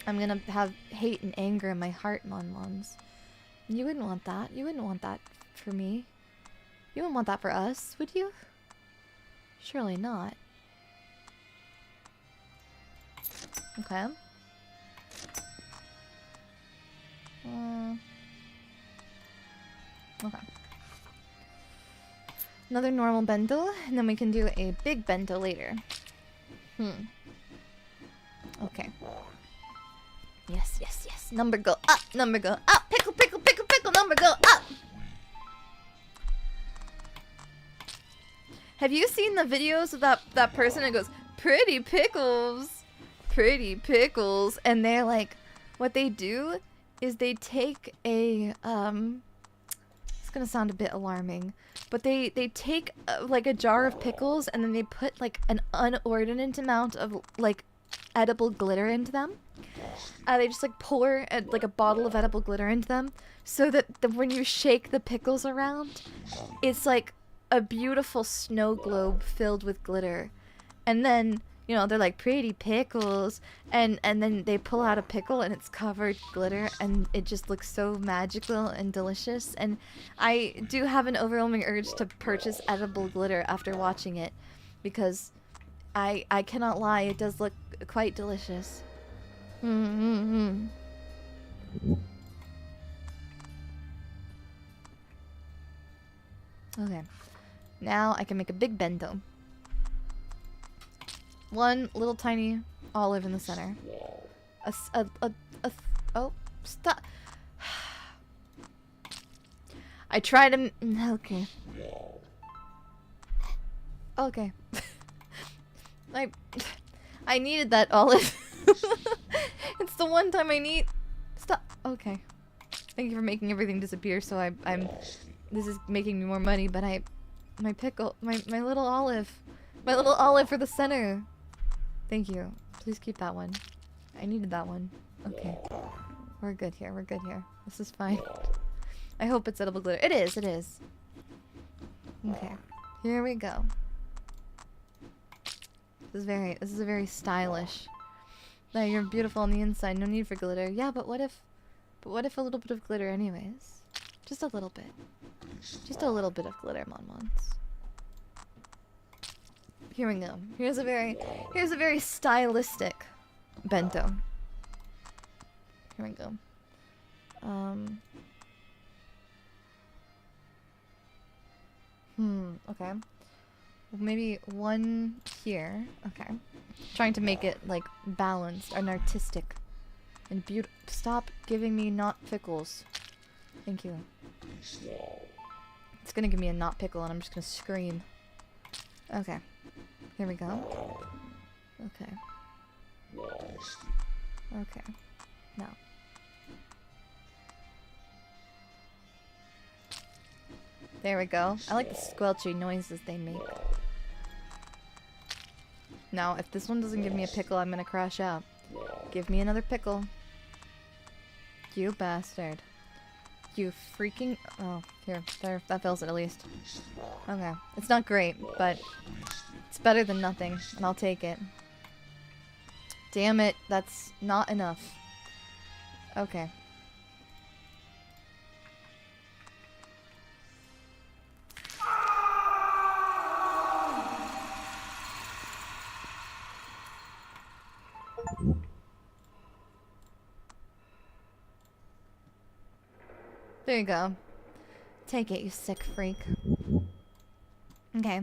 I'm gonna have hate and anger in my heart, Momons. You wouldn't want that. You wouldn't want that for me. You wouldn't want that for us, would you? Surely not. Okay. Okay. Another normal bento, and then we can do a big bento later. Okay. Yes, yes, yes. Number go up, number go up. Pickle, pickle, pickle, pickle, number go up. Have you seen the videos of that person that goes, pretty pickles, and they're like, what they do is they take a, it's gonna sound a bit alarming, but they take like a jar of pickles and then they put like an inordinate amount of like edible glitter into them. They just like pour like a bottle of edible glitter into them so that when you shake the pickles around, it's like a beautiful snow globe filled with glitter. And then, you know, they're like, pretty pickles, and then they pull out a pickle and it's covered glitter and it just looks so magical and delicious. And I do have an overwhelming urge to purchase edible glitter after watching it, because I cannot lie, it does look quite delicious. Okay. Now I can make a big bento. One little tiny olive in the center. Oh, stop. I tried to. Okay. Okay. I needed that olive. It's the one time I need. Stop. Okay. Thank you for making everything disappear. So I'm. This is making me more money, but my pickle, my little olive for the center. Thank you. Please keep that one. I needed that one. Okay. We're good here. We're good here. This is fine. I hope it's edible glitter. It is. It is. Okay. Here we go. This is a very stylish. No, you're beautiful on the inside. No need for glitter. Yeah, but what if a little bit of glitter anyways? Just a little bit. Just a little bit of glitter, Monmons. Here we go. Here's a very stylistic bento. Here we go. Okay. Well, maybe one here. Okay. Trying to make it like balanced and artistic and beautiful. Stop giving me not pickles. Thank you. It's gonna give me a not pickle and I'm just gonna scream. Okay. Here we go. Okay. Okay. Now. There we go. I like the squelchy noises they make. Now, if this one doesn't give me a pickle, I'm gonna crash out. Give me another pickle. You bastard. You freaking... Oh, here. There. That fills it at least. Okay. It's not great, but it's better than nothing, and I'll take it. Damn it. That's not enough. Okay. There you go. Take it, you sick freak. Okay.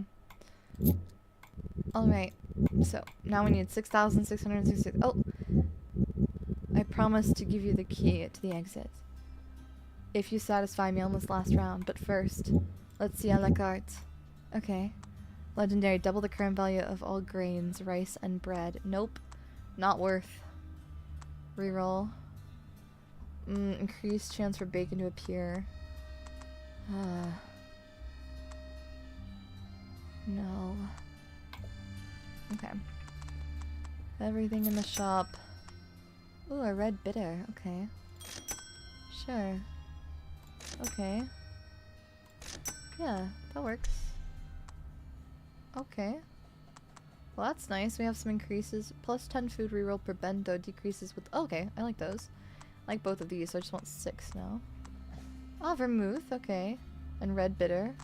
Alright. So, now we need 6,666. Oh! I promise to give you the key to the exit. If you satisfy me on this last round. But first, let's see a la carte. Okay. Legendary. Double the current value of all grains, rice, and bread. Nope. Not worth. Reroll. Increased chance for bacon to appear. No. Okay. Everything in the shop. Ooh, a red bitter. Okay. Sure. Okay. Yeah, that works. Okay. Well, that's nice. We have some increases. Plus 10 food reroll per bento decreases with... Oh, okay, I like those. I like both of these, so I just want 6 now. Oh, vermouth, okay. And red bitter.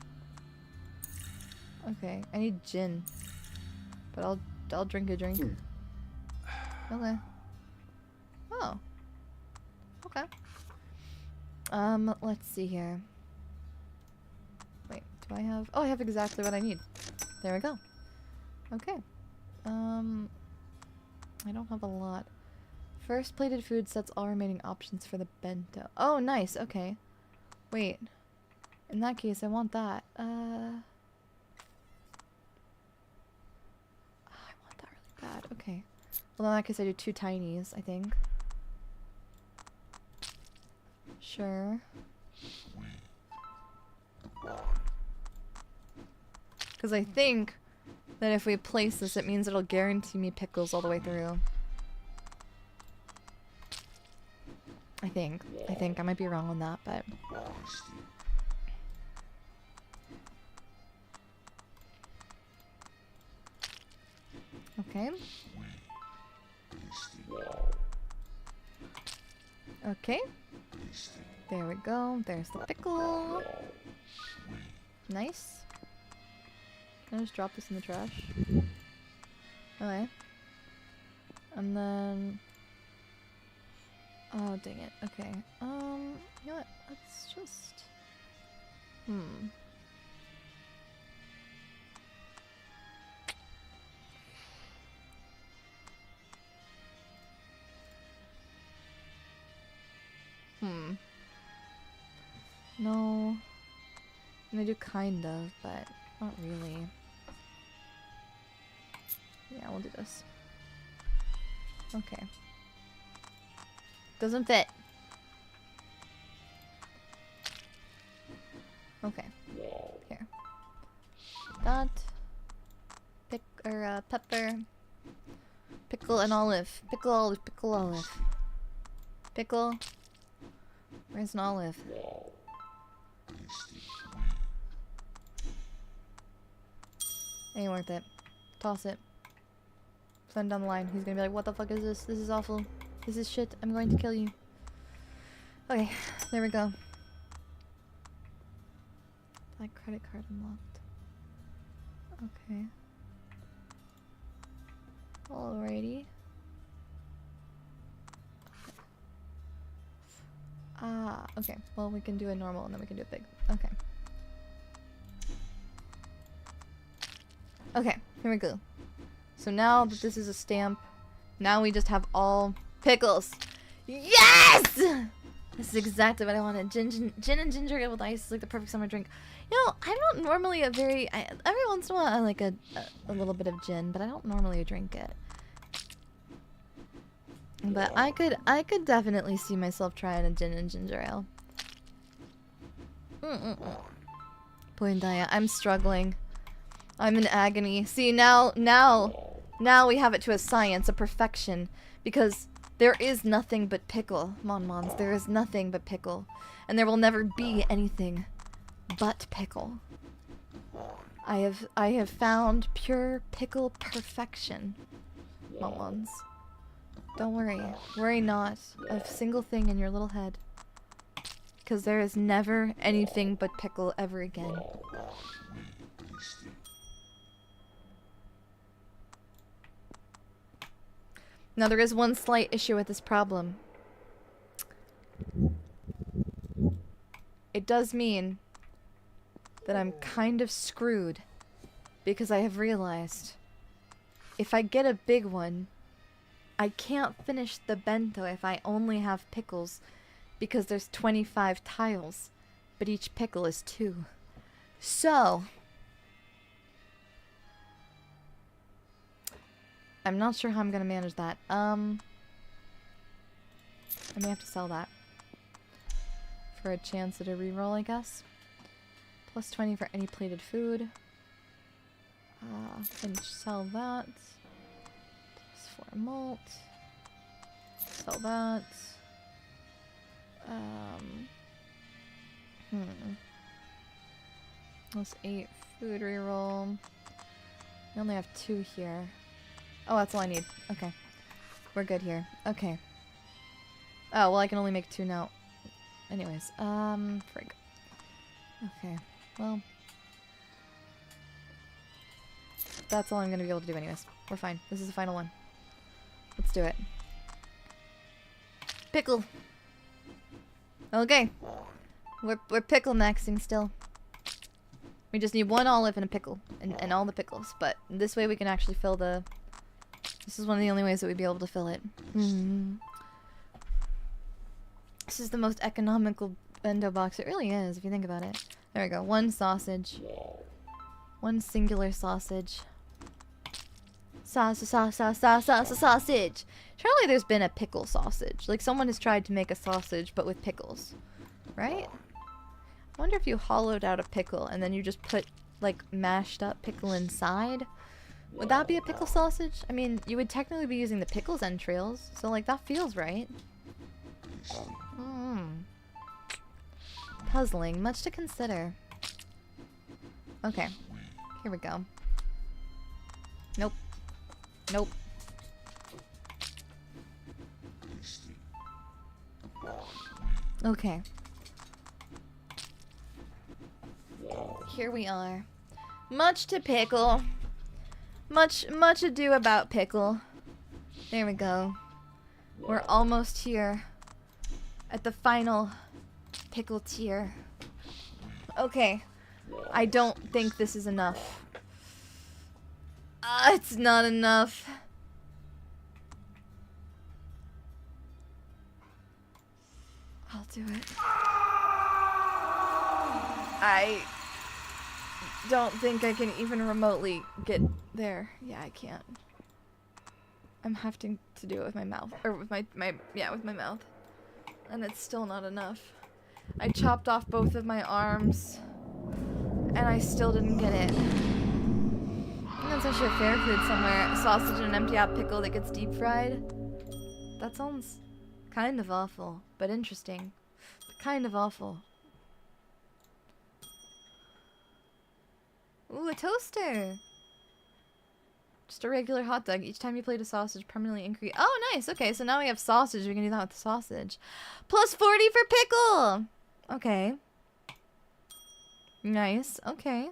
Okay, I need gin. But I'll drink a drink. Okay. Oh. Okay. Let's see here. Wait, do I have... Oh, I have exactly what I need. There we go. Okay. I don't have a lot. First plated food sets all remaining options for the bento. Oh, nice. Okay. Wait. In that case, I want that. I want that really bad. Okay. Well, in that case, I do 2 tinies, I think. Sure. Because I think that if we place this, it means it'll guarantee me pickles all the way through. I think. I might be wrong on that, but... Okay. Okay. There we go. There's the pickle. Nice. Can I just drop this in the trash? Okay. And then... Oh, dang it. Okay. You know what? Let's just... No. I mean, I do kind of, but not really. Yeah, we'll do this. Okay. Doesn't fit. Okay. Here. That. Pepper. Pickle and olive. Pickle, olive, pickle, olive. Pickle. Where's an olive? Ain't worth it. Toss it. Send down the line. He's gonna be like, what the fuck is this? This is awful. This is shit. I'm going to kill you. Okay, there we go. That credit card unlocked. Okay. Alrighty. Okay. Well, we can do a normal and then we can do a big. Okay. Okay, here we go. So now that this is a stamp, now we just have all pickles. Yes! This is exactly what I wanted. Gin and ginger ale with ice is like the perfect summer drink. You know, I'm not normally a very... every once in a while I like a little bit of gin, but I don't normally drink it. But I could definitely see myself trying a gin and ginger ale. Boy, Daiya, I'm struggling. I'm in agony. See, now we have it to a science, a perfection. Because There is nothing but pickle, Mon-Mons. There is nothing but pickle. And there will never be anything but pickle. I have found pure pickle perfection, Mon-Mons. Don't worry. Worry not a single thing in your little head. Because there is never anything but pickle ever again. Now there is one slight issue with this problem. It does mean that I'm kind of screwed because I have realized if I get a big one, I can't finish the bento if I only have pickles because there's 25 tiles, but each pickle is 2. So I'm not sure how I'm gonna manage that. I may have to sell that for a chance at a reroll, I guess. Plus 20 for any plated food. And sell that. Plus 4 malt. Sell that. Plus 8 food reroll. I only have 2 here. Oh, that's all I need. Okay. We're good here. Okay. Oh, well, I can only make 2 now. Anyways, frig. Okay, well. That's all I'm gonna be able to do anyways. We're fine. This is the final one. Let's do it. Pickle! Okay. We're pickle maxing still. We just need 1 olive and a pickle. And all the pickles. But this way we can actually fill the... This is one of the only ways that we'd be able to fill it. This is the most economical bento box. It really is, if you think about it. There we go. 1 sausage. 1 singular sausage. Sausage! Surely there's been a pickle sausage. Like, someone has tried to make a sausage, but with pickles. Right? I wonder if you hollowed out a pickle and then you just put, like, mashed up pickle inside. Would that be a pickle sausage? I mean, you would technically be using the pickle's entrails, so, like, that feels right. Puzzling. Much to consider. Okay. Here we go. Nope. Nope. Okay. Here we are. Much to pickle. Much ado about pickle. There we go. We're almost here. At the final pickle tier. Okay. I don't think this is enough. It's not enough. I'll do it. I don't think I can even remotely get there. Yeah, I can't. I'm having to do it with my mouth. Or with my with my mouth. And it's still not enough. I chopped off both of my arms. And I still didn't get it. I think that's actually a fair food somewhere. A sausage and an empty out pickle that gets deep fried. That sounds kind of awful, but interesting. Kind of awful. Ooh, a toaster! Just a regular hot dog. Each time you plate a sausage, permanently increase. Oh, nice! Okay, so now we have sausage. We can do that with the sausage. Plus 40 for pickle! Okay. Nice. Okay.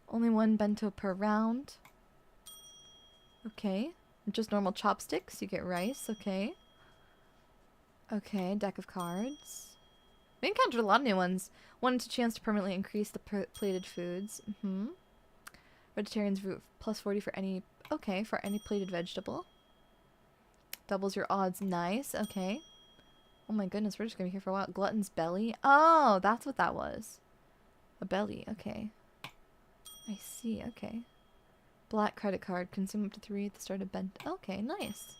Only 1 bento per round. Okay. Just normal chopsticks. You get rice. Okay. Okay, deck of cards. We encountered a lot of new ones. 1 to chance to permanently increase the plated foods. Vegetarian's root plus 40 for any... Okay, for any plated vegetable. Doubles your odds. Nice. Okay. Oh my goodness, we're just gonna be here for a while. Glutton's belly. Oh, that's what that was. A belly. Okay. I see. Okay. Black credit card. Consume up to 3 at the start of bent. Okay, nice.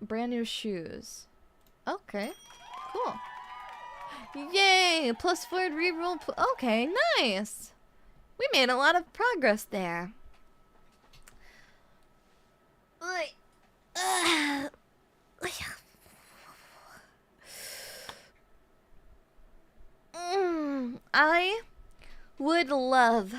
Brand new shoes. Okay. Cool. Yay! Plus 4 reroll. Okay, nice. We made a lot of progress there. I would love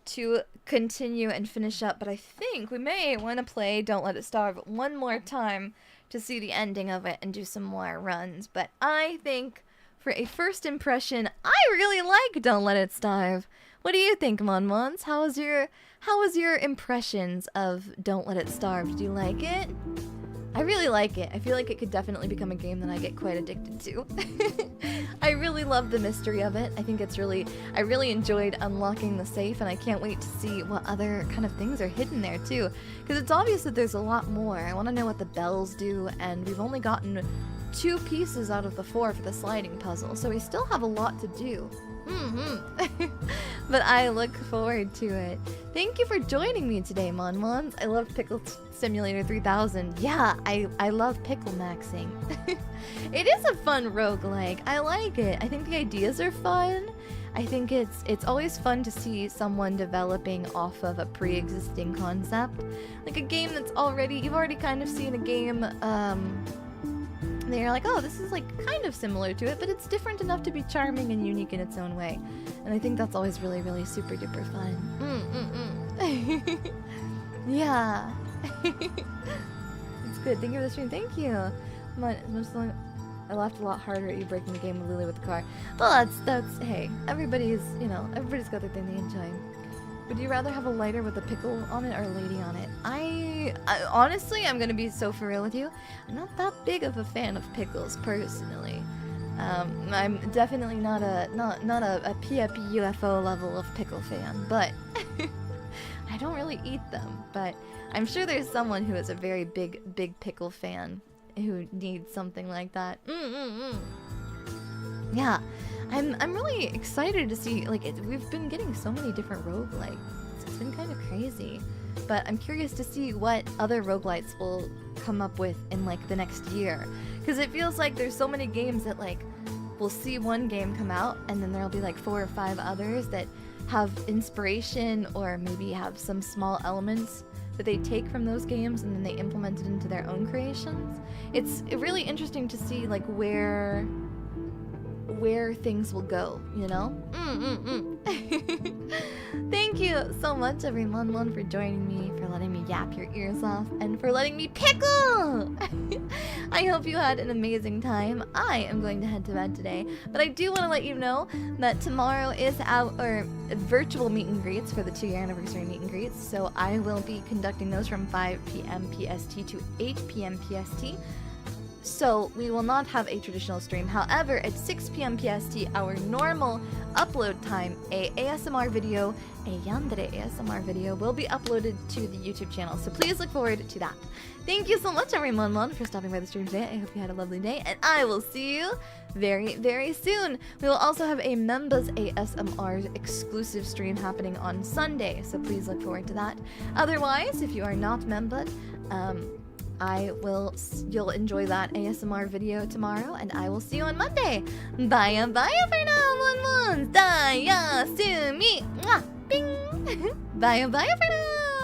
to continue and finish up, but I think we may want to play Don't Let It Starve one more time to see the ending of it and do some more runs. But I think for a first impression, I really like Don't Let It Starve. What do you think, Monmons? How was your impressions of Don't Let It Starve? Did you like it? I really like it. I feel like it could definitely become a game that I get quite addicted to. I really love the mystery of it. I think it's I really enjoyed unlocking the safe, and I can't wait to see what other kind of things are hidden there too. Because it's obvious that there's a lot more. I want to know what the bells do, and we've only gotten 2 pieces out of the 4 for the sliding puzzle, so we still have a lot to do. But I look forward to it. Thank you for joining me today, Monmons. I love Pickle Simulator 3000. Yeah, I love pickle maxing. It is a fun roguelike. I like it. I think the ideas are fun. I think it's always fun to see someone developing off of a pre-existing concept. Like a game that's you've already kind of seen a game, and you're like, oh, this is like kind of similar to it, but it's different enough to be charming and unique in its own way. And I think that's always really, really super duper fun. Yeah. It's good. Thank you for the stream. Thank you. I laughed a lot harder at you breaking the game with Lily with the car. Well, that's hey, everybody's got their thing they enjoy. Would you rather have a lighter with a pickle on it or a lady on it? I honestly, I'm gonna be so for real with you. I'm not that big of a fan of pickles personally. I'm definitely not a PFP UFO level of pickle fan, but I don't really eat them. But I'm sure there's someone who is a very big pickle fan who needs something like that. Yeah. I'm really excited to see, we've been getting so many different roguelites. It's been kind of crazy. But I'm curious to see what other roguelites will come up with in, the next year. Because it feels like there's so many games that, we'll see one game come out, and then there'll be, 4 or 5 others that have inspiration or maybe have some small elements that they take from those games and then they implement it into their own creations. It's really interesting to see, where things will go, you know? Thank you so much, everyone, for joining me, for letting me yap your ears off, and for letting me pickle! I hope you had an amazing time. I am going to head to bed today, but I do want to let you know that tomorrow is our virtual meet and greets for the 2-year anniversary meet and greets, so I will be conducting those from 5 p.m. PST to 8 p.m. PST. So we will not have a traditional stream. However, at 6 p.m. PST, our normal upload time, a ASMR video, a Yandere ASMR video, will be uploaded to the YouTube channel. So please look forward to that. Thank you so much, everyone, for stopping by the stream today. I hope you had a lovely day, and I will see you very, very soon. We will also have a Members ASMR exclusive stream happening on Sunday, so please look forward to that. Otherwise, if you are not membered, you'll enjoy that ASMR video tomorrow, and I will see you on Monday. Bye for now, Daiya, Sumi, mwah, bing. Bye for now.